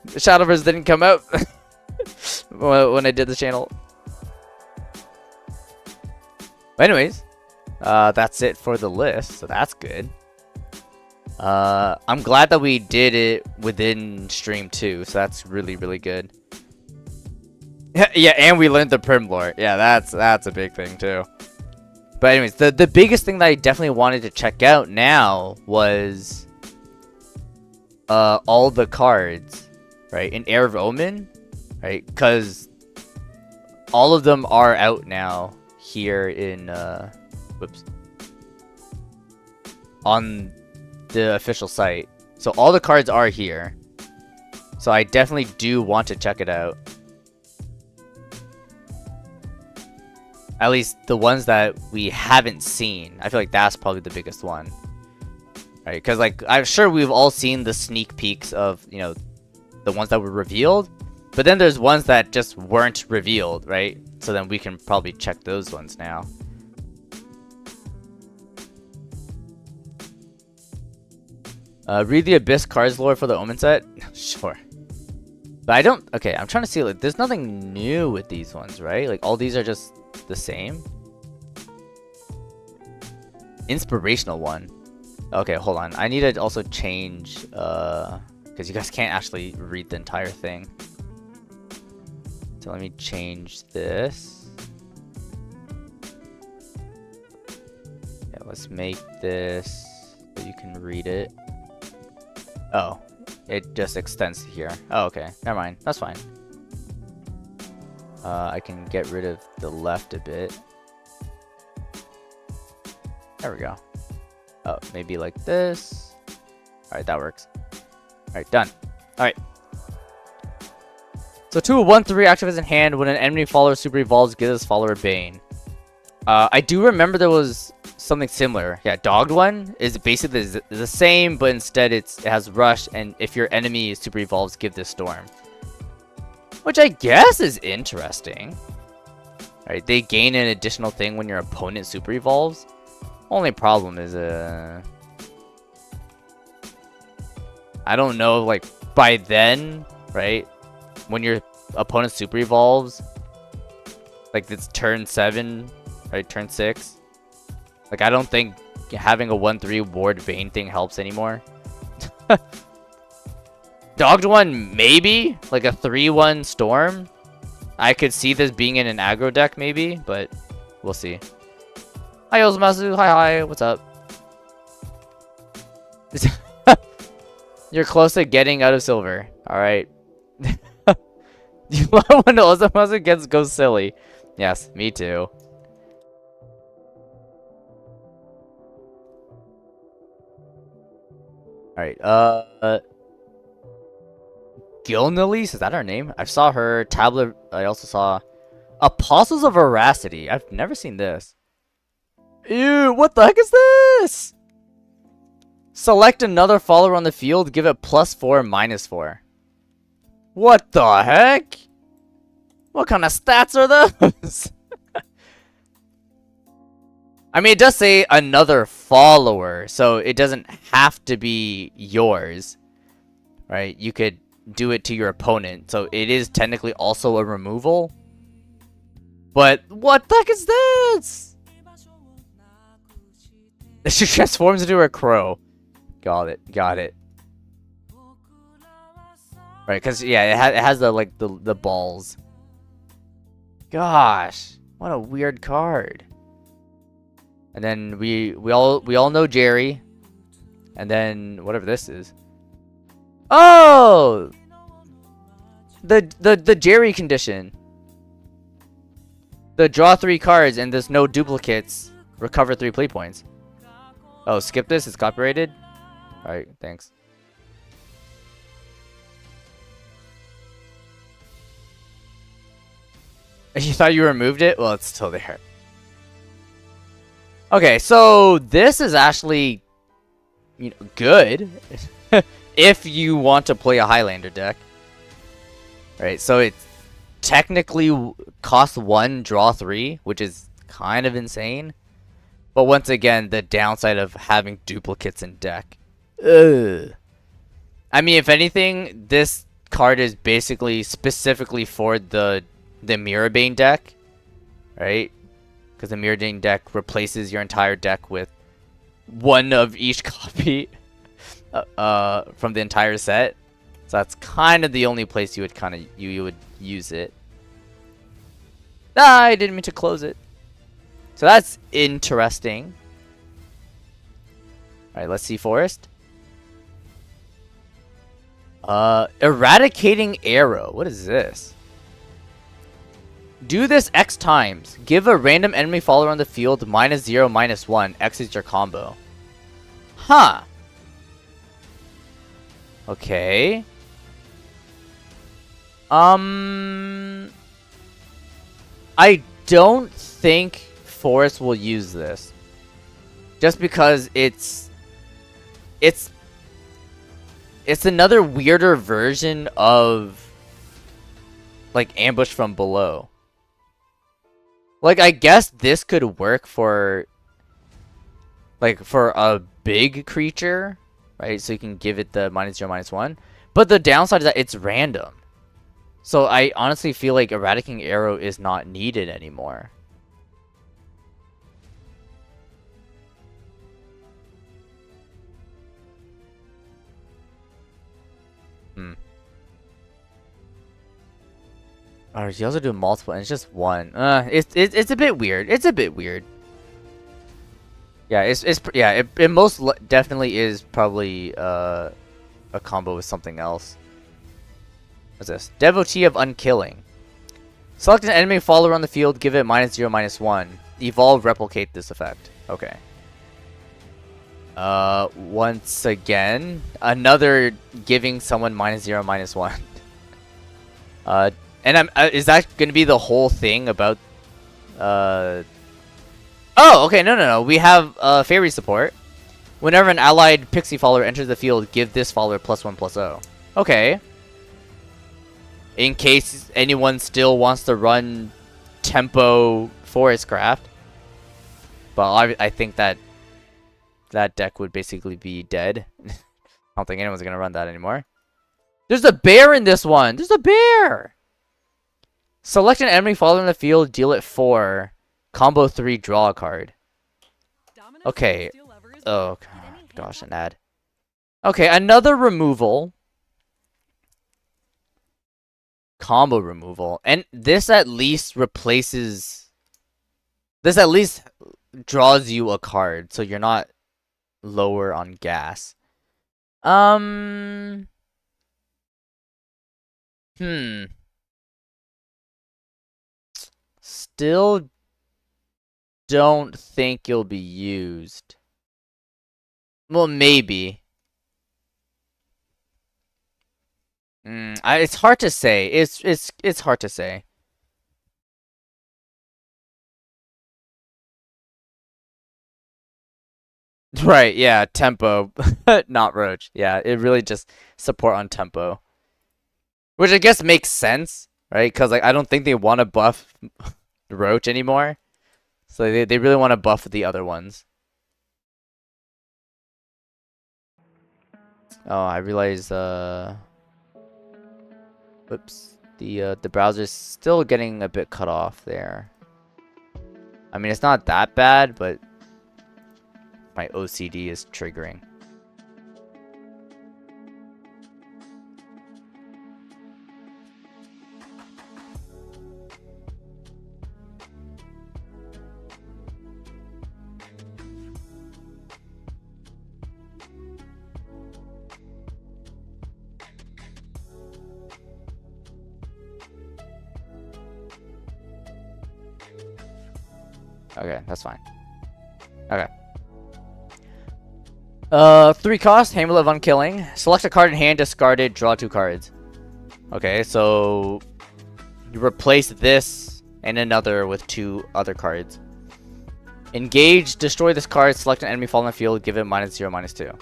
S1: Shadowverse didn't come out when I did the channel. But anyways, that's it for the list, so that's good. I'm glad that we did it within stream too, so that's really, really good. Yeah, and we learned the Prim lore. Yeah, that's a big thing too. But anyways, the biggest thing that I definitely wanted to check out now was all the cards, right, in Heir of Omen, right? Because all of them are out now here in whoops, on the official site. So all the cards are here. So I definitely do want to check it out. At least the ones that we haven't seen. I feel like that's probably the biggest one. Right? Because, like, I'm sure we've all seen the sneak peeks of, you know, the ones that were revealed. But then there's ones that just weren't revealed, right? So then we can probably check those ones now. Read the Abyss cards lore for the Omen set? Sure. But I don't... Okay, I'm trying to see, like, there's nothing new with these ones, right? Like, all these are just the same? Inspirational one. Okay, hold on. I need to also change, because you guys can't actually read the entire thing. So let me change this. Yeah, let's make this so you can read it. Oh, it just extends to here. Oh, okay. Never mind. That's fine. I can get rid of the left a bit. There we go. Oh, maybe like this. Alright, that works. Alright, done. Alright. So 2 of 1 3 activates in hand. When an enemy follower super evolves, give this follower Bane. I do remember there was something similar. Yeah, dogged one is basically the same, but instead it has rush, and if your enemy super evolves, give this storm. Which I guess is interesting. Alright, they gain an additional thing when your opponent super evolves. Only problem is I don't know, like by then, right? When your opponent super evolves, like it's turn 7, right? Turn 6. Like I don't think having a 1/3 ward Vayne thing helps anymore. Dogged one, maybe like a 3/1 storm. I could see this being in an aggro deck, maybe, but we'll see. Hi Ozumasu, hi, what's up? You're close to getting out of silver. Alright. You love when Ozumasu goes silly. Yes, me too. Alright, Gilnelise, is that her name? I saw her. Tablet, I also saw Apostles of Veracity. I've never seen this. Ew, what the heck is this? Select another follower on the field, give it +4, -4. What the heck? What kind of stats are those? I mean, it does say another follower, so it doesn't have to be yours. Right? You could do it to your opponent, so it is technically also a removal. But what the heck is this? She transforms into a crow. Got it. Right, because yeah, it has the like the balls. Gosh, what a weird card. And then we all know Jerry, and then whatever this is. Oh, the Jerry condition. The draw 3 cards and there's no duplicates. Recover 3 play points. Oh, skip this. It's copyrighted. All right, thanks. You thought you removed it? Well, it's still there. Okay, so this is actually, you know, good if you want to play a Highlander deck. Right, so it technically costs 1, draw 3, which is kind of insane. But once again, the downside of having duplicates in deck. Ugh. I mean, if anything, this card is basically specifically for the Mirrorbane deck, right? Because the Mirrorbane deck replaces your entire deck with one of each copy from the entire set. So that's kind of the only place you would you would use it. Ah, I didn't mean to close it. So that's interesting. Alright, let's see Forest. Eradicating Arrow. What is this? Do this X times. Give a random enemy follower on the field -0, -1. X is your combo. Huh. Okay. I don't think Forest will use this. Just because it's another weirder version of like Ambush from Below. Like I guess this could work for like for a big creature, right? So you can give it the -0, -1. But the downside is that it's random. So I honestly feel like Eradicating Arrow is not needed anymore. Or you also do multiple and it's just one. It's a bit weird. It's a bit weird. Yeah, it most definitely is probably a combo with something else. What's this? Devotee of Unkilling. Select an enemy follower on the field, give it -0, -1. Evolve, replicate this effect. Okay. Once again, another giving someone -0, -1. And is that gonna be the whole thing about? Oh, okay, no. We have fairy support. Whenever an allied pixie follower enters the field, give this follower +1/+0. Okay. In case anyone still wants to run tempo Forest Craft. But I think that deck would basically be dead. I don't think anyone's gonna run that anymore. There's a bear in this one! There's a bear! Select an enemy follower in the field, deal it 4. Combo 3, draw a card. Okay. Oh, gosh, an ad. Okay, another removal. Combo removal. And this at least replaces... This at least draws you a card, so you're not lower on gas. Still don't think you'll be used. Well, maybe. It's hard to say. It's hard to say. Right, yeah, tempo, not Roach. Yeah, it really just support on tempo. Which I guess makes sense, right? Because like I don't think they want to buff Roach anymore. So they really want to buff the other ones. Oh, I realize whoops. The browser's still getting a bit cut off there. I mean, it's not that bad, but my OCD is triggering. Okay, that's fine. Okay. 3 cost, Hamlet of Unkilling. Select a card in hand, discard it, draw 2 cards. Okay, so you replace this and another with 2 other cards. Engage, destroy this card, select an enemy fall on the field, give it -0, -2.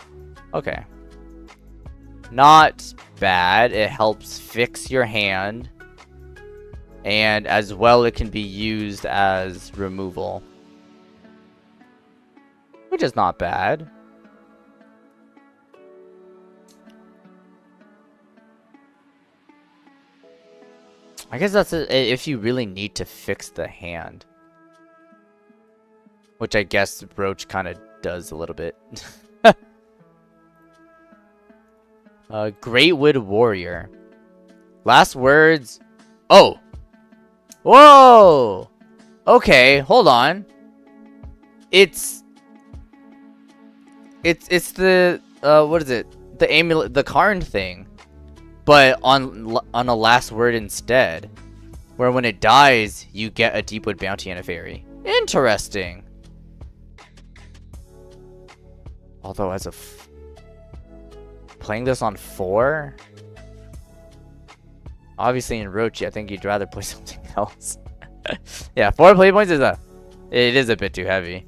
S1: Okay. Not bad. It helps fix your hand. And as well, it can be used as removal. Which is not bad. I guess that's if you really need to fix the hand. Which I guess Roach kind of does a little bit. Greatwood Warrior. Last words. Oh! Whoa! Okay, hold on. It's the what is it? The amulet, the Karn thing, but on a last word instead, where when it dies, you get a Deepwood Bounty and a fairy. Interesting. Although as a playing this on 4, obviously in Roach, I think you'd rather play something else. Yeah, 4 play points is it is a bit too heavy.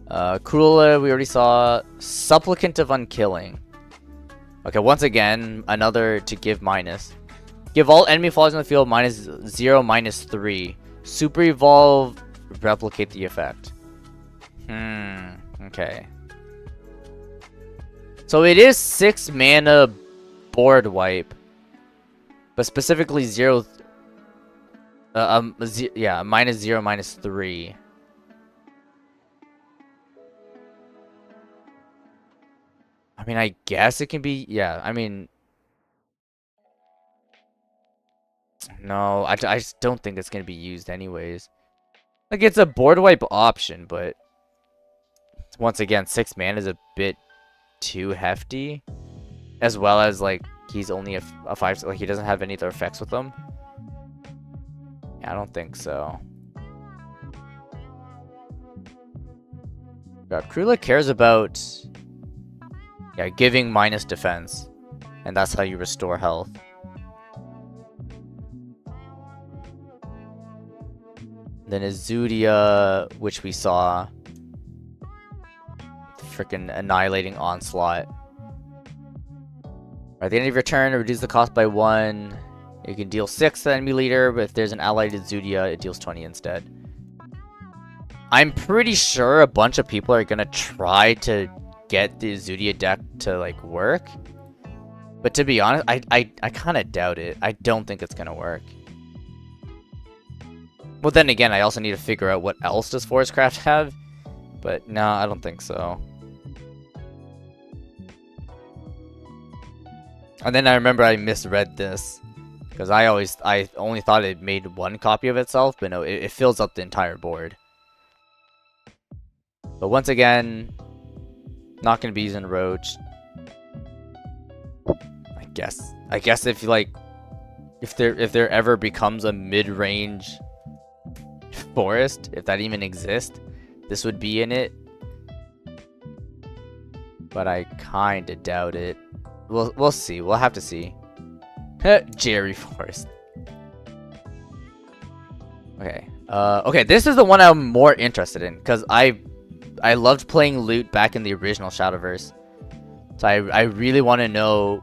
S1: Cruella, we already saw. Supplicant of Unkilling. Okay, once again, another to give minus. Give all enemy followers on the field -0, -3. Super Evolve, replicate the effect. Okay. So it is 6 mana board wipe. But specifically 0... yeah, -0, -3. I mean, I guess it can be... Yeah, I mean... No, I just don't think it's going to be used anyways. Like, it's a board wipe option, but... Once again, 6 mana is a bit too hefty. As well as, like, he's only a 5... Like, he doesn't have any other effects with him. Yeah, I don't think so. God, Krula cares about... Yeah, giving minus defense. And that's how you restore health. Then Azudia, which we saw. Freaking annihilating onslaught. At the end of your turn, reduce the cost by 1. You can deal 6 to the enemy leader, but if there's an allied Azudia, it deals 20 instead. I'm pretty sure a bunch of people are gonna try to get the Azudia deck to like work. But to be honest, I kind of doubt it. I don't think it's gonna work. Well, then again, I also need to figure out what else does Forestcraft have. But no, I don't think so. And then I remember I misread this. Because I only thought it made 1 copy of itself. But no, it fills up the entire board. But once again, not going to be using Roach. I guess if like... If there ever becomes a mid-range forest, if that even exists, this would be in it. But I kind of doubt it. We'll see. We'll have to see. Jerry Forest. Okay. Okay, this is the one I'm more interested in because I loved playing loot back in the original Shadowverse. So I really want to know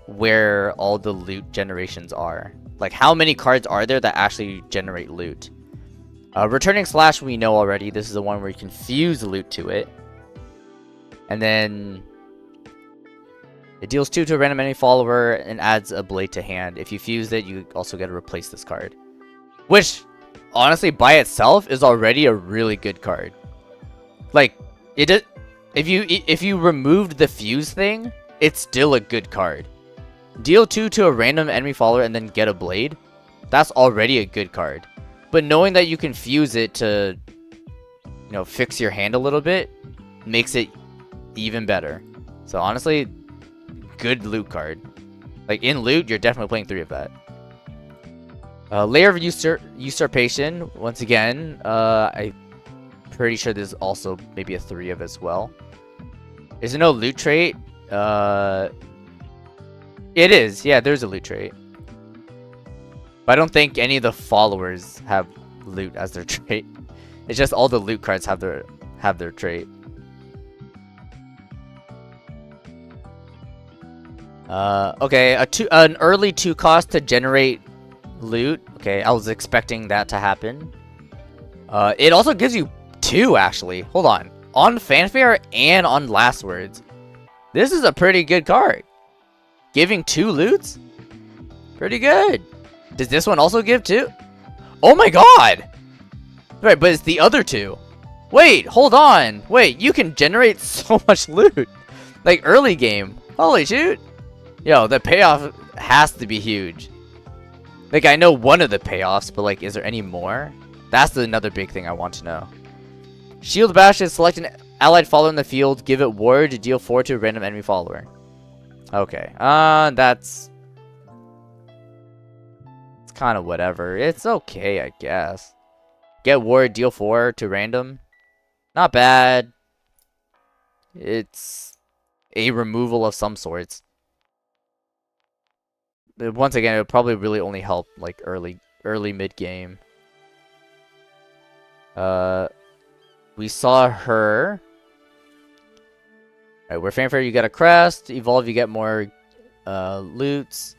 S1: where all the loot generations are. Like, how many cards are there that actually generate loot? Returning Slash we know already. This is the one where you can fuse loot to it. And then... It deals 2 to a random enemy follower and adds a blade to hand. If you fuse it, you also get to replace this card. Which, honestly, by itself is already a really good card. Like, if you removed the fuse thing, it's still a good card. Deal 2 to a random enemy follower and then get a blade. That's already a good card. But knowing that you can fuse it to, you know, fix your hand a little bit, makes it even better. So honestly, good loot card. Like, in loot, you're definitely playing 3 of that. Layer of Usurpation. Once again, I'm pretty sure there's also maybe a 3 of as well. Is there no loot trait? It is. Yeah, there's a loot trait. But I don't think any of the followers have loot as their trait. It's just all the loot cards have their trait. Okay, an early 2 cost to generate loot. Okay, I was expecting that to happen. It also gives you 2, actually. Hold on. On Fanfare and on Last Words. This is a pretty good card. Giving 2 loots? Pretty good. Does this one also give 2? Oh my god! Right, but it's the other 2. Wait, hold on. Wait, you can generate so much loot. Like, early game. Holy shoot. Yo, the payoff has to be huge. Like, I know one of the payoffs, but like, is there any more? That's another big thing I want to know. Shield Bash is select an allied follower in the field, give it ward to deal 4 to a random enemy follower. Okay, it's kind of whatever. It's okay, I guess. Get ward, deal 4 to random. Not bad. It's a removal of some sorts. Once again, it would probably really only help like early mid game. We saw her. Alright, where Fanfare you get a crest, evolve you get more loots.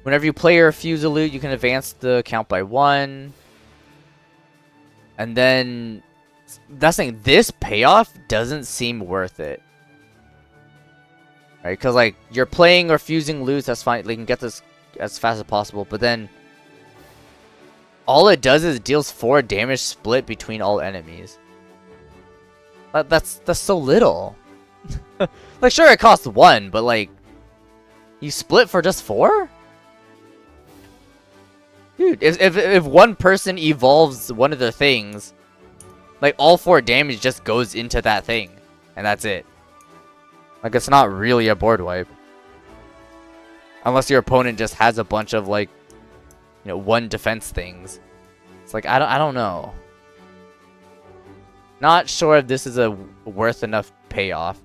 S1: Whenever you play or fuse a loot, you can advance the count by 1. And then that's saying this payoff doesn't seem worth it. right? Because like you're playing or fusing loot, that's fine. They can get this as fast as possible, but then all it does is deals 4 damage split between all enemies. That's so little. Like sure it costs 1, but like you split for just 4? Dude, if one person evolves one of their things, like all 4 damage just goes into that thing, and that's it. Like it's not really a board wipe. Unless your opponent just has a bunch of like, you know, 1 defense things. It's like I don't know. Not sure if this is a worth enough payoff.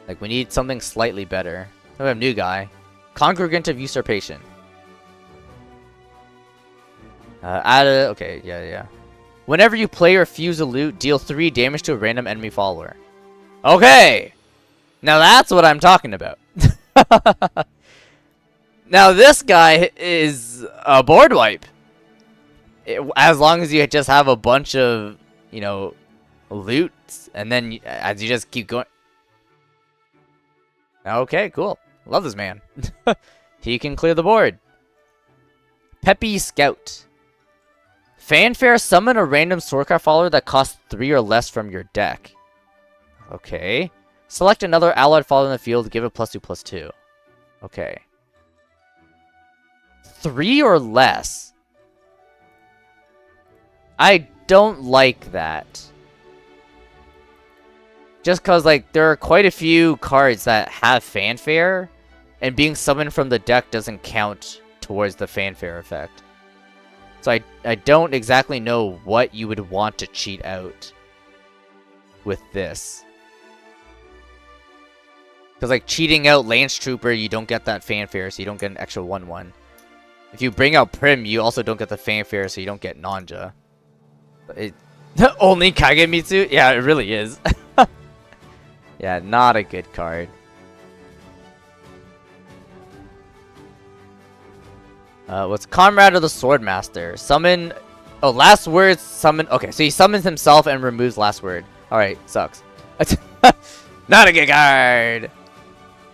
S1: Like we need something slightly better. We have a new guy. Congregant of Usurpation. Okay, yeah. Whenever you play or fuse a loot, deal 3 damage to a random enemy follower. Okay! Now that's what I'm talking about. Now this guy is a board wipe. As long as you just have a bunch of, you know, loot, and then as you just keep going. Okay, cool. Love this man. He can clear the board. Peppy Scout. Fanfare, summon a random Swordcraft follower that costs 3 or less from your deck. Okay. Select another allied follower in the field, give it +2/+2. Okay. 3 or less. I don't like that. Just cause like there are quite a few cards that have fanfare, and being summoned from the deck doesn't count towards the fanfare effect. So I don't exactly know what you would want to cheat out with this. Because like cheating out Lance Trooper, you don't get that fanfare, so you don't get an extra 1/1. If you bring out Prim, you also don't get the fanfare, so you don't get Nanja. Only Kagemitsu? Yeah, it really is. Yeah, not a good card. What's Comrade of the Swordmaster? Summon... Oh, last word, summon... Okay, so he summons himself and removes last word. Alright, sucks. Not a good card!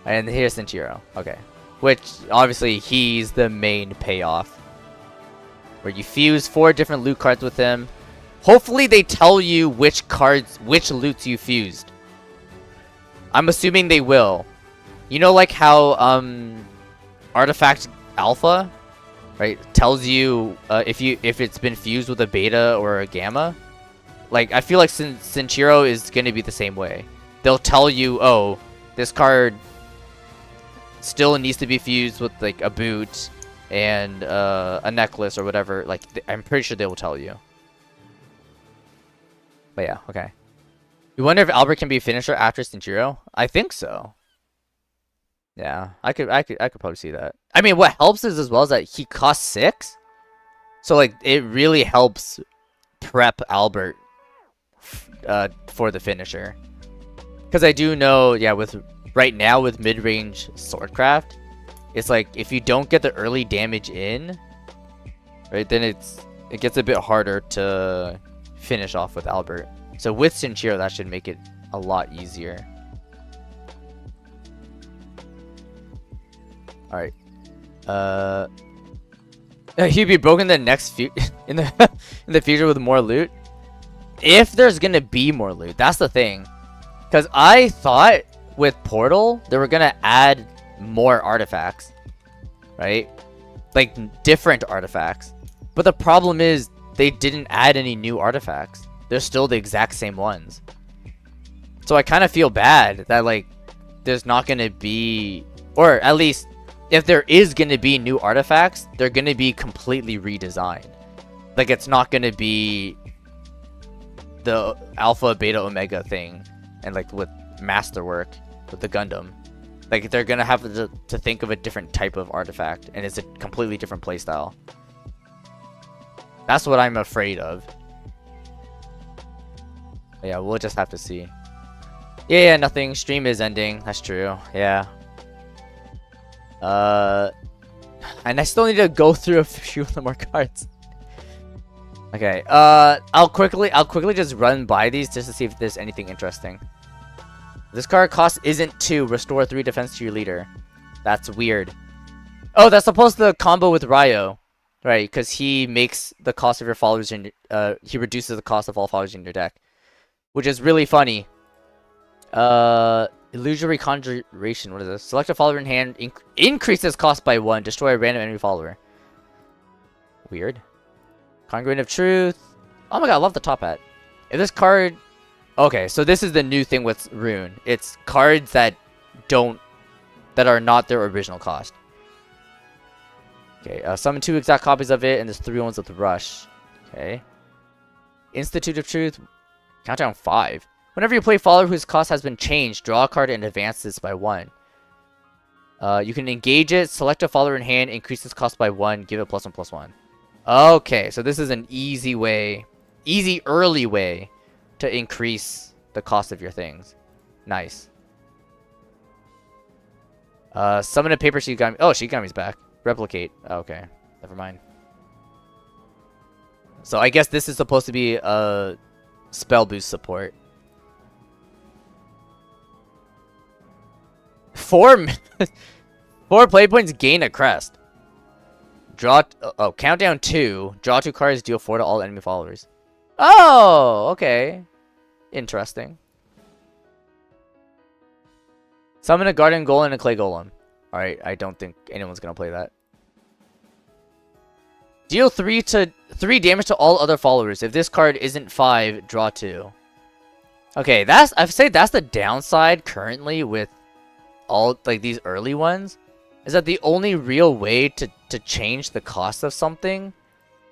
S1: And here's Senchiro. Okay. Which, obviously, he's the main payoff. Where you fuse 4 different loot cards with him. Hopefully they tell you which cards, which loots you fused. I'm assuming they will. You know like how, Artifact Alpha, right, tells you, if it's been fused with a beta or a gamma? Like, I feel like Senchiro is gonna be the same way. They'll tell you, oh, this card still needs to be fused with, like, a boot and, a necklace or whatever. Like, I'm pretty sure they will tell you. But yeah, okay. You wonder if Albert can be a finisher after Senchiro? I think so. Yeah, I could probably see that. I mean, what helps is as well is that he costs 6. So like it really helps prep Albert for the finisher. Because I do know, yeah, with right now with mid-range Swordcraft, it's like if you don't get the early damage in, right, then it gets a bit harder to finish off with Albert. So with Senchiro, that should make it a lot easier. All right. He'd be broken the next in the future with more loot. If there's gonna be more loot, that's the thing. Because I thought with Portal they were gonna add more artifacts, right? Like different artifacts. But the problem is they didn't add any new artifacts. They're still the exact same ones. So I kind of feel bad that like there's not gonna be, or at least if there is gonna be new artifacts, they're gonna be completely redesigned. Like it's not gonna be the Alpha, Beta, Omega thing, and like with Masterwork with the Gundam. Like they're gonna have to think of a different type of artifact, and it's a completely different playstyle. That's what I'm afraid of. But yeah, we'll just have to see. Yeah, nothing. Stream is ending. That's true. Yeah. And I still need to go through a few of the more cards. Okay. I'll quickly just run by these just to see if there's anything interesting. This card cost isn't 2. Restore 3 defense to your leader. That's weird. Oh, that's supposed to combo with Ryo. Right, because he makes the cost of your followers in he reduces the cost of all followers in your deck. Which is really funny. Illusory Conjuration, what is this? Select a follower in hand, increases cost by 1, destroy a random enemy follower. Weird. Congruent of Truth. Oh my god, I love the top hat. If this card... Okay, so this is the new thing with Rune. It's cards that are not their original cost. Okay, summon 2 exact copies of it, and there's 3 ones with Rush. Okay. Institute of Truth. Countdown 5. Whenever you play follower whose cost has been changed, draw a card and advance this by 1. You can engage it, select a follower in hand, increase its cost by 1, give it +1/+1. Okay, so this is an easy early way to increase the cost of your things. Nice. Summon a paper Shigami. Oh, Shigami's back. Replicate. Oh, okay. Never mind. So I guess this is supposed to be a spell boost support. 4 play points, gain a crest. Draw. Oh, countdown 2. Draw 2 cards, deal 4 to all enemy followers. Oh, okay. Interesting. Summon a Guardian Golem and a Clay Golem. Alright, I don't think anyone's gonna play that. Deal 3 damage to all other followers. If this card isn't 5, draw 2. Okay, I'd say that's the downside currently with all like these early ones. Is that the only real way to change the cost of something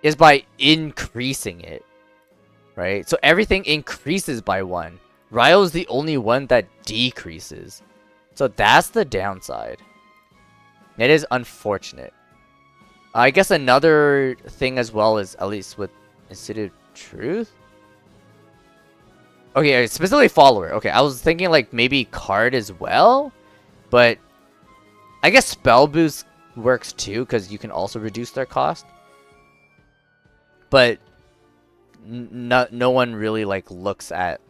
S1: is by increasing it. Right? So everything increases by 1. Ryo is the only one that decreases. So that's the downside. It is unfortunate. I guess another thing as well is, at least with Institute of Truth. Okay, specifically follower. Okay, I was thinking like maybe card as well. But I guess spell boost works too, because you can also reduce their cost. But no one really like looks at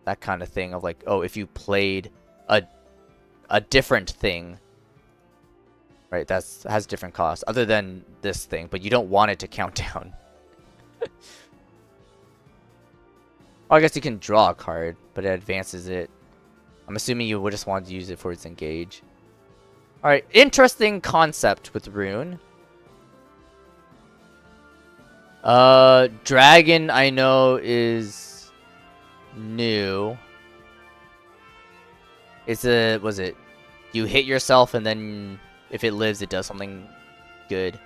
S1: that kind of thing of like, oh, if you played a different thing, right, has different costs other than this thing, but you don't want it to count down. Well, I guess you can draw a card, but it advances it. I'm assuming you would just want to use it for its engage. Alright, interesting concept with Rune. Dragon I know is new. It's you hit yourself and then if it lives it does something good.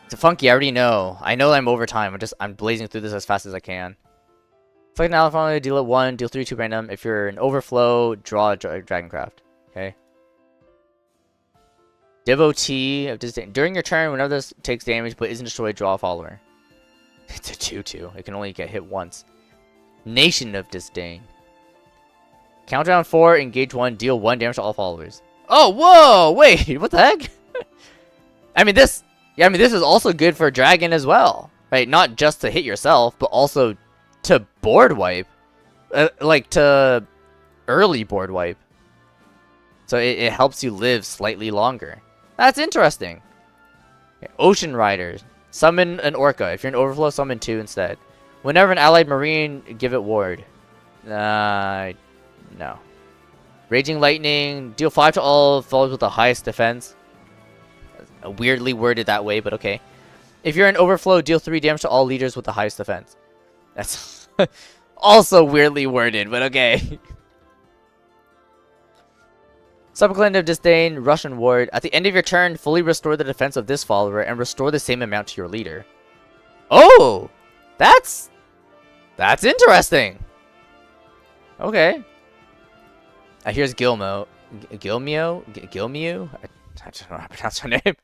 S1: It's a funky, I already know. I know I'm over time. I'm blazing through this as fast as I can. Select an ally finally, deal it 1, deal 3 to random. If you're an overflow, draw a Dragoncraft. Okay. Devotee of Disdain. During your turn, whenever this takes damage but isn't destroyed, draw a follower. It's a 2/2. It can only get hit once. Nation of Disdain. Countdown 4, engage 1, deal 1 damage to all followers. Oh, whoa! Wait, what the heck? I mean, this is also good for Dragon as well. Right? Not just to hit yourself, but also to board wipe. Like, to early board wipe. So it helps you live slightly longer. That's interesting. Okay, Ocean Riders. Summon an Orca. If you're in overflow, summon 2 instead. Whenever an allied marine, give it ward. No. Raging Lightning. Deal 5 to all followers with the highest defense. Weirdly worded that way, but okay. If you're in overflow, deal 3 damage to all leaders with the highest defense. That's also weirdly worded, but okay. Subclan of Disdain, Russian Ward. At the end of your turn, fully restore the defense of this follower and restore the same amount to your leader. Oh! That's interesting. Okay. Here's Gilmio. Gilmio? I don't know how to pronounce her name.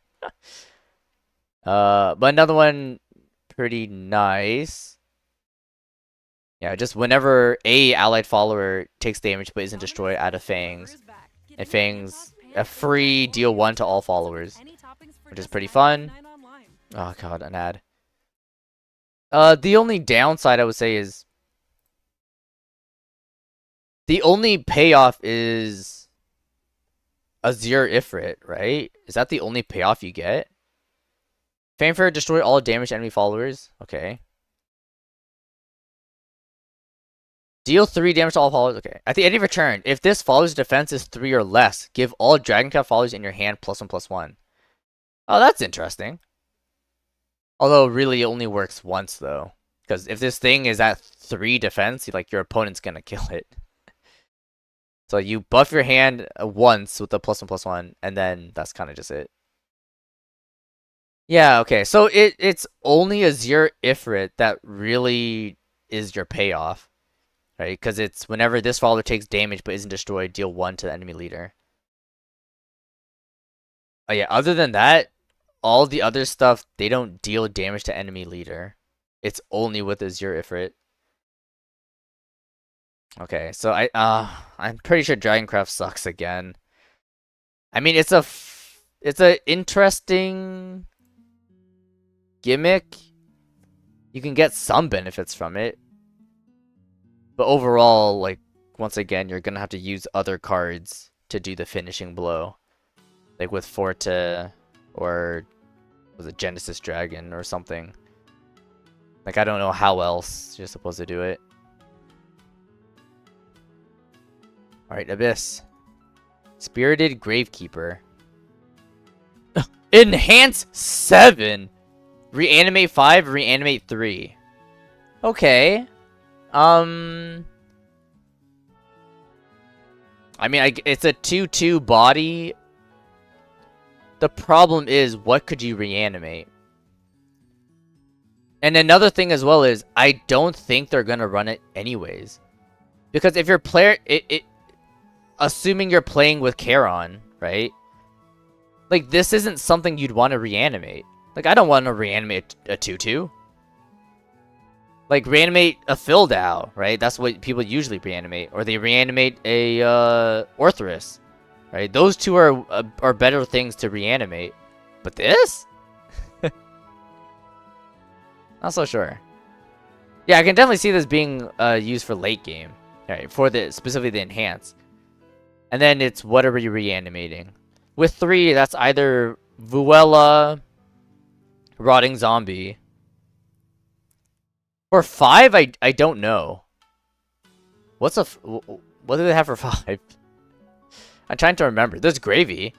S1: But another one pretty nice. Yeah, just whenever a allied follower takes damage but isn't destroyed, add a Fangs. And Fangs, a free deal 1 to all followers. Which is pretty fun. Oh god, an ad. The only downside I would say is the only payoff is Azir Ifrit, right? Is that the only payoff you get? Fanfare, destroy all damaged enemy followers. Okay. Deal 3 damage to all followers. Okay. At the end of your turn, if this follower's defense is 3 or less, give all Dragoncat followers in your hand +1/+1. Oh, that's interesting. Although, really, it only works once, though. Because if this thing is at 3 defense, like, your opponent's gonna kill it. So you buff your hand once with the +1/+1, and then that's kind of just it. Yeah, okay. So it's only Azir Ifrit that really is your payoff. Right? Because it's whenever this follower takes damage but isn't destroyed, deal 1 to the enemy leader. Oh yeah, other than that, all the other stuff, they don't deal damage to enemy leader. It's only with Azir Ifrit. Okay, so I'm pretty sure Dragoncraft sucks again. I mean, it's a interesting gimmick. You can get some benefits from it. But overall, like, once again, you're gonna have to use other cards to do the finishing blow. Like with Forte, or was it Genesis Dragon or something. Like, I don't know how else you're supposed to do it. Alright, Abyss. Spirited Gravekeeper. Enhance 7! Reanimate 5, reanimate 3. Okay. I mean, it's a 2/2 body. The problem is, what could you reanimate? And another thing as well is, I don't think they're gonna run it anyways. Because if your player... assuming you're playing with Charon, right? Like, this isn't something you'd want to reanimate. Like, I don't want to reanimate a 2/2. Like, reanimate a Fildau, right? That's what people usually reanimate. Or they reanimate a Orthrus, right? Those two are better things to reanimate. But this? Not so sure. Yeah, I can definitely see this being used for late game. Right, for specifically the enhance. And then it's what are we reanimating? With 3, that's either Vuela, Rotting Zombie. For 5, I don't know. What do they have for 5? I'm trying to remember. There's Gravy,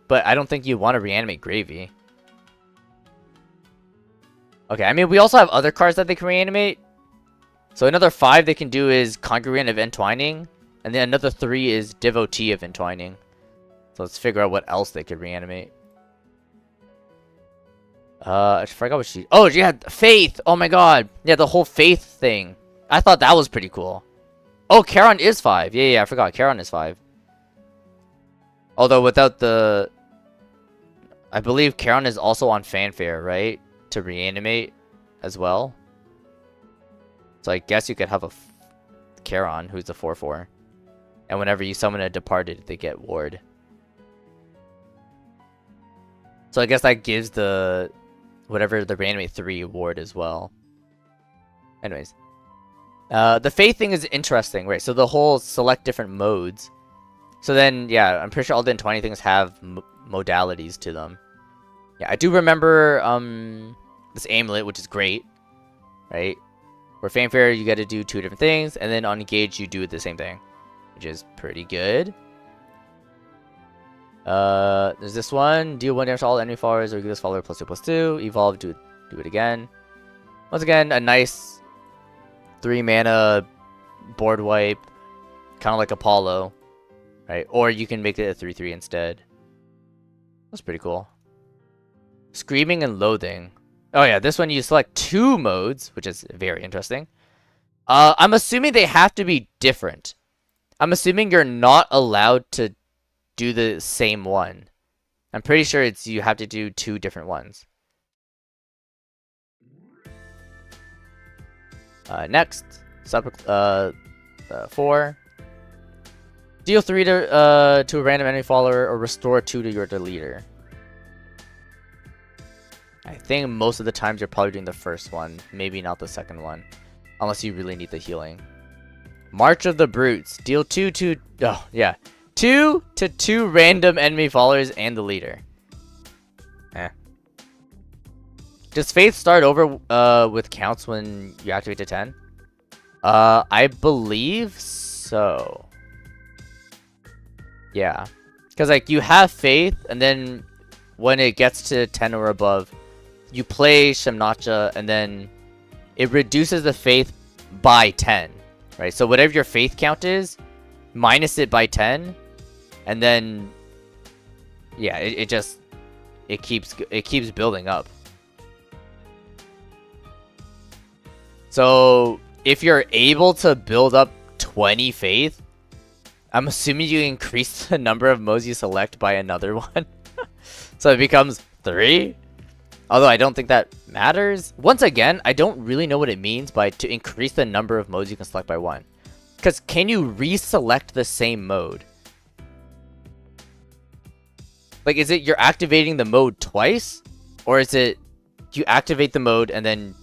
S1: but I don't think you want to reanimate Gravy. Okay, I mean, we also have other cards that they can reanimate. So another 5 they can do is Congregant of Entwining. And then another 3 is Devotee of Entwining. So let's figure out what else they could reanimate. I forgot what she... Oh, yeah, Faith! Oh my god! Yeah, the whole Faith thing. I thought that was pretty cool. Oh, Charon is 5. Yeah, I forgot. Charon is 5. Although without the... I believe Charon is also on Fanfare, right? To reanimate as well. So I guess you could have a Charon who's a 4/4. And whenever you summon a Departed, they get Ward. So I guess that gives the... whatever the reanimate 3 ward as well. Anyways. The Faith thing is interesting, right? So the whole select different modes. So then, yeah, I'm pretty sure all the N20 things have modalities to them. Yeah, I do remember this Amulet, which is great. Right? For Fanfare, you got to do 2 different things. And then on Engage, you do the same thing. Which is pretty good. There's this one. Deal 1 damage to all enemy followers, or give this follower +2/+2. Evolve, do it again. Once again, a nice 3 mana board wipe. Kind of like Apollo. Right? Or you can make it a 3/3 instead. That's pretty cool. Screaming and Loathing. Oh yeah, this one you select 2 modes, which is very interesting. I'm assuming they have to be different. I'm assuming you're not allowed to do the same one. I'm pretty sure it's you have to do 2 different ones. Next, 4. Deal 3 to a random enemy follower, or restore 2 to your leader. I think most of the times you're probably doing the first one, maybe not the second one, unless you really need the healing. March of the Brutes. Deal 2 to... Oh, yeah. 2 to 2 random enemy followers and the leader. Eh. Does Faith start over with counts when you activate to 10? I believe so. Yeah. Because, like, you have Faith, and then when it gets to 10 or above, you play Shemnacha, and then it reduces the Faith by 10. Right? So whatever your Faith count is, minus it by 10, and then... Yeah, it keeps building up. So if you're able to build up 20 Faith, I'm assuming you increase the number of modes you select by another one. So it becomes 3. Although I don't think that matters. Once again, I don't really know what it means by to increase the number of modes you can select by 1. Because can you reselect the same mode? Like, is it you're activating the mode twice? Or is it you activate the mode and then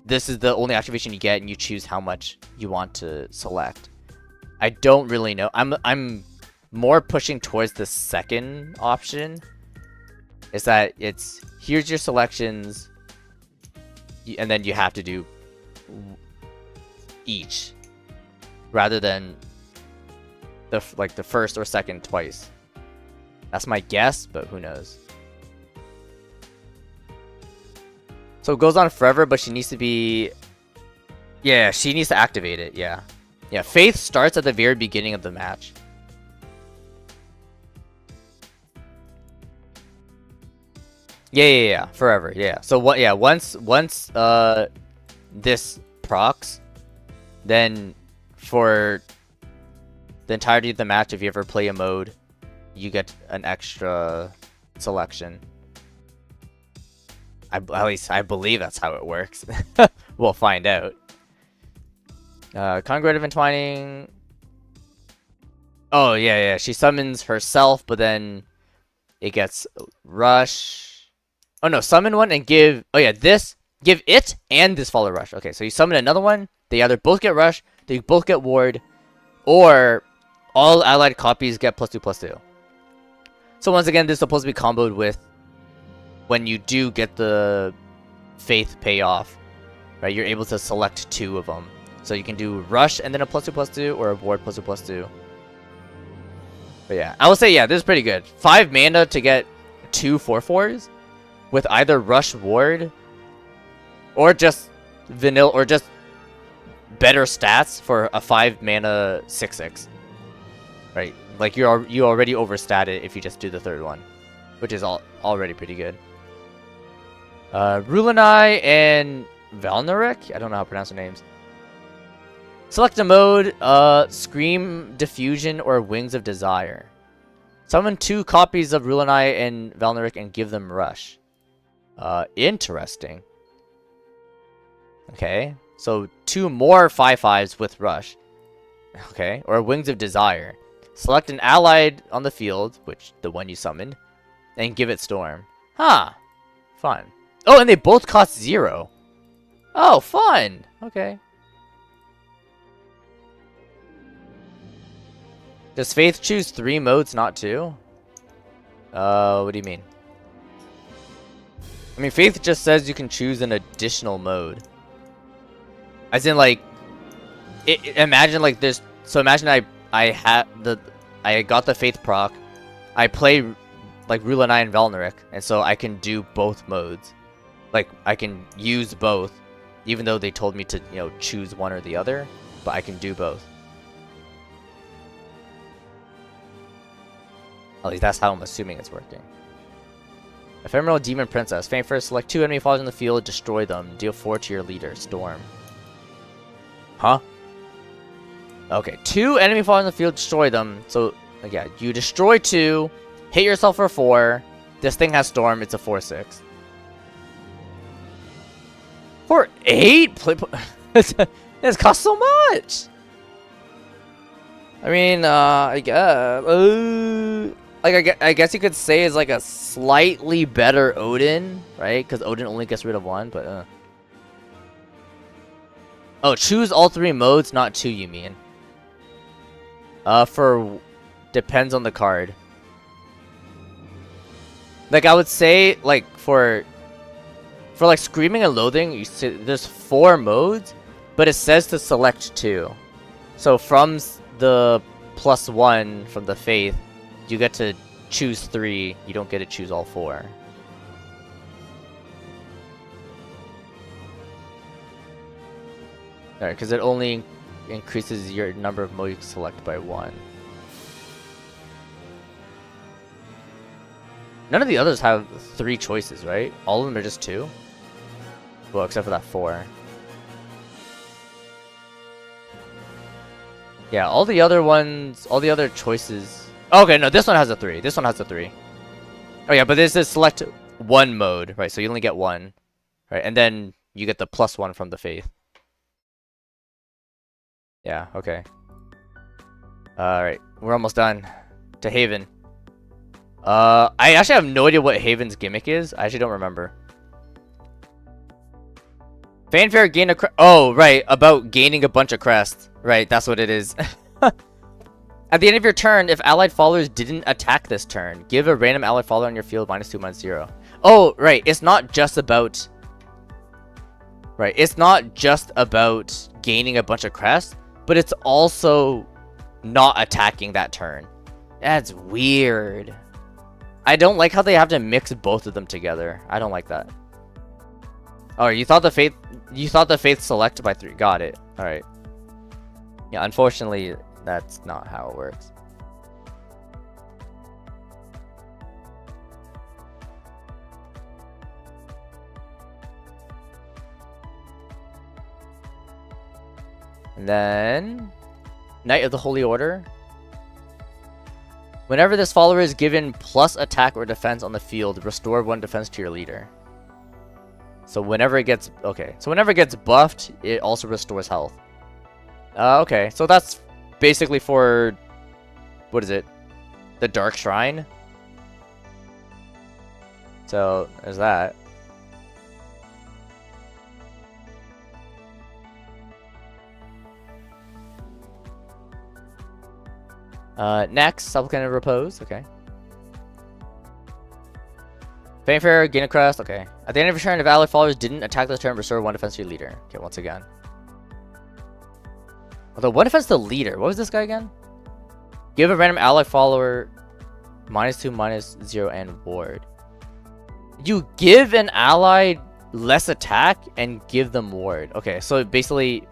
S1: this is the only activation you get and you choose how much you want to select? I don't really know. I'm more pushing towards the second option. Is that it's here's your selections and then you have to do each rather than the first or second twice. That's my guess, but who knows. So it goes on forever, but she needs to be... Yeah, she needs to activate it, yeah. Yeah, Faith starts at the very beginning of the match. Yeah, forever, yeah. So what? Yeah, once this procs, then for the entirety of the match, if you ever play a mode, you get an extra selection. At least I believe that's how it works. We'll find out. Congregative Entwining. Oh, yeah. She summons herself, but then it gets Rush. Oh, no. Summon one and give... Oh, yeah. Give it and this follow Rush. Okay, so you summon another one. They either both get Rush, they both get Ward, or all allied copies get +2/+2. So once again, this is supposed to be comboed with when you do get the Faith payoff, right? You're able to select 2 of them. So you can do Rush and then a +2/+2 or a Ward +2/+2. But yeah, I would say, yeah, this is pretty good. 5 mana to get 2 4/4s with either Rush Ward or just vanilla or just better stats for a 5 mana 6/6. Right? Like you already overstat it if you just do the third one, which is already pretty good. Rulanai and Valnarek? I don't know how to pronounce their names. Select a mode, Scream, Diffusion, or Wings of Desire. Summon 2 copies of Rulanai and Valnarek and give them Rush. Interesting. Okay, so 2 more 5/5s with Rush. Okay, or Wings of Desire. Select an allied on the field, which the one you summoned, and give it Storm. Huh. Fun. Oh, and they both cost 0. Oh, fun. Okay. Does Faith choose 3 modes, not 2? What do you mean? I mean, Faith just says you can choose an additional mode. As in, like, imagine like this. So imagine I got the Faith proc. I play like Rulanai and Valnarek, and so I can do both modes. Like I can use both, even though they told me to, you know, choose one or the other. But I can do both. At least that's how I'm assuming it's working. Ephemeral Demon Princess. Faint first, select 2 enemy followers in the field, destroy them. Deal 4 to your leader, Storm. Huh? Okay, 2 enemy followers in the field, destroy them. So, yeah, you destroy 2, hit yourself for 4. This thing has Storm, it's a 4/6. For 8? This costs so much! I mean, I guess... I guess you could say it's like a slightly better Odin, right? Because Odin only gets rid of 1, but Oh, choose all 3 modes, not 2, you mean? For... Depends on the card. Like, I would say, like, for like, Screaming and Loathing, there's 4 modes, but it says to select 2. So, from the +1 from the Faith, you get to choose 3. You don't get to choose all 4. Alright, because it only increases your number of modes you can select by 1. None of the others have 3 choices, right? All of them are just 2? Well, except for that 4. Yeah, all the other ones, all the other choices... Oh, okay, no, this one has a 3. This one has a 3. Oh yeah, but this is select 1 mode, right? So you only get 1. Right, and then you get the +1 from the Faith. Yeah, okay. Alright, we're almost done. To Haven. I actually have no idea what Haven's gimmick is. I actually don't remember. Fanfare gain a crest. Oh, right, about gaining a bunch of crests. Right, that's what it is. At the end of your turn, if allied followers didn't attack this turn, give a random allied follower on your field -2, -0. Oh, right, it's not just about... Right, it's not just about gaining a bunch of crests, but it's also not attacking that turn. That's weird. I don't like how they have to mix both of them together. I don't like that. Oh, you thought the Faith selected by 3. Got it. Alright. Yeah, unfortunately, that's not how it works. And then... Knight of the Holy Order. Whenever this follower is given plus attack or defense on the field, restore 1 defense to your leader. So whenever it gets... Okay, so whenever it gets buffed, it also restores health. Okay, so that's basically for... What is it? The Dark Shrine? So, there's that. Next, Supplicant of Repose, okay. Fanfare, gain a crest, okay. At the end of your turn, if allied followers didn't attack this turn, restore 1 defense to your leader. Okay, once again. Although, 1 defense to the leader. What was this guy again? Give a random allied follower -2, -0, and ward. You give an ally less attack and give them ward. Okay, so basically,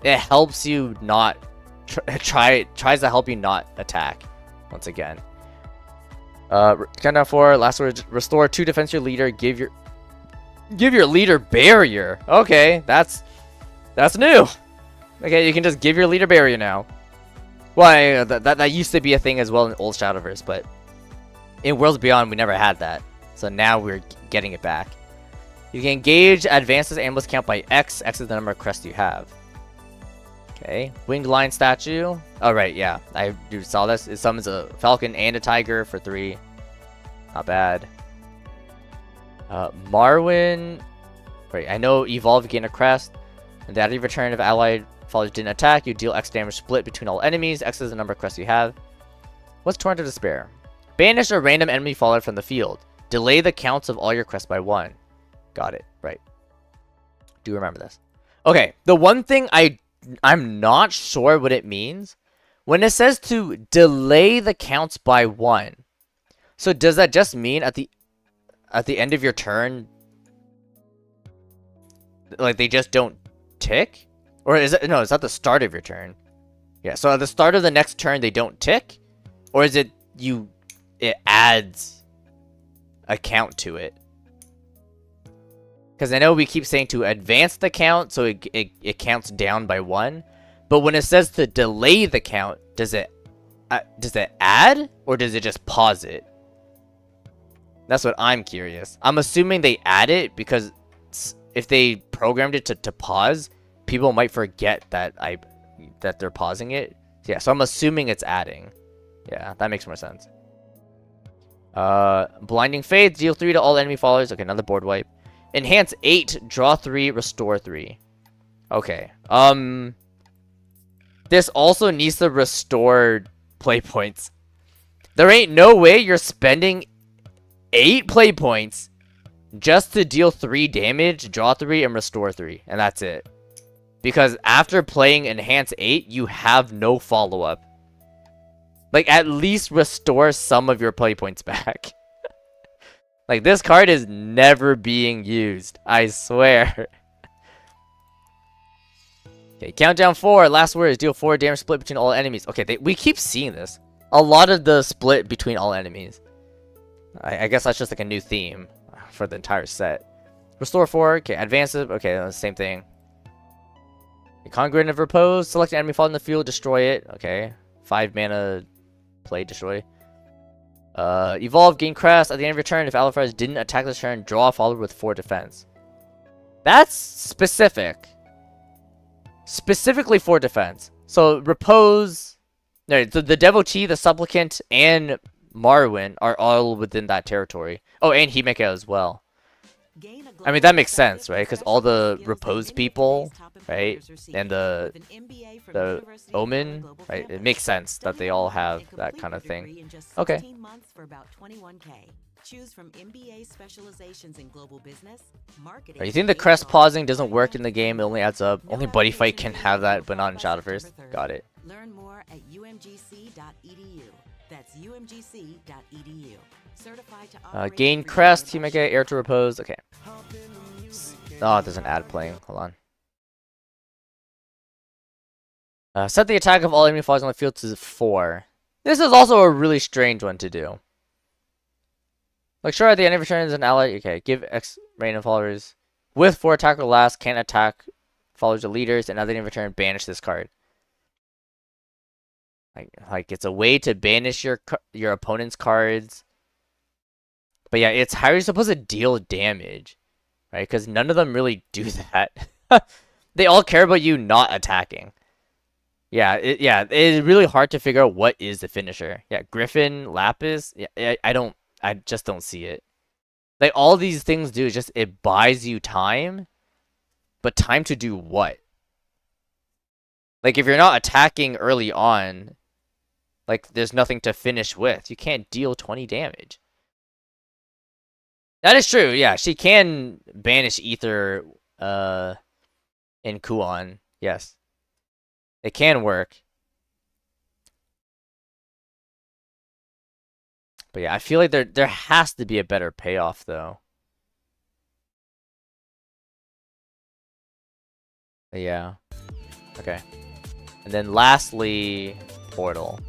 S1: it helps you not... tries to help you not attack once again. Countdown 4, last word, restore 2 defense to your leader, give your leader barrier. Okay, that's new. Okay, you can just give your leader barrier now. Well, that used to be a thing as well in old Shadowverse, but in Worlds Beyond we never had that. So now we're getting it back. You can engage advances ambush count by X. X is the number of crests you have. Okay, Winged Lion statue. Oh, right, yeah. I saw this. It summons a falcon and a tiger for 3. Not bad. Marwyn. Right, I know evolve, gain a crest. And that every turn if allied followers didn't attack, you deal X damage split between all enemies. X is the number of crests you have. What's Torrent of Despair? Banish a random enemy follower from the field. Delay the counts of all your crests by 1. Got it, right. Do remember this. Okay, the one thing I'm not sure what it means when it says to delay the counts by 1. So does that just mean at the end of your turn, like they just don't tick? Or is it, no, it's at the start of your turn. Yeah, so at the start of the next turn they don't tick? Or is it it adds a count to it? Because I know we keep saying to advance the count, so it counts down by 1. But when it says to delay the count, does it add? Or does it just pause it? That's what I'm curious. I'm assuming they add it because if they programmed it to pause, people might forget that they're pausing it. Yeah, so I'm assuming it's adding. Yeah, that makes more sense. Blinding Faith, deal 3 to all enemy followers. Okay, another board wipe. Enhance 8, draw 3, restore 3. Okay. This also needs to restore play points. There ain't no way you're spending 8 play points just to deal 3 damage, draw 3, and restore 3. And that's it. Because after playing Enhance 8, you have no follow-up. Like, at least restore some of your play points back. Like, this card is never being used. I swear. Okay, countdown 4. Last words. Deal 4 damage split between all enemies. Okay, we keep seeing this. A lot of the split between all enemies. I guess that's just like a new theme for the entire set. Restore 4. Okay, advance it. Okay, that's the same thing. Congruent of Repose. Select an enemy fall in the field. Destroy it. Okay. 5 mana. Play. Destroy. Evolve. Gain Crest. At the end of your turn, if Alphars didn't attack this turn, draw a follower with 4 defense. That's specific. Specifically for defense. So, Repose... No, the Devotee, the Supplicant, and Marwyn are all within that territory. Oh, and Himeka as well. I mean, that makes sense, right? Because all the Repose people, right? And the Omen, right? It makes sense that they all have that kind of thing. Okay. You think the crest pausing doesn't work in the game? It only adds up. Only Buddy Fight can have that, but not in Shadowverse. Got it.
S3: Learn more at umgc.edu. That's umgc.edu. Certified to
S1: gain Crest, Himeka, Air to Repose. Okay. Oh, there's an ad playing. Hold on. Set the attack of all enemy followers on the field to 4. This is also a really strange one to do. Like, sure, at the end of your turn is an ally. Okay, give X random followers with 4 attack or less, can't attack followers or leaders, and at the end of your turn, banish this card. Like it's a way to banish your opponent's cards. But yeah, it's how you're supposed to deal damage, right? Because none of them really do that. They all care about you not attacking. Yeah, it's really hard to figure out what is the finisher. Yeah, Griffin, Lapis. Yeah, I just don't see it. Like, all these things do is just, it buys you time. But time to do what? Like, if you're not attacking early on, like, there's nothing to finish with. You can't deal 20 damage. That is true, yeah. She can banish Ether in Kuon. Yes. It can work. But yeah, I feel like there has to be a better payoff, though. But yeah. Okay. And then lastly, Portal.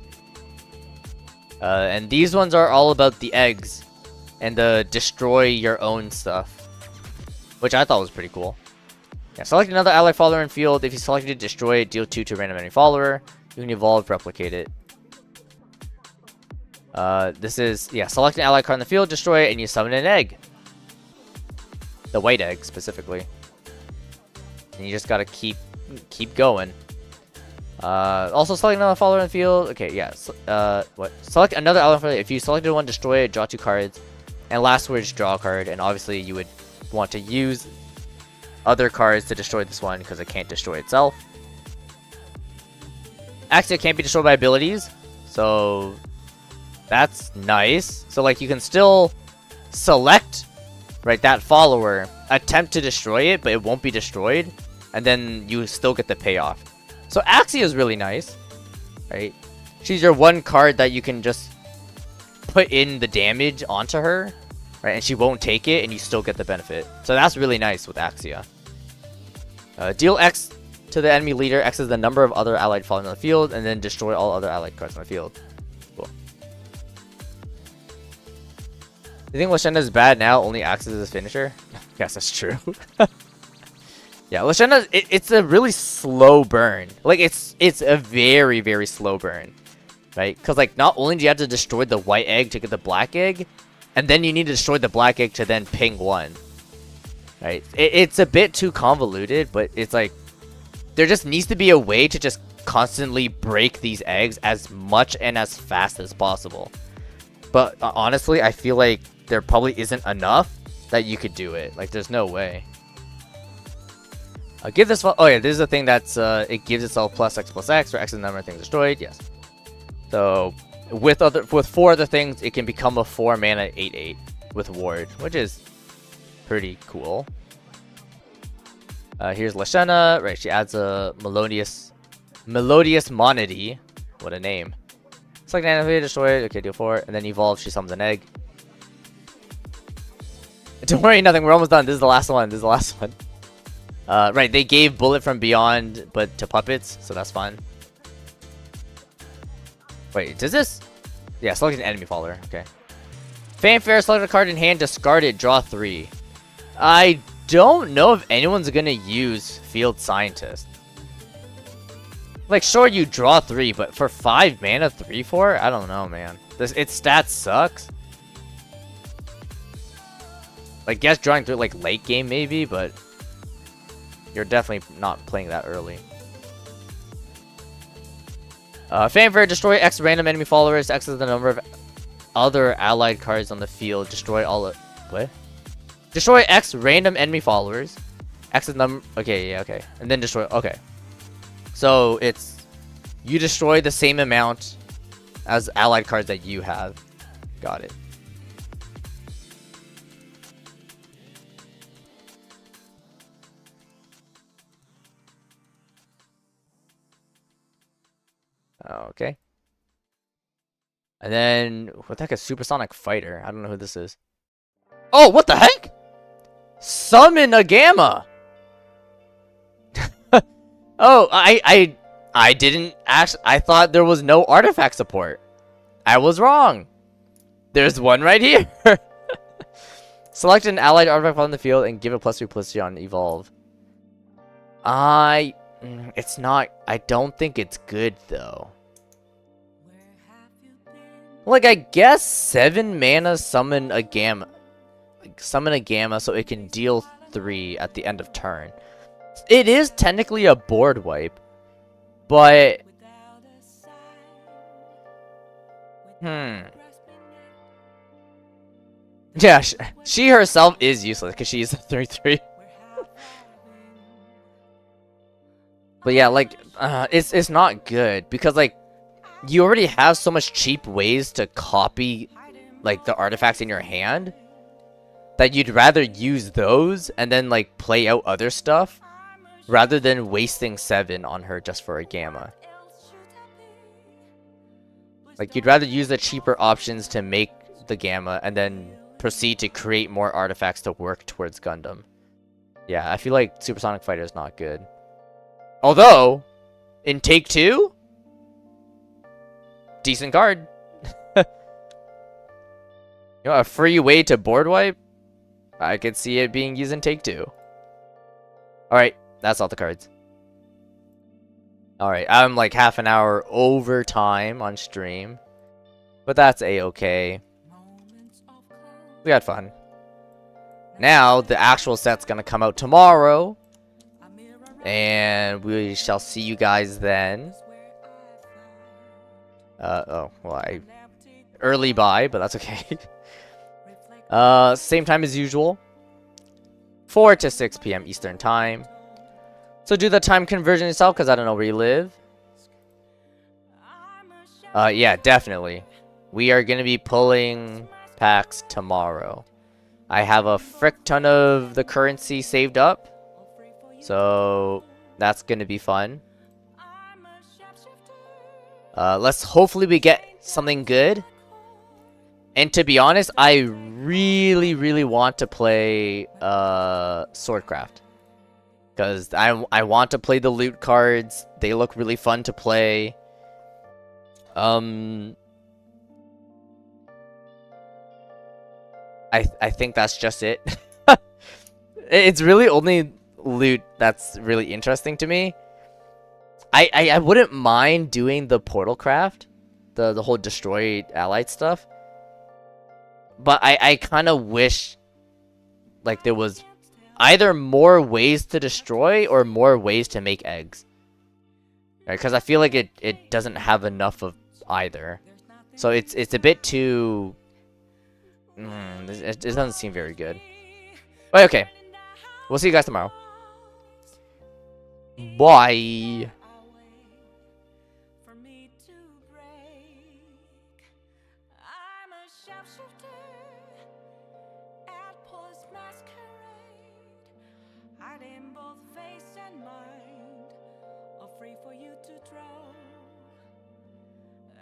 S1: And these ones are all about the eggs. And the destroy your own stuff. Which I thought was pretty cool. Yeah, select another ally follower in field. If you select it, destroy it, deal 2 to a random enemy follower. You can evolve, replicate it. This is, yeah, select an ally card in the field, destroy it, and you summon an egg. The white egg, specifically. And you just gotta keep going. Also select another follower in the field. Okay, yeah. Select another ally follower. If you selected one, destroy it, draw 2 cards. And last words, draw a card. And obviously you would want to use other cards to destroy this one because it can't destroy itself. Axia can't be destroyed by abilities. So that's nice. So like you can still select, right, that follower, attempt to destroy it, but it won't be destroyed. And then you still get the payoff. So Axia is really nice, right? She's your one card that you can just put in the damage onto her, right? And she won't take it, and you still get the benefit. So that's really nice with Axia. Deal X to the enemy leader. X is the number of other allied followers on the field, and then destroy all other allied cards on the field. Cool. You think Lashenda is bad now? Only Axis is his finisher? Yes, that's true. Yeah, Lashenda, it's a really slow burn. Like, it's a very, very slow burn. Right? Because, like, not only do you have to destroy the white egg to get the black egg, and then you need to destroy the black egg to then ping one. Right? It's a bit too convoluted, but it's like, there just needs to be a way to just constantly break these eggs as much and as fast as possible. But honestly, I feel like there probably isn't enough that you could do it. Like, there's no way. Give this. Oh yeah, this is the thing that's it gives itself +X + X, where X is the number of things destroyed. Yes. So with 4 other things, it can become a 4 mana 8/8 with ward, which is pretty cool. Here's Lashena. Right, she adds a melodious monody. What a name. Select an enemy, destroy it. Okay, deal 4, and then evolve. She summons an egg. Don't worry, nothing. We're almost done. This is the last one. Right, they gave Bullet from Beyond, but to puppets, so that's fun. Wait, does this? Yeah, select an enemy follower. Okay. Fanfare, select a card in hand, discard it, draw 3. I don't know if anyone's gonna use Field Scientist. Like, sure, you draw 3, but for 5 mana, 3/4? I don't know, man. Its stats sucks. Like, guess drawing through, like, late game, maybe, but you're definitely not playing that early. Fanfare, destroy X random enemy followers. X is the number of other allied cards on the field. Destroy all of... What? Destroy X random enemy followers. X is number... Okay, yeah, okay. And then destroy... Okay. So, it's... You destroy the same amount as allied cards that you have. Got it. Okay. And then, what the heck is Supersonic Fighter? I don't know who this is. Oh, what the heck? Summon a Gamma! Oh, I didn't actually... I thought there was no artifact support. I was wrong. There's one right here. Select an allied artifact on the field and give it +2/+3 on evolve. It's not... I don't think it's good, though. Like, I guess 7 mana summon a Gamma. Like, summon a Gamma so it can deal 3 at the end of turn. It is technically a board wipe. But... Yeah, she herself is useless because she's a 3/3. But yeah, like, it's not good because, like, you already have so much cheap ways to copy, like, the artifacts in your hand that you'd rather use those and then, like, play out other stuff rather than wasting 7 on her just for a Gamma. Like, you'd rather use the cheaper options to make the Gamma and then proceed to create more artifacts to work towards Gundam. Yeah, I feel like Supersonic Fighter is not good. Although, in Take 2, decent card. You know, a free way to board wipe? I could see it being used in Take 2. Alright, that's all the cards. Alright, I'm like half an hour over time on stream. But that's a-okay. We had fun. Now, the actual set's gonna come out tomorrow. And we shall see you guys then. Oh, well, early buy, but that's okay. Same time as usual. 4 to 6 p.m. Eastern time. So do the time conversion yourself, because I don't know where you live. Yeah, definitely. We are going to be pulling packs tomorrow. I have a frick ton of the currency saved up. So that's going to be fun. Let's hopefully we get something good. And to be honest, I really want to play Swordcraft. Because I want to play the loot cards. They look really fun to play. I think that's just it. It's really only loot that's really interesting to me. I wouldn't mind doing the portal craft, the whole destroy allied stuff. But I kind of wish like there was either more ways to destroy or more ways to make eggs. Right? Because I feel like it doesn't have enough of either. So it's a bit too... it doesn't seem very good. But okay. We'll see you guys tomorrow. Bye.
S3: For me to break. I'm a sharpshooter at Paul's masquerade, hiding both face and mind, or free for you to draw.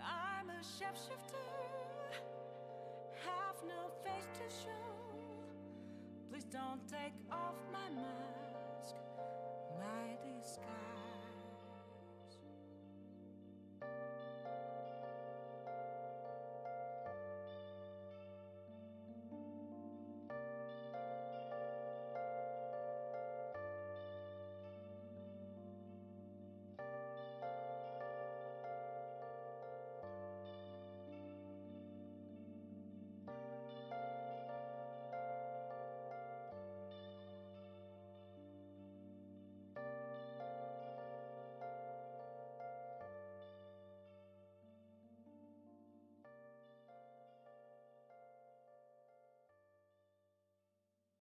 S3: I'm a sharpshooter, have no face to show. Please don't take off my mask, my disguise.